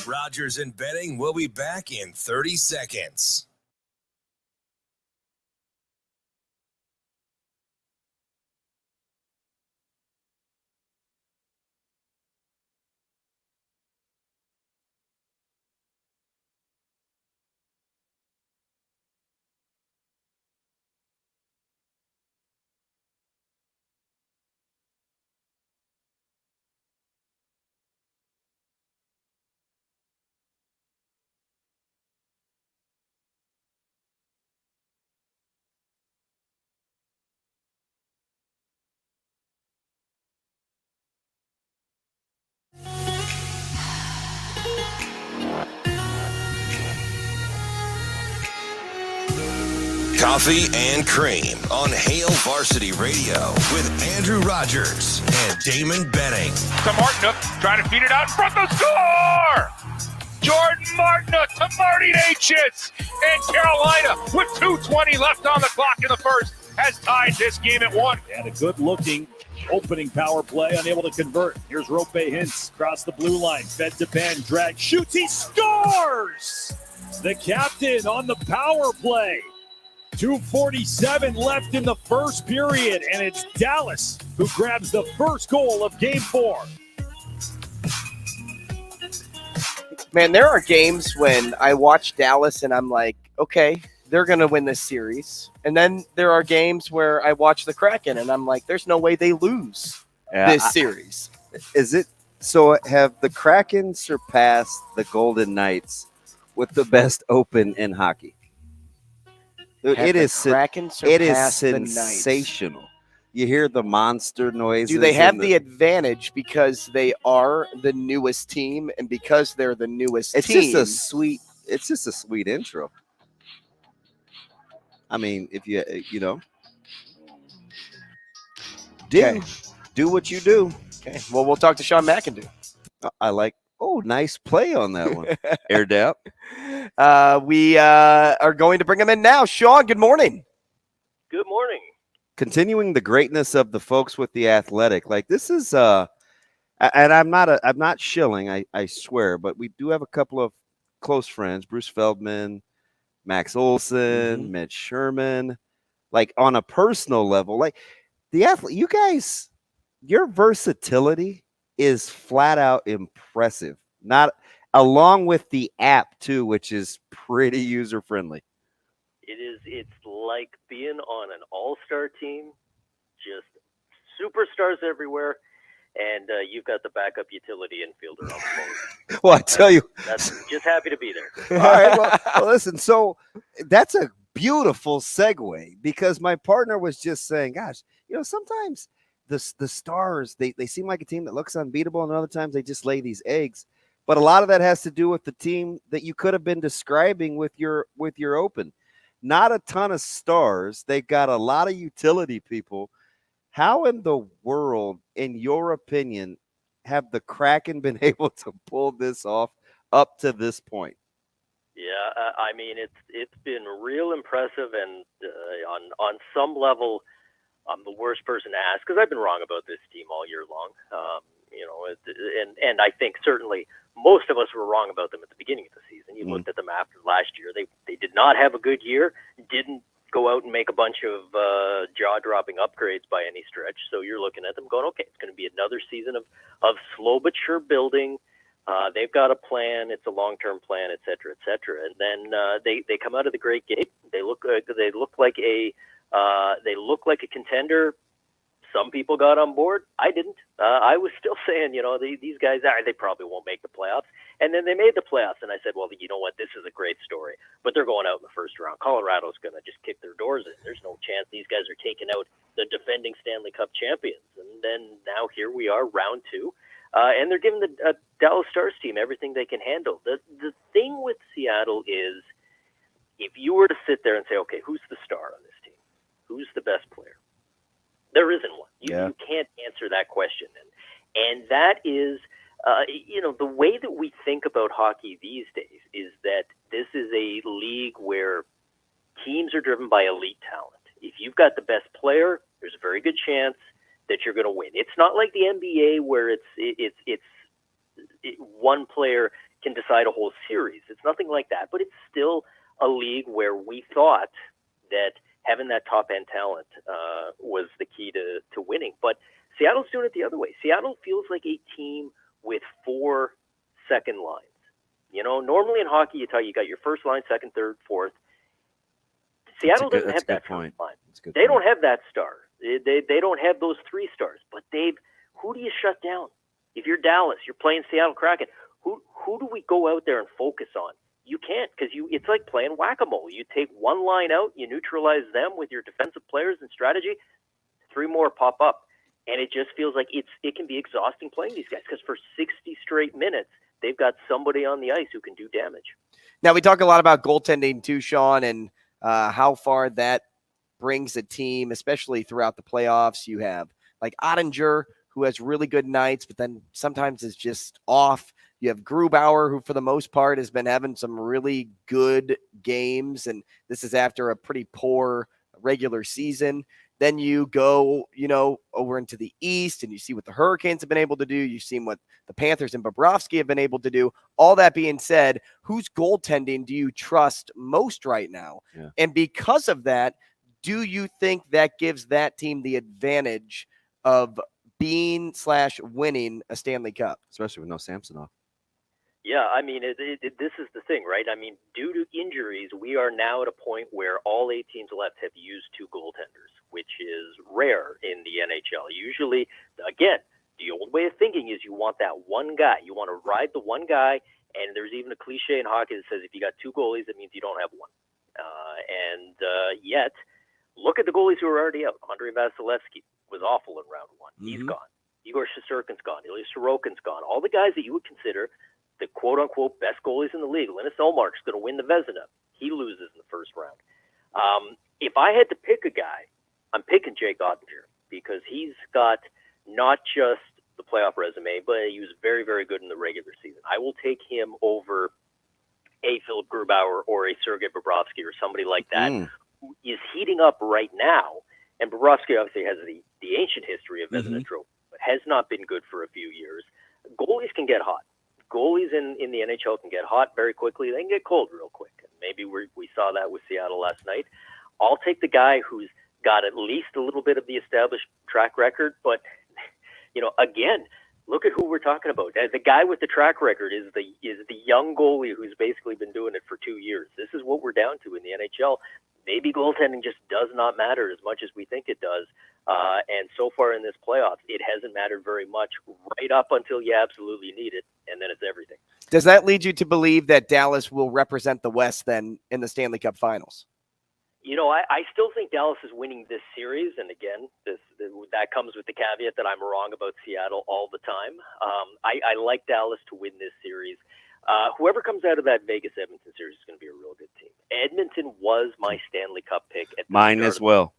Rogers and Benning will be back in 30 seconds. Coffee and Cream on Hail Varsity Radio with Andrew Rogers and Damon Benning. To Martinook, trying to feed it out in front of the score! Jordan Martinook to Marty H.'s. And Carolina, with 2:20 left on the clock in the first, has tied this game at 1. And a good-looking opening power play, unable to convert. Here's Rope Hintz across the blue line. Fed to Ben, drag, shoots, he scores! The captain on the power play. 2:47 left in the first period, and it's Dallas who grabs the first goal of Game 4. Man, there are games when I watch Dallas and I'm like, okay, they're going to win this series. And then there are games where I watch the Kraken and I'm like, there's no way they lose this series. Is it so? Have the Kraken surpassed the Golden Knights with the best open in hockey? It is sensational. You hear the monster noises. Do they have the advantage because they are the newest team, and because they're the newest team? It's just a sweet intro. I mean, if you do what you do. Okay. Well, we'll talk to Sean McIndoe. I like. Oh, nice play on that one. Aired out. We are going to bring him in now. Sean, good morning. Good morning. Continuing the greatness of the folks with the Athletic. Like, this is And I'm not shilling, I swear, but we do have a couple of close friends, Bruce Feldman, Max Olson, Mitch Sherman, like on a personal level, like the athlete, you guys, your versatility is flat out impressive. Not along with the app too, which is pretty user friendly. It's like being on an all-star team, just superstars everywhere, and you've got the backup utility infielder on the phone. Well, I tell you, that's just happy to be there. all right, well, listen, so that's a beautiful segue because my partner was just saying, gosh, sometimes the Stars, they seem like a team that looks unbeatable, and other times they just lay these eggs. But a lot of that has to do with the team that you could have been describing with your open. Not a ton of stars. They got a lot of utility people. How in the world, in your opinion, have the Kraken been able to pull this off up to this point? Yeah, I mean it's been real impressive, and on some level, I'm the worst person to ask because I've been wrong about this team all year long. And I think certainly most of us were wrong about them at the beginning of the season. You looked at them after last year; they did not have a good year. Didn't go out and make a bunch of jaw-dropping upgrades by any stretch. So you're looking at them going, okay, it's going to be another season of slow but sure building. They've got a plan. It's a long-term plan, et cetera, et cetera. And then they come out of the Great Gate. They look like a contender. Some people got on board. I didn't. I was still saying, these guys, they probably won't make the playoffs. And then they made the playoffs, and I said, well, you know what? This is a great story. But they're going out in the first round. Colorado's going to just kick their doors in. There's no chance these guys are taking out the defending Stanley Cup champions. And then now here we are, round two. And they're giving the Dallas Stars team everything they can handle. The thing with Seattle is if you were to sit there and say, okay, who's the star on this team? Who's the best player? There isn't one. You can't answer that question. And that is, the way that we think about hockey these days is that this is a league where teams are driven by elite talent. If you've got the best player, there's a very good chance that you're going to win. It's not like the NBA where it's one player can decide a whole series. It's nothing like that, but it's still a league where we thought that having that top-end talent was the key to winning. But Seattle's doing it the other way. Seattle feels like a team with 4 second lines. Normally in hockey, you got your first line, second, third, fourth. Seattle doesn't have that line. They don't have that star. They don't have those 3 stars. But who do you shut down? If you're Dallas, you're playing Seattle Kraken. Who do we go out there and focus on? You can't because it's like playing whack-a-mole. You take one line out, you neutralize them with your defensive players and strategy, 3 more pop up. And it just feels like it can be exhausting playing these guys because for 60 straight minutes, they've got somebody on the ice who can do damage. Now, we talk a lot about goaltending too, Sean, and how far that brings a team, especially throughout the playoffs. You have like Ottinger, who has really good nights, but then sometimes is just off. You have Grubauer, who for the most part has been having some really good games, and this is after a pretty poor regular season. Then you go, over into the East, and you see what the Hurricanes have been able to do. You've seen what the Panthers and Bobrovsky have been able to do. All that being said, whose goaltending do you trust most right now? Yeah. And because of that, do you think that gives that team the advantage of being/winning a Stanley Cup? Especially with no Samsonov. Yeah, I mean, this is the thing, right? I mean, due to injuries, we are now at a point where all 8 teams left have used 2 goaltenders, which is rare in the NHL. Usually, again, the old way of thinking is you want that one guy. You want to ride the one guy, and there's even a cliche in hockey that says if you got 2 goalies, it means you don't have one. Yet, look at the goalies who are already out. Andrei Vasilevsky was awful in round 1. Mm-hmm. He's gone. Igor Shesterkin's gone. Ilya Sorokin's gone. All the guys that you would consider the quote-unquote best goalies in the league. Linus Ullmark's going to win the Vezina. He loses in the first round. If I had to pick a guy, I'm picking Jake Ottinger because he's got not just the playoff resume, but he was very, very good in the regular season. I will take him over a Philip Grubauer or a Sergei Bobrovsky or somebody like that who is heating up right now. And Bobrovsky obviously has the ancient history of Vezina trophy. has not been good for a few years. Goalies can get hot. Goalies in the NHL can get hot very quickly. They can get cold real quick. Maybe we saw that with Seattle last night. I'll take the guy who's got at least a little bit of the established track record. But, again, look at who we're talking about. The guy with the track record is the young goalie who's basically been doing it for 2 years. This is what we're down to in the NHL. Maybe goaltending just does not matter as much as we think it does. And so far in this playoffs, it hasn't mattered very much right up until you absolutely need it, and then it's everything. Does that lead you to believe that Dallas will represent the West then in the Stanley Cup Finals? I still think Dallas is winning this series, and again, that comes with the caveat that I'm wrong about Seattle all the time. I like Dallas to win this series. Whoever comes out of that Vegas-Edmonton series is going to be a real good team. Edmonton was my Stanley Cup pick. Mine as well.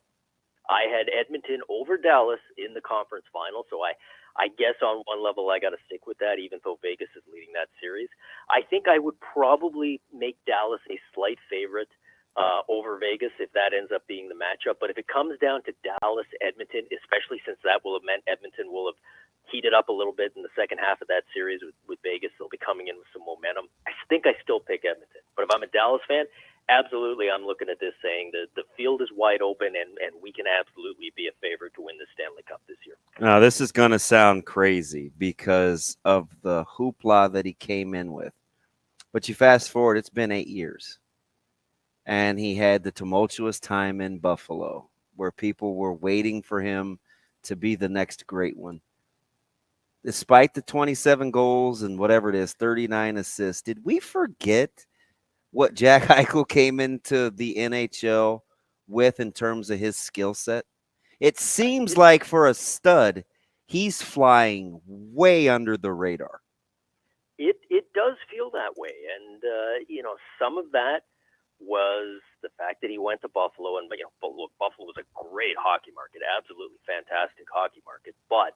I had Edmonton over Dallas in the conference final, so I guess on one level I got to stick with that, even though Vegas is leading that series. I think I would probably make Dallas a slight favorite over Vegas if that ends up being the matchup. But if it comes down to Dallas-Edmonton, especially since that will have meant Edmonton will have heated up a little bit in the second half of that series with Vegas, they'll be coming in with some momentum. I think I still pick Edmonton. But if I'm a Dallas fan, absolutely, I'm looking at this saying that the field is wide open and we can absolutely be a favorite to win the Stanley Cup this year. Now, this is going to sound crazy because of the hoopla that he came in with. But you fast forward, it's been 8 years. And he had the tumultuous time in Buffalo where people were waiting for him to be the next great one. Despite the 27 goals and whatever it is, 39 assists, did we forget what Jack Eichel came into the NHL with in terms of his skill set? It seems like for a stud, he's flying way under the radar. It does feel that way. And, some of that was the fact that he went to Buffalo. And, look, Buffalo was a great hockey market, absolutely fantastic hockey market. But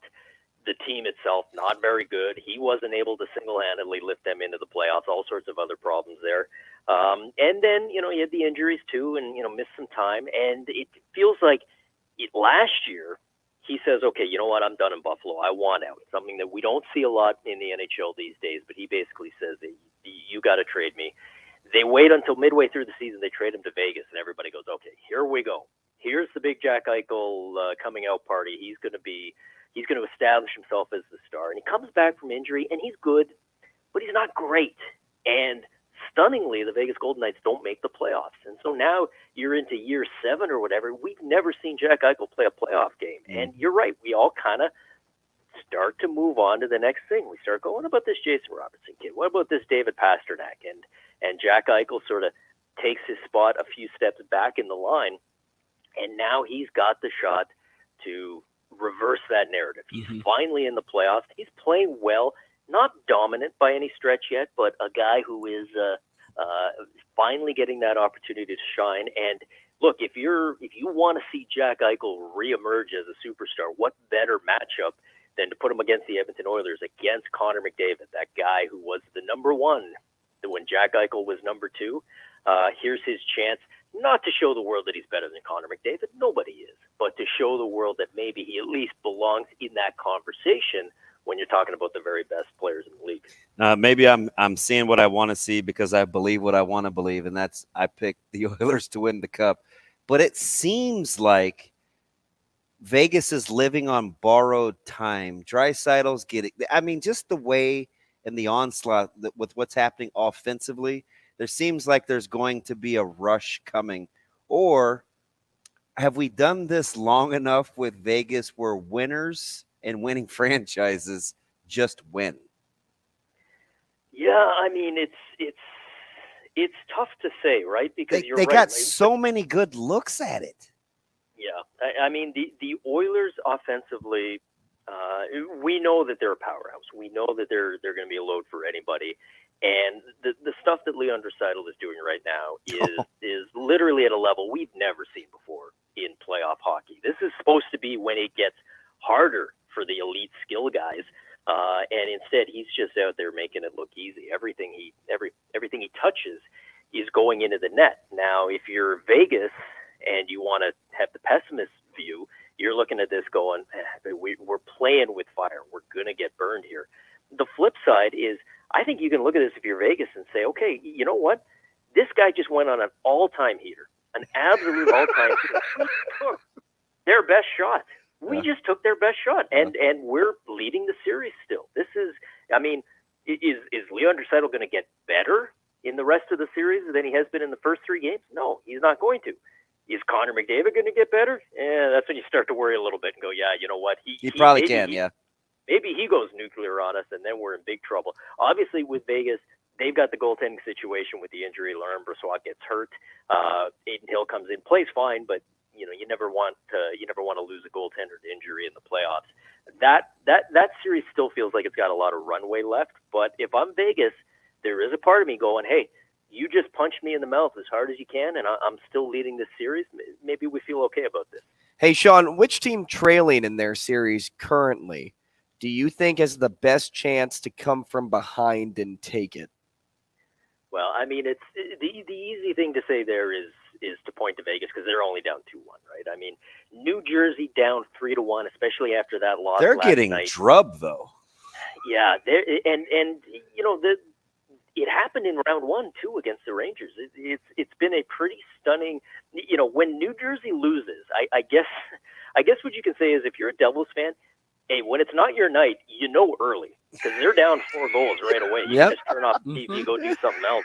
the team itself, not very good. He wasn't able to single-handedly lift them into the playoffs, all sorts of other problems there. And then, he had the injuries too and, missed some time. And it feels like last year he says, okay, you know what? I'm done in Buffalo. I want out. Something that we don't see a lot in the NHL these days, but he basically says, you got to trade me. They wait until midway through the season. They trade him to Vegas and everybody goes, okay, here we go. Here's the big Jack Eichel coming out party. He's going to establish himself as the star. And he comes back from injury, and he's good, but he's not great. And stunningly, the Vegas Golden Knights don't make the playoffs. And so now you're into year 7 or whatever. We've never seen Jack Eichel play a playoff game. And you're right. We all kind of start to move on to the next thing. We start going, what about this Jason Robertson kid? What about this David Pasternak? And Jack Eichel sort of takes his spot a few steps back in the line. And now he's got the shot to reverse that narrative. He's finally in the playoffs. He's playing well, not dominant by any stretch yet, but a guy who is finally getting that opportunity to shine. And look, if you want to see Jack Eichel reemerge as a superstar, what better matchup than to put him against the Edmonton Oilers, against Connor McDavid, that guy who was the number 1 when Jack Eichel was number 2. Here's his chance. Not to show the world that he's better than Connor McDavid. Nobody is. But to show the world that maybe he at least belongs in that conversation when you're talking about the very best players in the league. Maybe I'm seeing what I want to see because I believe what I want to believe, and that's I picked the Oilers to win the Cup. But it seems like Vegas is living on borrowed time. Draisaitl's getting – I mean, just the way and the onslaught with what's happening offensively – there seems like there's going to be a rush coming. Or have we done this long enough with Vegas where winners and winning franchises just win? Yeah, I mean, it's tough to say, right? Because they got so many good looks at it. Yeah, I mean, the Oilers offensively, we know that they're a powerhouse. We know that they're going to be a load for anybody. And the stuff that Leon Draisaitl is doing right now is literally at a level we've never seen before in playoff hockey. This is supposed to be when it gets harder for the elite skill guys, and instead he's just out there making it look easy. Everything he touches is going into the net. Now, if you're Vegas and you want to have the pessimist view, you're looking at this going, we're playing with fire. We're going to get burned here. The flip side is, I think you can look at this if you're Vegas and say, okay, you know what? This guy just went on an all-time heater, an absolute all-time heater. We took their best shot. We just took their best shot, and we're leading the series still. This is, I mean, is Leon Draisaitl going to get better in the rest of the series than he has been in the first 3 games? No, he's not going to. Is Connor McDavid going to get better? That's when you start to worry a little bit and go, yeah, you know what? He probably can, yeah. Maybe he goes nuclear on us, and then we're in big trouble. Obviously, with Vegas, they've got the goaltending situation with the injury. Laurent Brossoit gets hurt. Aiden Hill comes in, plays fine, but you never want to lose a goaltender to injury in the playoffs. That series still feels like it's got a lot of runway left. But if I'm Vegas, there is a part of me going, hey, you just punched me in the mouth as hard as you can, and I'm still leading this series. Maybe we feel okay about this. Hey, Sean, which team trailing in their series currently do you think has the best chance to come from behind and take it? Well, I mean, it's the easy thing to say there is to point to Vegas because they're only down 2-1, right? I mean, New Jersey down 3-1, especially after that loss. They're last getting night. drubbed though. Yeah, and it happened in round 1 too against the Rangers. It's been a pretty stunning. When New Jersey loses, I guess what you can say is if you're a Devils fan, hey, when it's not your night, early because they're down 4 goals right away. You just turn off the TV, go do something else.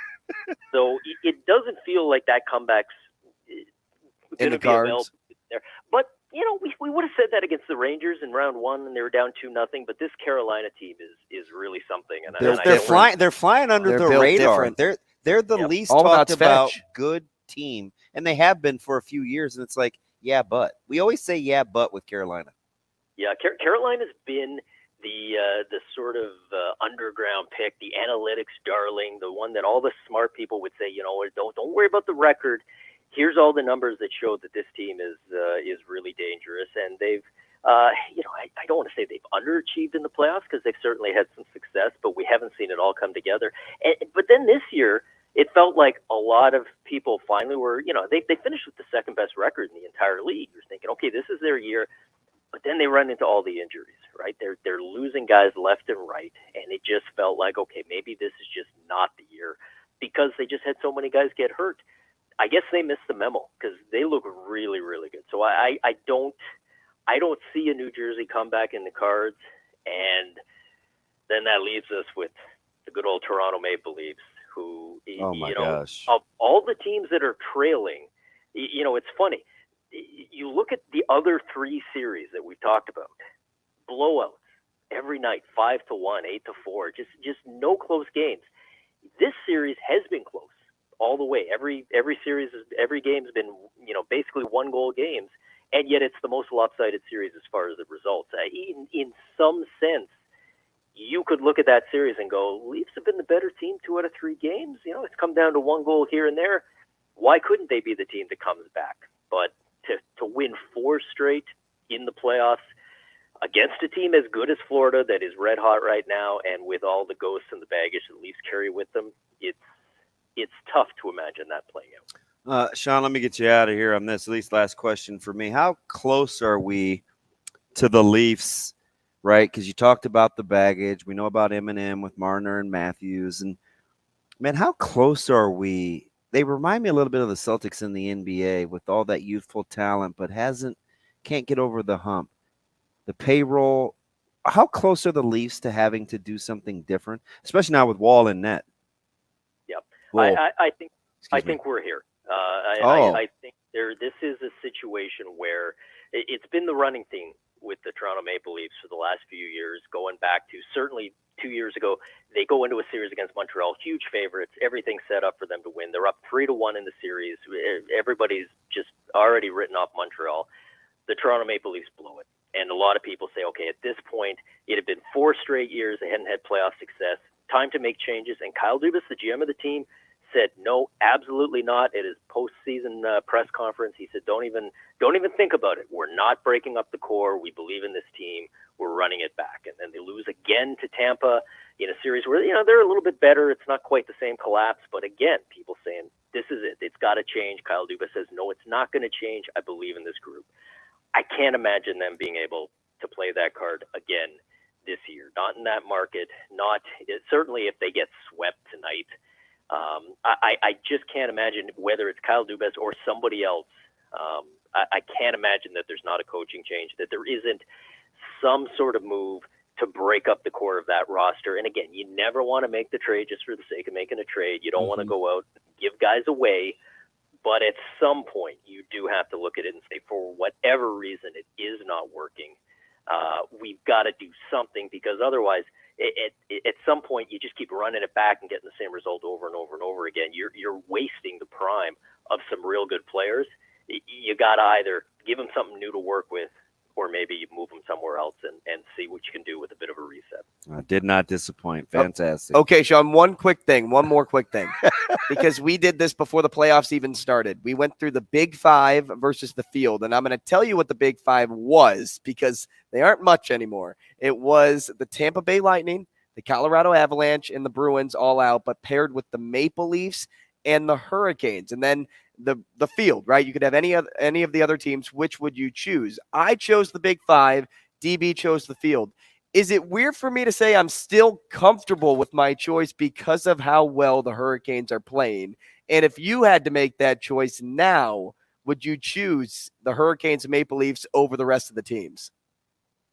So it doesn't feel like that comeback's going to be available there. But we would have said that against the Rangers in round 1, and they were down 2-0. But this Carolina team is really something. And they're flying under the radar. Different. They're the least talked about good team, and they have been for a few years. And it's like, yeah, but we always say yeah, but with Carolina. Yeah, Carolina's been the sort of underground pick, the analytics darling, the one that all the smart people would say, don't worry about the record. Here's all the numbers that show that this team is really dangerous, and they've, I don't want to say they've underachieved in the playoffs because they've certainly had some success, but we haven't seen it all come together. But then this year, it felt like a lot of people finally were, they finished with the second best record in the entire league. You're thinking, okay, this is their year. But then they run into all the injuries, right? They're losing guys left and right, and it just felt like, okay, maybe this is just not the year because they just had so many guys get hurt. I guess they missed the memo because they look really, really good. So I don't see a New Jersey comeback in the cards, and then that leaves us with the good old Toronto Maple Leafs, who gosh, of all the teams that are trailing, it's funny. You look at the other 3 series that we've talked about, blowouts every night, 5-1, 8-4, just no close games. This series has been close all the way. Every game's been, basically 1-goal games, and yet it's the most lopsided series as far as the results. In some sense, you could look at that series and go, Leafs have been the better team 2 out of 3 games. It's come down to 1 goal here and there. Why couldn't they be the team that comes back? But to win 4 straight in the playoffs against a team as good as Florida that is red hot right now, and with all the ghosts and the baggage that Leafs carry with them, it's tough to imagine that playing out. Sean, let me get you out of here on this. At least last question for me. How close are we to the Leafs, right? Because you talked about the baggage. We know about M&M with Marner and Matthews. And, man, how close are we? They remind me a little bit of the Celtics in the NBA with all that youthful talent, but can't get over the hump. The payroll, how close are the Leafs to having to do something different, especially now with Wall in net? Yep. Well, I think we're here. I think this is a situation where it's been the running theme with the Toronto Maple Leafs for the last few years, going back to certainly 2 years ago. They go into a series against Montreal, huge favorites, everything set up for them to win. They're up 3-1 in the series. Everybody's just already written off Montreal. The Toronto Maple Leafs blow it. And a lot of people say, okay, at this point, it had been 4 straight years they hadn't had playoff success. Time to make changes. And Kyle Dubas, the GM of the team, said, no, absolutely not. At his postseason press conference, he said, don't even think about it. We're not breaking up the core. We believe in this team. We're running it back. And then they lose again to Tampa in a series where, they're a little bit better. It's not quite the same collapse. But again, people saying, this is it. It's got to change. Kyle Dubas says, no, it's not going to change. I believe in this group. I can't imagine them being able to play that card again this year. Not in that market. Certainly if they get swept tonight. I just can't imagine whether it's Kyle Dubas or somebody else. I can't imagine that there's not a coaching change, that there isn't some sort of move to break up the core of that roster. And again, you never want to make the trade just for the sake of making a trade. You don't want to go out and give guys away. But at some point, you do have to look at it and say, for whatever reason, it is not working. We've got to do something, because otherwise, at some point, you just keep running it back and getting the same result over and over and over again. You're wasting the prime of some real good players. You got to either give them something new to work with, or maybe you move them somewhere else and see what you can do with a bit of a reset. Did not disappoint. Fantastic. Okay, Sean, one more quick thing, because we did this before the playoffs even started. We went through the Big Five versus the field, and I'm going to tell you what the Big Five was, because they aren't much anymore. It was the Tampa Bay Lightning, the Colorado Avalanche, and the Bruins all out, but paired with the Maple Leafs and the Hurricanes. And then the field, right? You could have any of the other teams. Which would you choose? I chose the Big Five. DB chose the field. Is it weird for me to say I'm still comfortable with my choice because of how well the Hurricanes are playing? And if you had to make that choice now, would you choose the Hurricanes and Maple Leafs over the rest of the teams?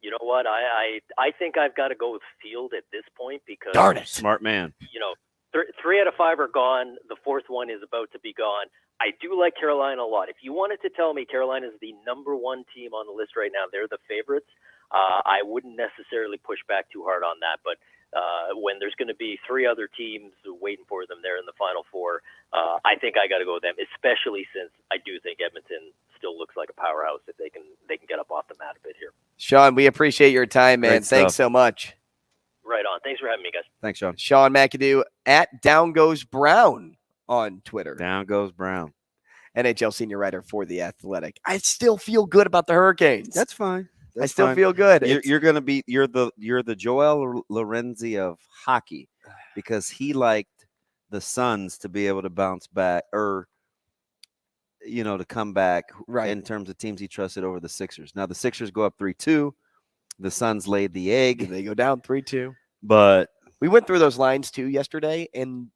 You know what? I think I've got to go with field at this point, because darn it, smart man. You know, 3 out of 5 are gone. The 4th one is about to be gone. I do like Carolina a lot. If you wanted to tell me Carolina is the number 1 team on the list right now, they're the favorites, I wouldn't necessarily push back too hard on that. But when there's going to be 3 other teams waiting for them there in the Final Four, I think I got to go with them, especially since I do think Edmonton still looks like a powerhouse if they can get up off the mat a bit here. Sean, we appreciate your time, man. Thanks so much. Right on. Thanks for having me, guys. Thanks, Sean. Sean McIndoe at Down Goes Brown on Twitter. Down Goes Brown. NHL senior writer for The Athletic. I still feel good about the Hurricanes. That's fine. I still feel good. You're going to be you're the Joel Lorenzi of hockey, because he liked the Suns to be able to bounce back, or to come back, right, in terms of teams he trusted over the Sixers. Now the Sixers go up 3-2. The Suns laid the egg. They go down 3-2. But we went through those lines too yesterday, and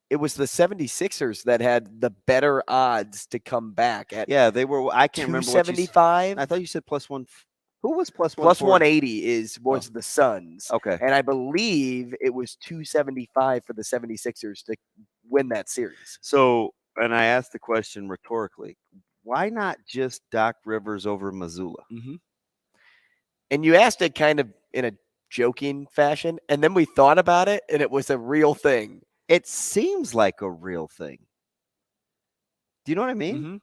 it was the 76ers that had the better odds to come back at. Yeah, they were. I can't remember what 275. I thought you said +1. Who was +1? Plus 180 was the Suns. Okay. And I believe it was 275 for the 76ers to win that series. So, and I asked the question rhetorically, why not just Doc Rivers over Missoula? Mm-hmm. And you asked it kind of in a joking fashion, and then we thought about it, and it was a real thing. It seems like a real thing. Do you know what I mean? Mm-hmm.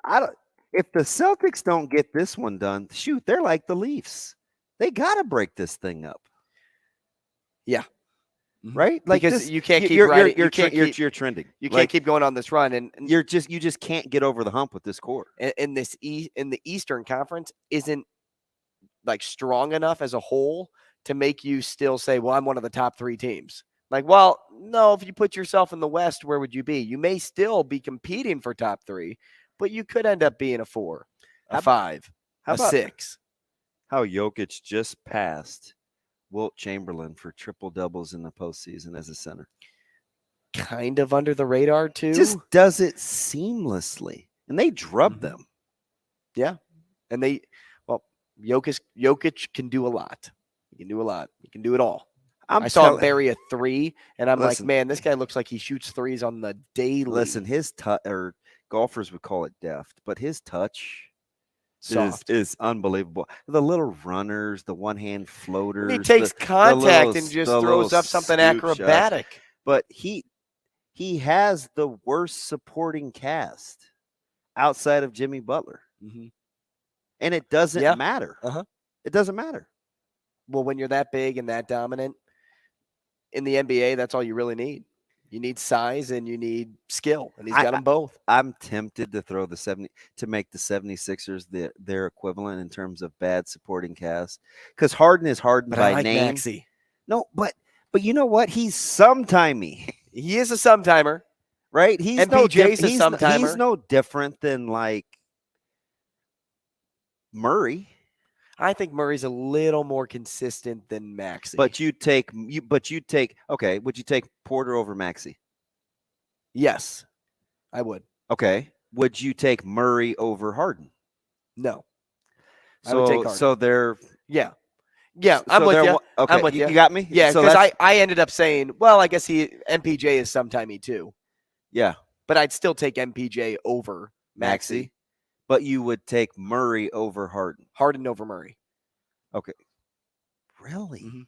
I don't. If the Celtics don't get this one done, shoot, they're like the Leafs. They got to break this thing up. Yeah. Right? Like because this, you can't keep you're trending. You can't keep going on this run, and you just can't get over the hump with this core. And this in the Eastern Conference isn't like strong enough as a whole to make you still say, well, I'm one of the top 3 teams. Like, well, no, if you put yourself in the West, where would you be? You may still be competing for top 3, but you could end up being a 4, a 5, a 6. How Jokic just passed Wilt Chamberlain for triple doubles in the postseason as a center. Kind of under the radar too. Just does it seamlessly, and they drub them. Yeah, and Jokic can do a lot. He can do a lot. He can do it all. I saw him bury a 3, and I'm like, man, this guy looks like he shoots 3s on the daily. Listen, his touch, or golfers would call it deft, but his touch is unbelievable. The little runners, the one-hand floaters. He takes contact and just throws up something acrobatic. Shots. But he has the worst supporting cast outside of Jimmy Butler. Mm-hmm. And it doesn't matter. It doesn't matter. Well, when you're that big and that dominant in the NBA, that's all you really need. You need size and you need skill, and he's got them both. I'm tempted to throw to make the 76ers their equivalent in terms of bad supporting cast, because Harden is Harden by name. Maxey. No, but you know what? He's sometimey. He is a sometimer, right? He's and no PJ's a sometimer. He's no different than like Murray. I think Murray's a little more consistent than Maxey. But you'd take okay. Would you take Porter over Maxey? Yes, I would. Okay. Would you take Murray over Harden? No. So, I would take Harden. So they're yeah. I'm with you. Okay, I'm with you. You got me? Yeah, so because I ended up saying, well, I guess MPJ is sometimey too. Yeah. But I'd still take MPJ over Maxey. But you would take Murray over Harden. Harden over Murray. Okay. Really? Mm-hmm.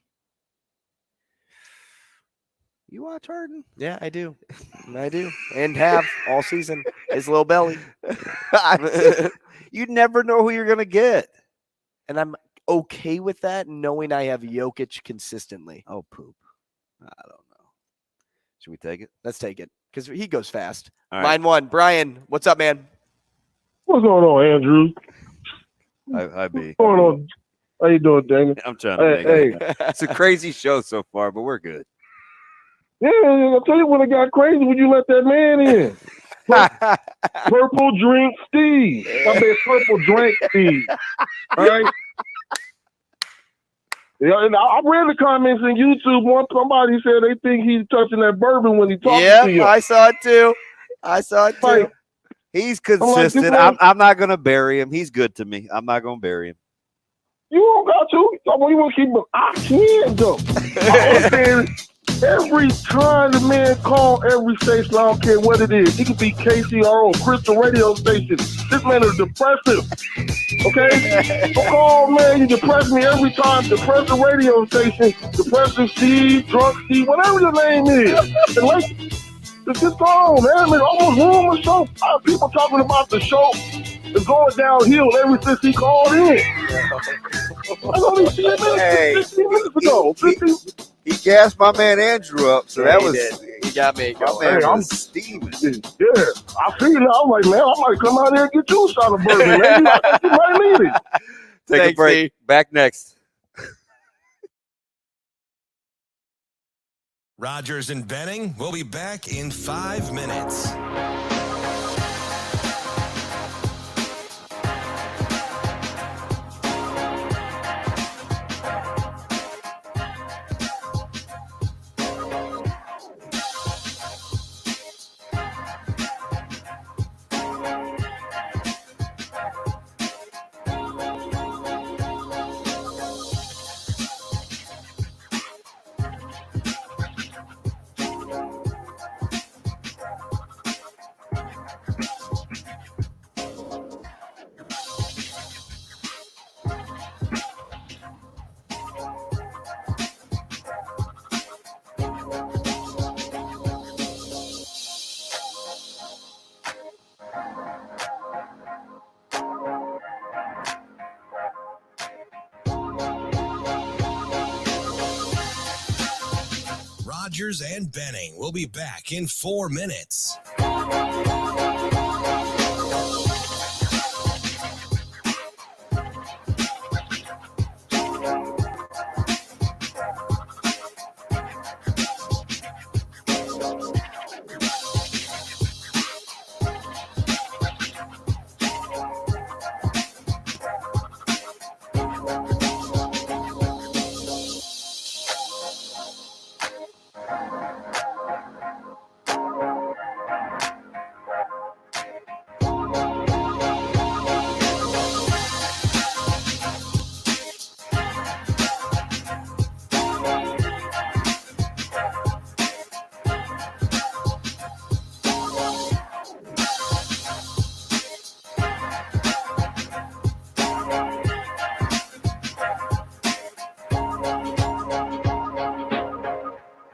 You watch Harden? Yeah, I do. I do. And have all season. His little belly. You never know who you're going to get. And I'm okay with that, knowing I have Jokic consistently. Oh, poop. I don't know. Should we take it? Let's take it, because he goes fast. All Line one. Brian, what's up, man? What's going on, Andrew? Hi, B. What's going on? How you doing, Damon? I'm trying to make it. It's a crazy show so far, but we're good. Yeah, I'll tell you when it got crazy when you let that man in. Purple Drink Steve. I mean, Purple Drink Steve. All right? Yeah, and I read the comments in YouTube. Somebody said they think he's touching that bourbon when he talks to you. I saw it too. Like, He's consistent. I'm not going to bury him. He's good to me. I'm not going to bury him. You don't got to. You want to keep him. I can, though. I understand every time the man call every station, I don't care what it is. He could be KCRO, Crystal Radio Station. This man is depressive. Okay? Don't call, man. You depress me every time. Depressive radio station. Depressive Steve, Drunk Steve, whatever your name is. And like, just get on, man. It almost ruined the show. People talking about the show is going downhill ever since he called in. I only 15 minutes ago. He gassed my man Andrew up, so that was he got me. I'm steaming. Yeah, I feel it. I'm like, man, I might come out here and get you a shot of bourbon, man. You might need it. Take a break. Back next. Rogers and Benning will be back in 5 minutes. Rogers and Benning will be back in 4 minutes.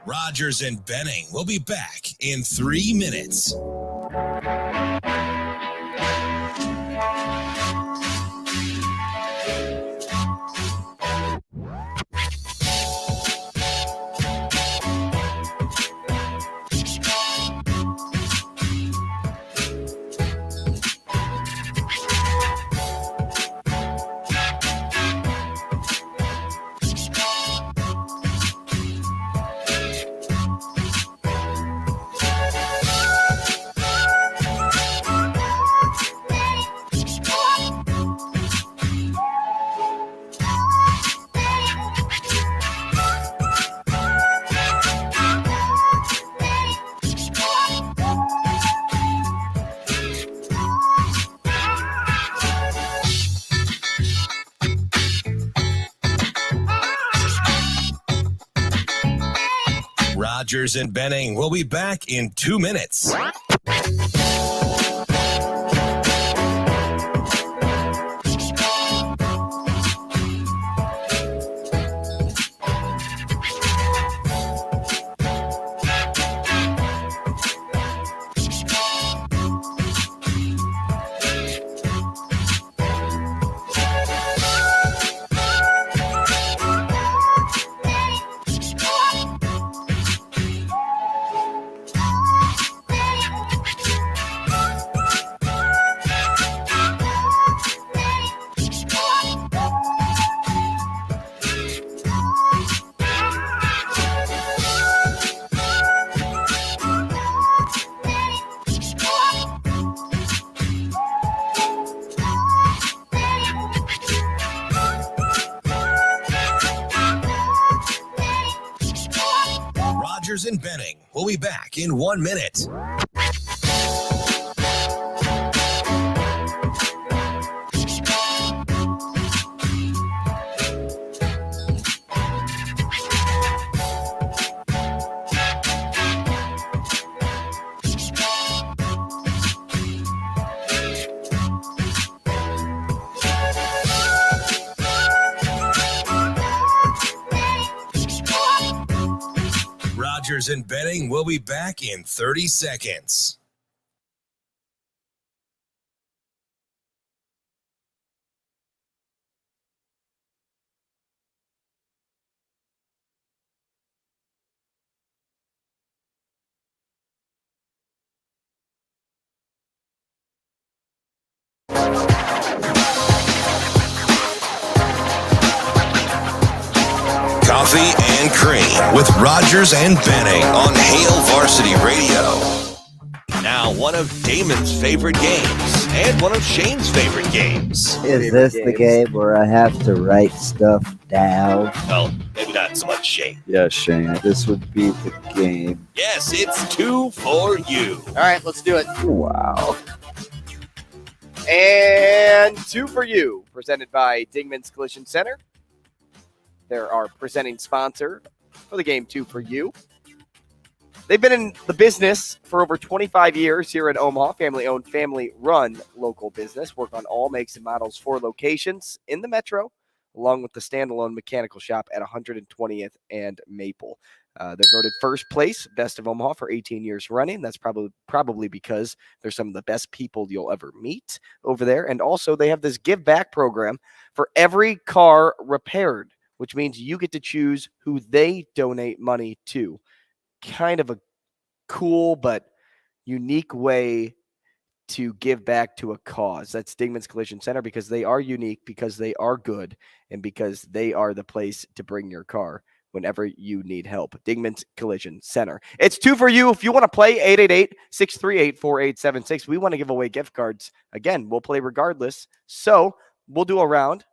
Rogers and Benning will be back in 3 minutes. Rogers and Benning will be back in 2 minutes. Rogers and Benning will be back in 1 minute. Rogers and Benning will be back in 30 seconds. Coffee and Cream with Rogers and Benning on Hail Varsity Radio. Now, one of Damon's favorite games and one of Shane's favorite games. Is this the game where I have to write stuff down? Well, maybe not so much Shane. Yeah, Shane, this would be the game. Yes, it's 2 for you. All right, let's do it. Wow. And 2 for you, presented by Dingman's Collision Center. They're our presenting sponsor for the game 2 for you. They've been in the business for over 25 years here in Omaha. Family-owned, family-run local business. Work on all makes and models, 4 locations in the metro, along with the standalone mechanical shop at 120th and Maple. They're voted first place, best of Omaha for 18 years running. That's probably because they're some of the best people you'll ever meet over there. And also they have this give back program for every car repaired, which means you get to choose who they donate money to. Kind of a cool but unique way to give back to a cause. That's Dingman's Collision Center, because they are unique, because they are good, and because they are the place to bring your car whenever you need help. Dingman's Collision Center. It's 2 for you. If you want to play, 888-638-4876. We want to give away gift cards. Again, we'll play regardless. So we'll do a round.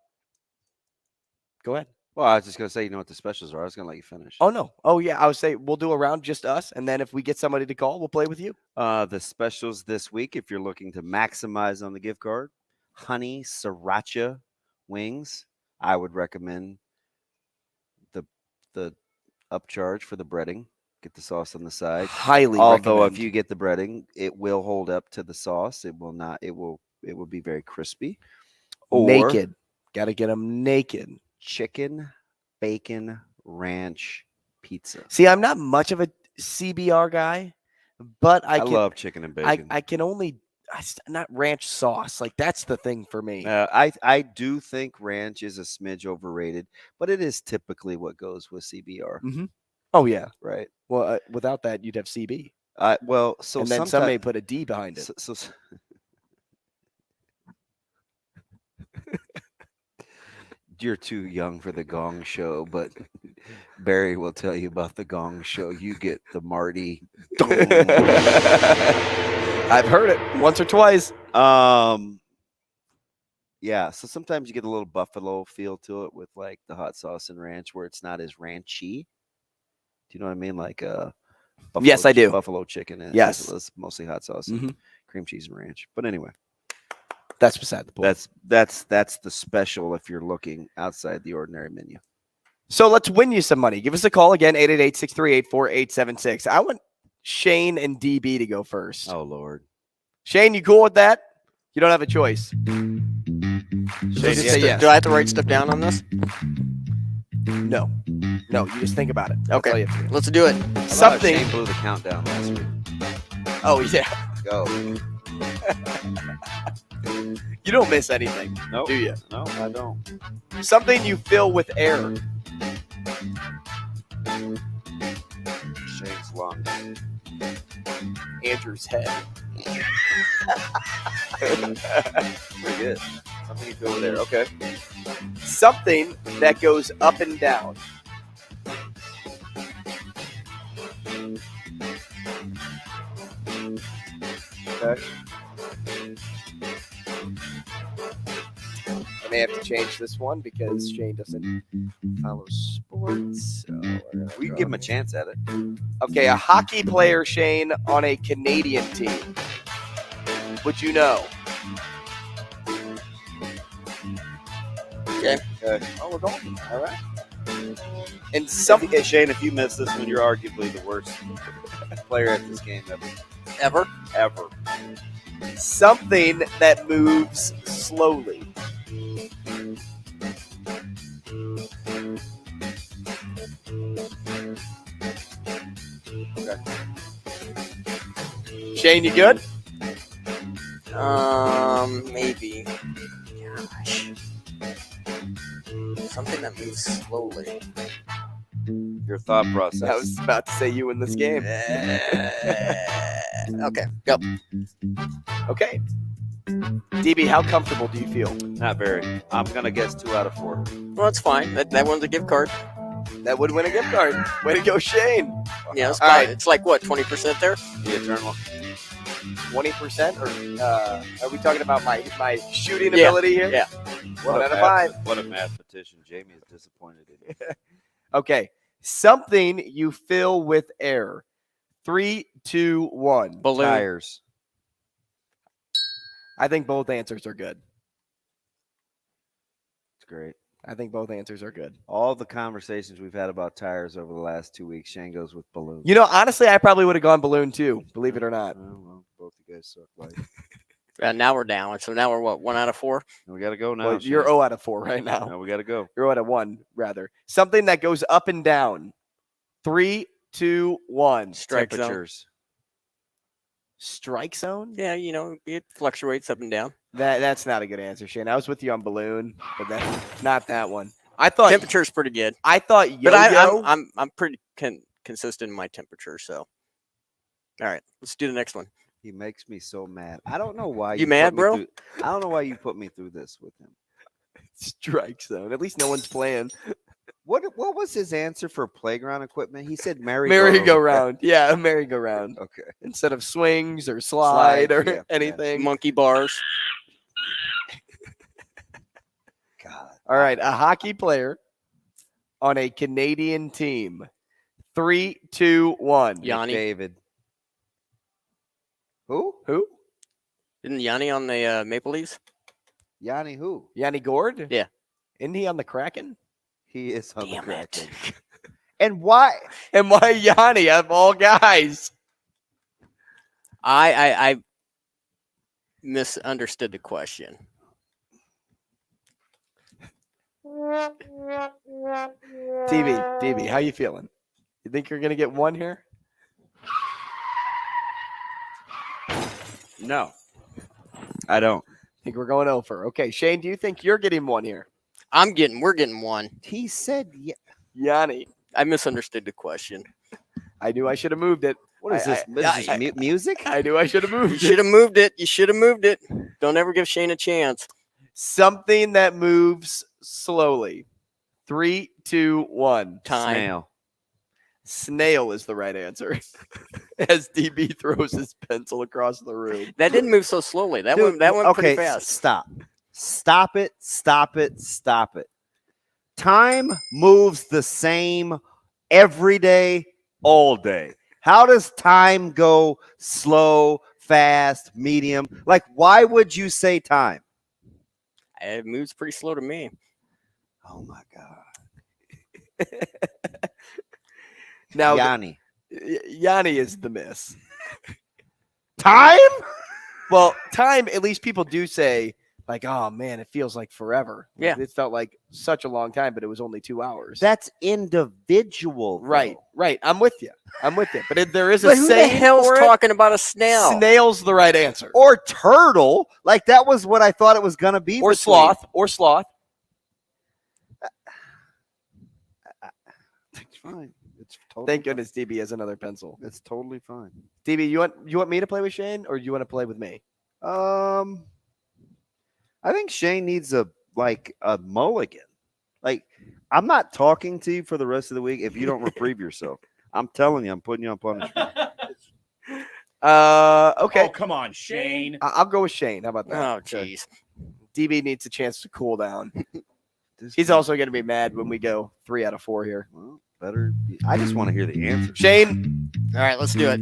Go ahead. Well, I was just going to say, you know what the specials are. I was going to let you finish. Oh, no. Oh, yeah. I would say we'll do a round, just us. And then if we get somebody to call, we'll play with you. The specials this week, if you're looking to maximize on the gift card, honey sriracha wings. I would recommend the upcharge for the breading. Get the sauce on the side. Highly Although recommend. if you get the breading, it will hold up to the sauce. It will not. It will be very crispy. Or Naked. Got to get them naked. Chicken bacon ranch pizza. See, I'm not much of a CBR guy, but I love chicken and bacon. I can only not ranch sauce. Like, that's the thing for me. I do think ranch is a smidge overrated, but it is typically what goes with CBR. Mm-hmm. Oh yeah, right. Well, without that, you'd have CB. Well, so and then some may put a D behind it. So you're too young for the Gong Show, but Barry will tell you about the Gong Show. You get the Marty. I've heard it once or twice. Yeah, so sometimes you get a little buffalo feel to it with like the hot sauce and ranch, where it's not as ranchy. Do you know what I mean? Like buffalo, yes, I do. Buffalo chicken. Yes, it's mostly hot sauce, and cream cheese and ranch. But anyway. That's beside the point. That's the special if you're looking outside the ordinary menu. So let's win you some money. Give us a call again, 888-638-4876. I want Shane and DB to go first. Oh, Lord. Shane, you cool with that? You don't have a choice. Say yes. Do I have to write stuff down on this? No. No, you just think about it. That's all you have to do. Let's do it. Something. Shane blew the countdown last week. Oh, yeah. Go. You don't miss anything, Nope. do you? No, I don't. Something you fill with air. Shane's lungs. Andrew's head. Pretty good. Something you feel there. Okay. Something that goes up and down. Okay. I may have to change this one because Shane doesn't follow sports. So we can give him a chance at it. Okay, a hockey player, Shane, on a Canadian team. Would you know? Okay. Oh, we're going. All right. And Something, Shane, if you miss this one, you're arguably the worst player at this game ever. Ever. Something that moves slowly. Okay. Shane, you good? Maybe. Gosh. Something that moves slowly. Your thought process. I was about to say you in this game. Okay, go. Okay. DB, how comfortable do you feel? Not very. I'm going to guess 2 out of 4. Well, it's fine. That one's a gift card. That would win a gift card. Way to go, Shane. Yeah, it's All fine. right. It's like, what, 20% there? The eternal. 20%? Or are we talking about my shooting Yeah. ability here? Yeah. 1 out of 5. What a mathematician. Jamie is disappointed in you. Okay. Something you fill with air. 3, 2, 1. Balloon. Tires. I think both answers are good. It's great. I think both answers are good. All the conversations we've had about tires over the last 2 weeks, Shane goes with balloons. You know, honestly, I probably would have gone balloon too, believe it or not. Oh, well, both you guys suck. Like, Now we're down. So now we're what, 1 out of 4? we got to go now. Well, you're Shane. 0 out of 4 right now. No, we got to go. You're 0 out of 1, rather. Something that goes up and down. 3, 2, 1. Strike zone. Temperatures. Strike zone? Yeah, you know, it fluctuates up and down. That's not a good answer, Shane. I was with you on balloon, but that's not that one. I thought Temperature's pretty good. I thought yo-yo. But I'm pretty consistent in my temperature, so. All right, let's do the next one. He makes me so mad. I don't know why. You mad, put me bro? through- I don't know why you put me through this with him. Strike zone. At least no one's playing. What was his answer for playground equipment? He said Merry-go-round. Yeah, a merry-go-round. Okay. Instead of swings or slide or yeah, anything. Monkey bars. God. All right, a hockey player on a Canadian team. 3, 2, 1. Yanni. David. Who? Isn't Yanni on the Maple Leafs? Yanni who? Yanni Gord? Yeah. Isn't he on the Kraken? He is on the Damn Kraken. it. And why? And why Yanni of all guys? I misunderstood the question. DB, how you feeling? You think you're going to get one here? No. I don't. I think we're going over. Okay, Shane, do you think you're getting one here? We're getting one. He said Yanni. I misunderstood the question. I knew I should have moved it. What is this? This is music? I knew I should have moved You it. should have moved it. You should have moved it. Don't ever give Shane a chance. Something that moves slowly. 3, 2, 1. Time. Snail. Snail is the right answer. As DB throws his pencil across the room. That didn't move so slowly. That Dude, went pretty fast. Stop. Stop it. Stop it. Stop it. Time moves the same every day, all day. How does time go slow, fast, medium? Like, why would you say time? It moves pretty slow to me. Oh, my God. Now, Yanni. Yanni is the miss. Time? Well, time, at least people do say, like, oh, man, it feels like forever. Yeah. It felt like such a long time, but it was only 2 hours. That's individual. Though. Right. I'm with you. But there is a But who the saying hell's for it. talking about a snail? Snail's the right answer. Or turtle. Like, that was what I thought it was going to be. Or sloth. It's fine. It's totally Thank goodness DB has another pencil. It's totally fine. DB, you want me to play with Shane, or you want to play with me? I think Shane needs a mulligan. Like, I'm not talking to you for the rest of the week if you don't reprieve yourself. I'm telling you, I'm putting you on punishment. Okay. Oh, come on, Shane. I'll go with Shane. How about that? Oh, jeez. DB needs a chance to cool down. He's also going to be mad when we go 3 out of 4 here. Well, better. I just want to hear the answer. Shane. All right, let's do it.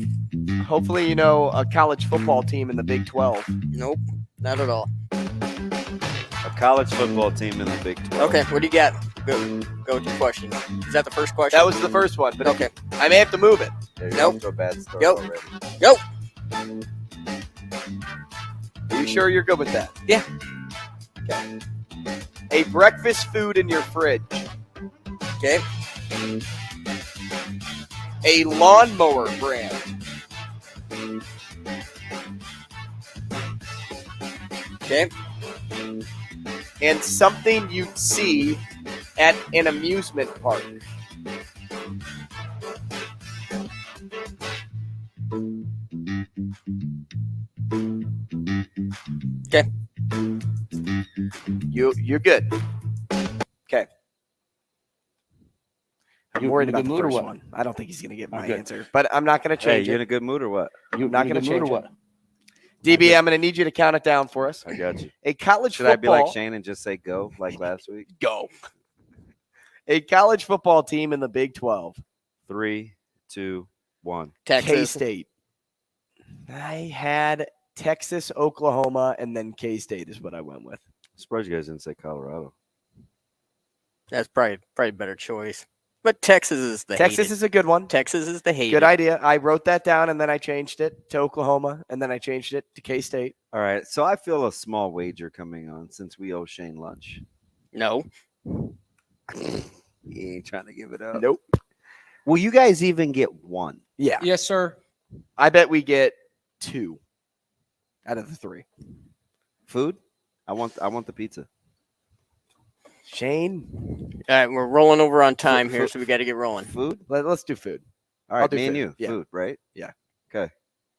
Hopefully, you know a college football team in the Big 12. Nope, not at all. A college football team in the Big 12. Okay, what do you got? Go to questions. Is that the first question? That was the first one, but okay. I may have to move it. Nope. To a bad start Nope. already. Nope. Are you sure you're good with that? Yeah. Okay. A breakfast food in your fridge. Okay. A lawnmower brand. Okay. And something you'd see at an amusement park. Okay. You're good. Okay. I'm worried about the first one. I don't think he's going to get my answer, but I'm not going to change Hey, you in it. a good mood or what? I'm not going to change it. DB, I'm going to need you to count it down for us. I got you. A college Should football. I be like Shane and just say go like last week? Go. A college football team in the Big 12. 3, 2, 1. Texas. K-State. I had Texas, Oklahoma, and then K-State is what I went with. Surprised you guys didn't say Colorado. That's probably a better choice. But Texas is the Texas hated. is a good one. Texas is the hated. Good idea. I wrote that down, and then I changed it to Oklahoma, and then I changed it to K-State. All right. So I feel a small wager coming on since we owe Shane lunch. No. He ain't trying to give it up. Nope. Will you guys even get one? Yeah. Yes, sir. I bet we get 2 out of the 3. Food? I want the pizza. Shane? All right, we're rolling over on time here, so we got to get rolling. Food? Let's do food. All I'll right, do me and food. you. Yeah. Food, right? Yeah. Okay.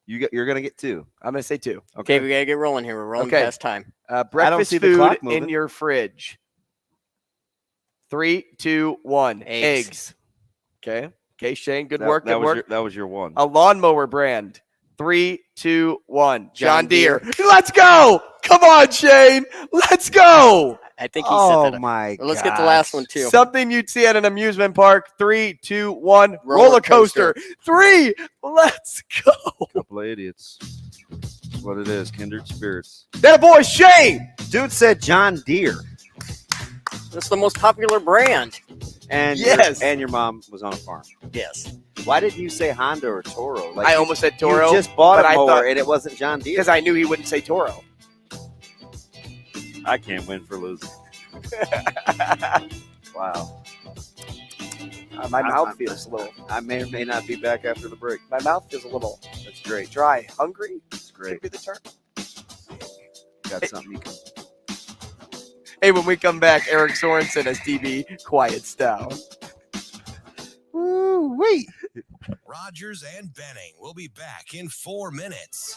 You're going to get 2. I'm going to say 2. Okay, we got to get rolling here. We're rolling Okay. past time. Breakfast see the food clock in moving. your fridge. 3, 2, 1. Eggs. Okay. Okay, Shane. Good That- work. that Good was work. that was your one. A lawnmower brand. 3, 2, 1. John John Deere. Deere. Let's go. Come on, Shane. Let's go. I think he Oh said that. my Well, let's get the last one, too. Something you'd see at an amusement park. 3, 2, 1. Roller coaster. 3. Let's go. Couple of idiots. That's what it is. Kindred spirits. That boy, Shane. Dude said John Deere. That's the most popular brand. And Yes. your mom was on a farm. Yes. Why didn't you say Honda or Toro? Like I almost said Toro. You just bought but a I mower thought- and it wasn't John Deere. Because I knew he wouldn't say Toro. I can't win for losing. Wow. My mouth feels a little. I may or may not be back after the break. My mouth feels a little That's great. dry. Hungry? That's great. Could be the term. Got something you can. Hey, when we come back, Eric Sorensen as DB quiets down. Woo, wait. Rogers and Benning will be back in 4 minutes.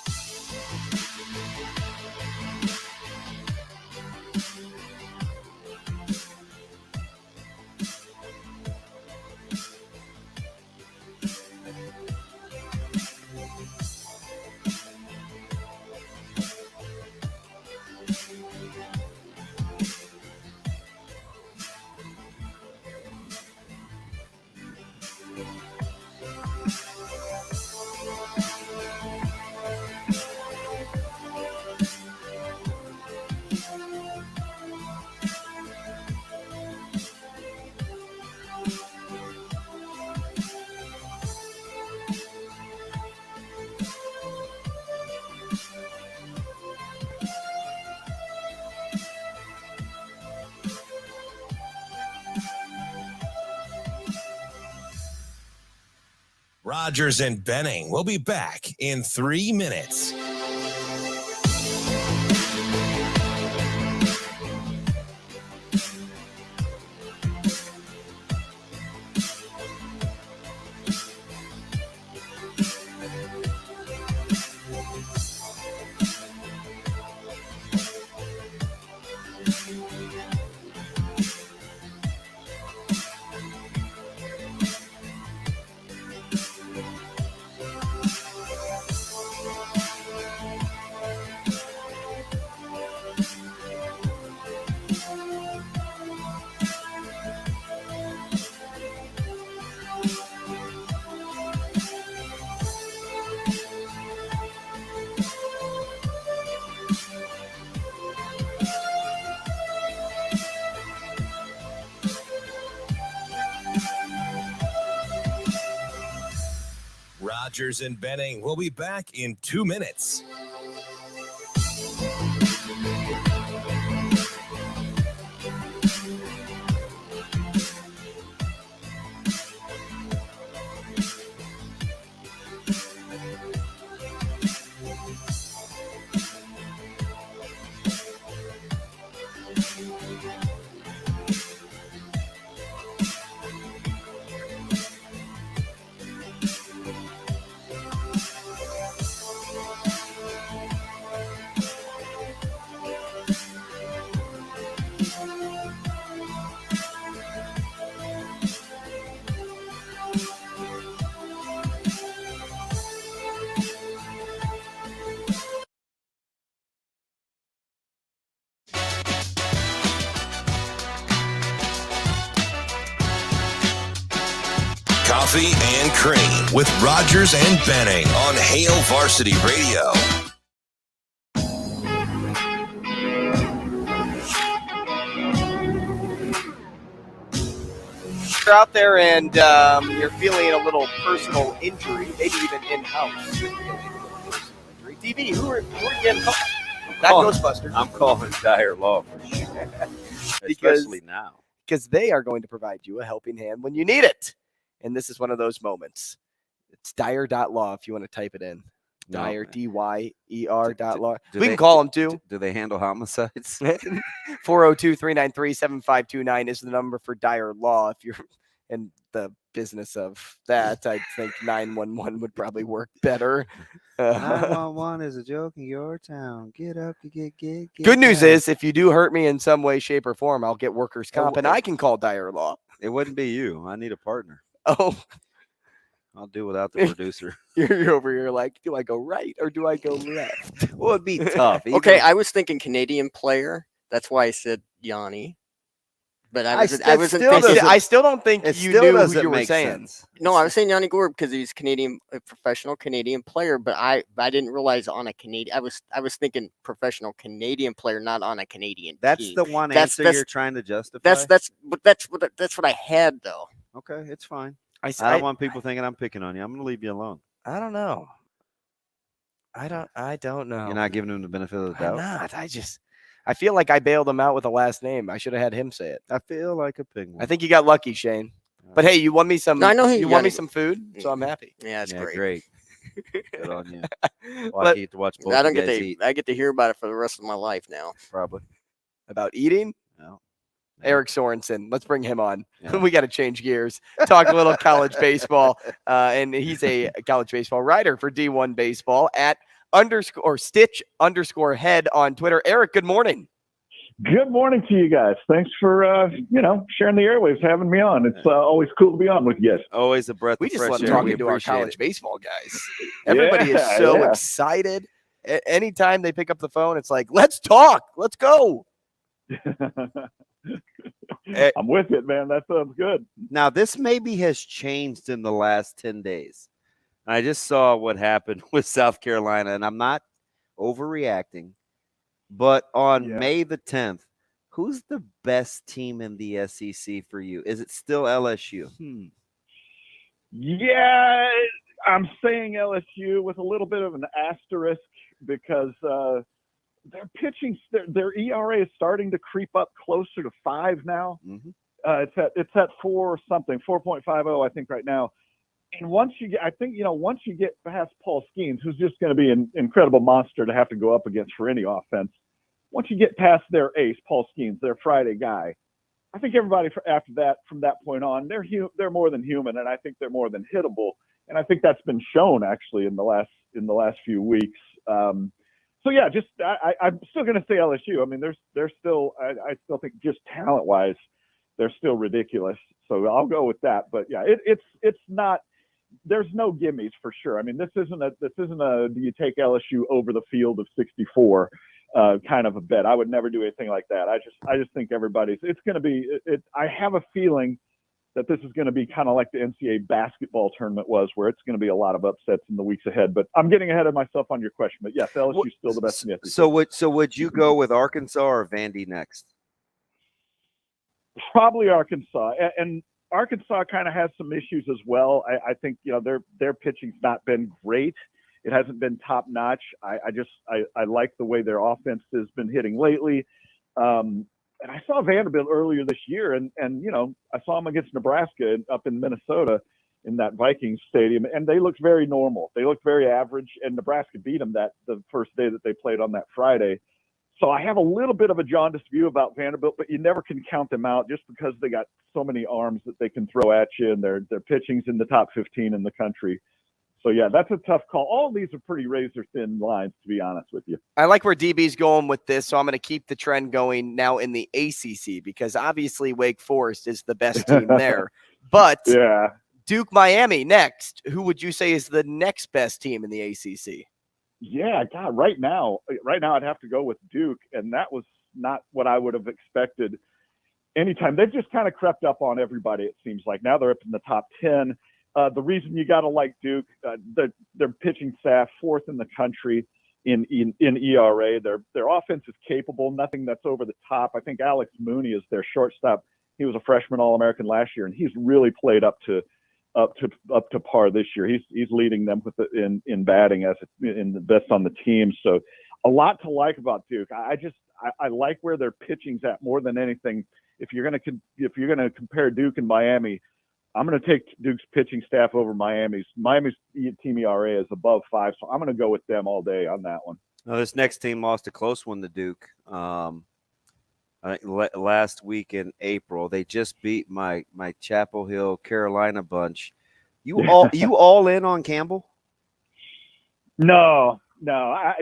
Rogers and Benning will be back in 3 minutes. Rogers and Benning will be back in 2 minutes. Coffee and Cream with Rogers and Benning on Hail Varsity Radio. You're out there and you're feeling a little personal injury, maybe even in-house. DB, who are you getting called? Not Ghostbusters. I'm calling Dire Law for sure. Especially now. Because they are going to provide you a helping hand when you need it. And this is one of those moments. It's dire.law if you want to type it in. Dire, D-Y-E-R.law. We can call them too. Do they handle homicides? 402-393-7529 is the number for Dire Law. If you're in the business of that, I think 911 would probably work better. 911 is a joke in your town. Get up, get Good news is, if you do hurt me in some way, shape, or form, I'll get workers' comp, and I can call Dire Law. It wouldn't be you. I need a partner. Oh. I'll do without the producer. You're over here like, do I go right or do I go left? Well, it'd be tough. Okay, I was thinking Canadian player. That's why I said Yanni. But I wasn't thinking. I still don't think you knew who you were saying. Sense. No, I was saying Yanni Gourde because he's Canadian, a professional Canadian player. But I didn't realize on a Canadian. I was thinking professional Canadian player, not on a Canadian. That's team. the one answer you're trying to justify. That's what I had though. Okay, it's fine. I don't want people thinking I'm picking on you. I'm going to leave you alone. I don't know. I don't know. You're not giving him the benefit of the doubt? I'm not. I feel like I bailed him out with a last name. I should have had him say it. I feel like a penguin. I think you got lucky, Shane. But hey, you won me some. No, I know you won me some food, so I'm happy. Yeah, that's great. Great. Good on you. I get to watch both I don't you get guys to. eat. I get to hear about it for the rest of my life now. Probably. About eating? No. Eric Sorensen. Let's bring him on. Yeah. We got to change gears. Talk a little college baseball. And he's a college baseball writer for D1 Baseball at _Stitch_head on Twitter. Eric, good morning. Good morning to you guys. Thanks for, sharing the airwaves, having me on. It's always cool to be on with you guys. Always a breath we of just fresh love air. talking to our college baseball guys. Everybody is so excited. Anytime they pick up the phone, it's like, let's talk. Let's go. I'm with it, man. That sounds good. Now, this maybe has changed in the last 10 days. I just saw what happened with South Carolina, and I'm not overreacting. But on May the 10th, who's the best team in the SEC for you? Is it still LSU? Yeah, I'm saying LSU with a little bit of an asterisk because their pitching, their ERA is starting to creep up closer to 5 now. Mm-hmm. It's at 4.50, I think, right now. And once you get past Paul Skeens, who's just going to be an incredible monster to have to go up against for any offense. Once you get past their ace, Paul Skeens, their Friday guy, I think everybody after that, from that point on, they're more than human, and I think they're more than hittable. And I think that's been shown actually in the last few weeks. So yeah, I'm still going to say LSU. I mean, they're still I still think just talent wise, they're still ridiculous. So I'll go with that. But yeah, it's not. There's no gimmies for sure. I mean, this isn't a do you take LSU over the field of 64 kind of a bet. I would never do anything like that. I just think it's going to be. I have a feeling that this is going to be kind of like the NCAA basketball tournament was, where it's going to be a lot of upsets in the weeks ahead. But I'm getting ahead of myself on your question. But yes, LSU is still the best in the SEC. So would you go with Arkansas or Vandy next? Probably Arkansas. And Arkansas kind of has some issues as well. I think their pitching's not been great. It hasn't been top notch. I like the way their offense has been hitting lately. And I saw Vanderbilt earlier this year, and I saw them against Nebraska up in Minnesota in that Vikings stadium, and they looked very normal. They looked very average, and Nebraska beat them the first day that they played on that Friday. So I have a little bit of a jaundiced view about Vanderbilt, but you never can count them out just because they got so many arms that they can throw at you, and their pitching's in the top 15 in the country. So, yeah, that's a tough call. All of these are pretty razor-thin lines, to be honest with you. I like where DB's going with this, so I'm going to keep the trend going now in the ACC because obviously Wake Forest is the best team there. But yeah, Duke-Miami next. Who would you say is the next best team in the ACC? Yeah, God, right now I'd have to go with Duke, and that was not what I would have expected anytime. They've just kind of crept up on everybody, it seems like. Now they're up in the top 10. The reason you got to like Duke, their pitching staff, fourth in the country in ERA. Their offense is capable, nothing that's over the top. I think Alex Mooney is their shortstop. He was a freshman All-American last year, and he's really played up to par this year. He's leading them in batting in the best on the team. So a lot to like about Duke. I like where their pitching's at more than anything. If you're gonna compare Duke and Miami, I'm going to take Duke's pitching staff over Miami's. Miami's team ERA is above 5, so I'm going to go with them all day on that one. Now, this next team lost a close one to Duke last week in April. They just beat my Chapel Hill Carolina bunch. You all in on Campbell? No. I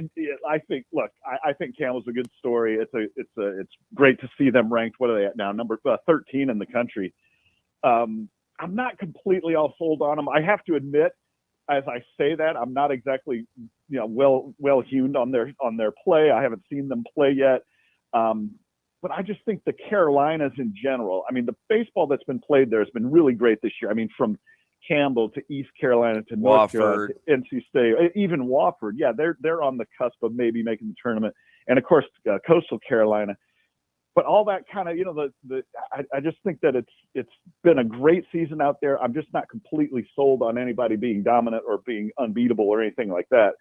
think. Look, I think Campbell's a good story. It's great to see them ranked. What are they at now? Number 13 in the country. I'm not completely all sold on them. I have to admit, as I say that, I'm not exactly well hewned on their play. I haven't seen them play yet, but I just think the Carolinas in general. I mean, the baseball that's been played there has been really great this year. I mean, from Campbell to East Carolina to North Carolina to NC State, even Wofford. Yeah, they're on the cusp of maybe making the tournament, and of course Coastal Carolina. But all that kind of, I just think that it's been a great season out there. I'm just not completely sold on anybody being dominant or being unbeatable or anything like that.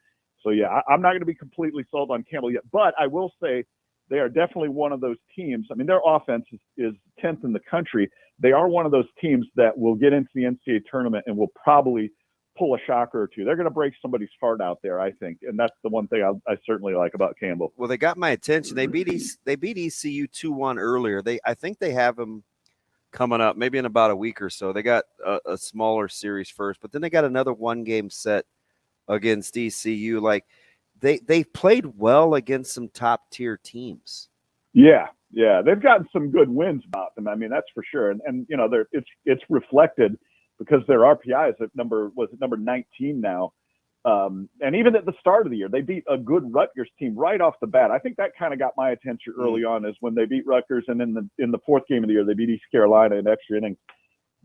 So, yeah, I'm not going to be completely sold on Campbell yet. But I will say they are definitely one of those teams. I mean, their offense is 10th in the country. They are one of those teams that will get into the NCAA tournament and will probably pull a shocker or two. They're going to break somebody's heart out there, I think, and that's the one thing I certainly like about Campbell. Well, they got my attention. They beat ECU 2-1 earlier. I think they have them coming up maybe in about a week or so. They got a smaller series first, but then they got another 1-game set against ECU. Like they played well against some top tier teams. Yeah, they've gotten some good wins about them. I mean, that's for sure, and it's reflected. Because their RPI is at number 19 now. And even at the start of the year, they beat a good Rutgers team right off the bat. I think that kind of got my attention early on is when they beat Rutgers, and in the fourth game of the year, they beat East Carolina in extra innings.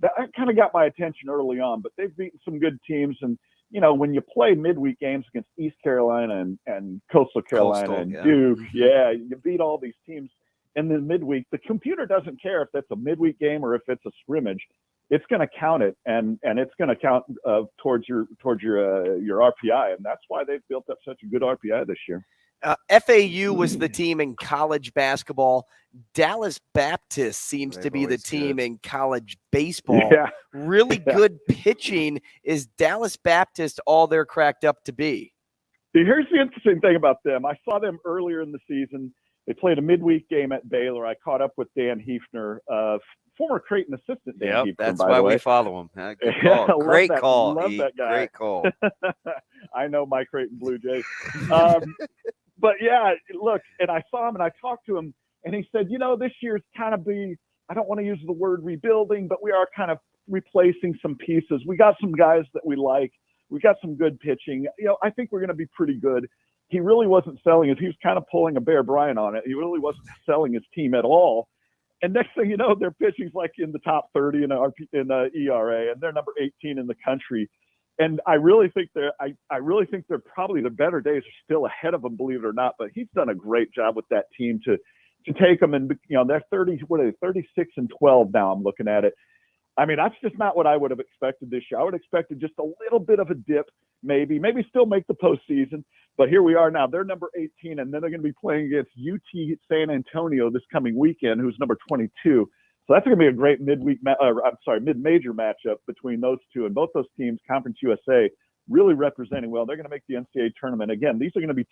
That kind of got my attention early on, but they've beaten some good teams. And, when you play midweek games against East Carolina and Coastal Carolina Duke, you beat all these teams. And then midweek, the computer doesn't care if that's a midweek game or if it's a scrimmage. It's going to count it, and it's going to count towards your RPI, and that's why they've built up such a good RPI this year. FAU was the team in college basketball. Dallas Baptist seems to be the team in college baseball. Yeah. Really good pitching. Is Dallas Baptist all they're cracked up to be? See, here's the interesting thing about them. I saw them earlier in the season. They played a midweek game at Baylor. I caught up with Dan Hefner, former Creighton assistant Dan Hefner, that's by why the way. we follow him. Good call. Great call. Love that guy. Great call. I know my Creighton Blue Jays. But yeah, look, and I saw him and I talked to him, and he said, this year's kind of I don't want to use the word rebuilding, but we are kind of replacing some pieces. We got some guys that we like. We got some good pitching. I think we're going to be pretty good. He really wasn't selling it. He was kind of pulling a Bear Bryant on it. He really wasn't selling his team at all. And next thing you know, their pitching's like in the top 30 in ERA, and they're number 18 in the country. And I really think they're probably the better days are still ahead of them, believe it or not. But he's done a great job with that team to take them, and they're 36-12 now. I'm looking at it. I mean, that's just not what I would have expected this year. I would have expected just a little bit of a dip, maybe still make the postseason. But here we are now. They're number 18, and then they're going to be playing against UT San Antonio this coming weekend, who's number 22. So that's going to be a great mid-major matchup between those two. And both those teams, Conference USA, really representing well. They're going to make the NCAA tournament. Again, these are going to be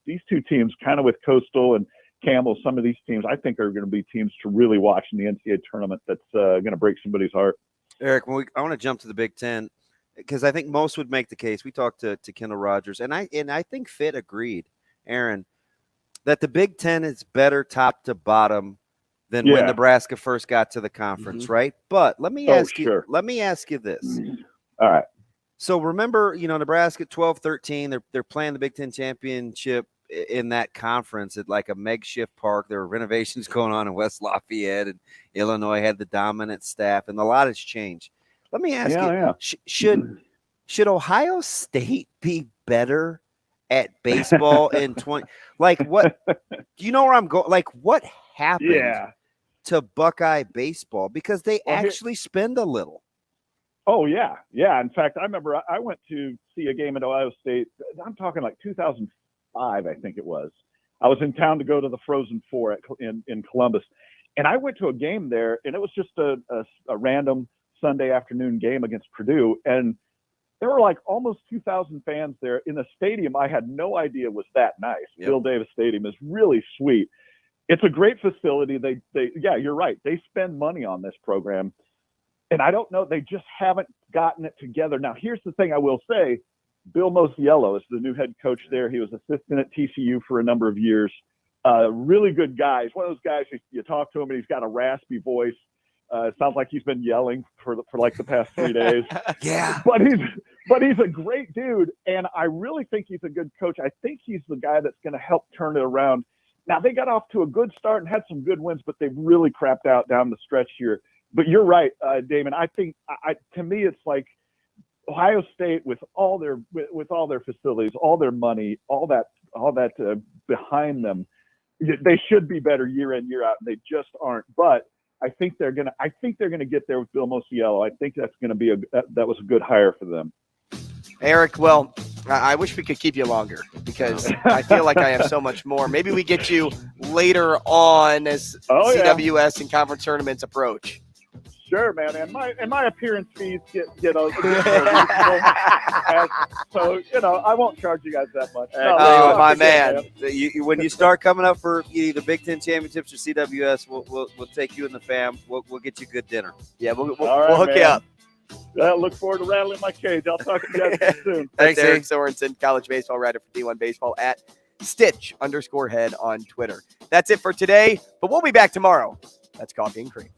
these two teams, kind of with Coastal and Campbell. Some of these teams I think are going to be teams to really watch in the NCAA tournament. That's going to break somebody's heart. Eric, I want to jump to the Big Ten because I think most would make the case. We talked to Kendall Rogers, and I think Fit agreed, Aaron, that the Big Ten is better top to bottom than when Nebraska first got to the conference, right? But let me ask you this. All right. So remember, Nebraska 12-13, they're playing the Big Ten championship in that conference at like a makeshift park. There were renovations going on in West Lafayette, and Illinois had the dominant staff, and a lot has changed. Let me ask you, should Ohio State be better at baseball in 20? Like what? Do you know where I'm going? Like what happened to Buckeye baseball? Because they actually spend a little. Oh, yeah. Yeah. In fact, I remember I went to see a game at Ohio State. I'm talking like 2005, I think it was. I was in town to go to the Frozen Four in Columbus. And I went to a game there, and it was just a random Sunday afternoon game against Purdue. And there were like almost 2,000 fans there in a stadium I had no idea was that nice. Yep. Bill Davis Stadium is really sweet. It's a great facility. Yeah, you're right. They spend money on this program. And I don't know, they just haven't gotten it together. Now, here's the thing I will say. Bill Mosiello is the new head coach there. He was assistant at TCU for a number of years. Really good guy. He's one of those guys, you talk to him and he's got a raspy voice. It sounds like he's been yelling for like the past 3 days. Yeah. But he's a great dude, and I really think he's a good coach. I think he's the guy that's going to help turn it around. Now, they got off to a good start and had some good wins, but they've really crapped out down the stretch here. But you're right, Damon. I think to me, it's like Ohio State with all their facilities, all their money, all that behind them. They should be better year in, year out, and they just aren't. But I think they're gonna get there with Bill Mosiello. I think that's gonna be that was a good hire for them. Eric, well, I wish we could keep you longer because I feel like I have so much more. Maybe we get you later on as CWS and conference tournaments approach. Sure, man. And my appearance fees get so I won't charge you guys that much. No, my man. When you start coming up for either Big Ten championships or CWS, we'll take you and the fam. We'll get you good dinner. Yeah, we'll hook you up. I look forward to rattling my cage. I'll talk to you guys soon. Thanks, Eric Sorensen, college baseball writer for D1 Baseball at Stitch_head on Twitter. That's it for today, but we'll be back tomorrow. That's Coffee and Cream.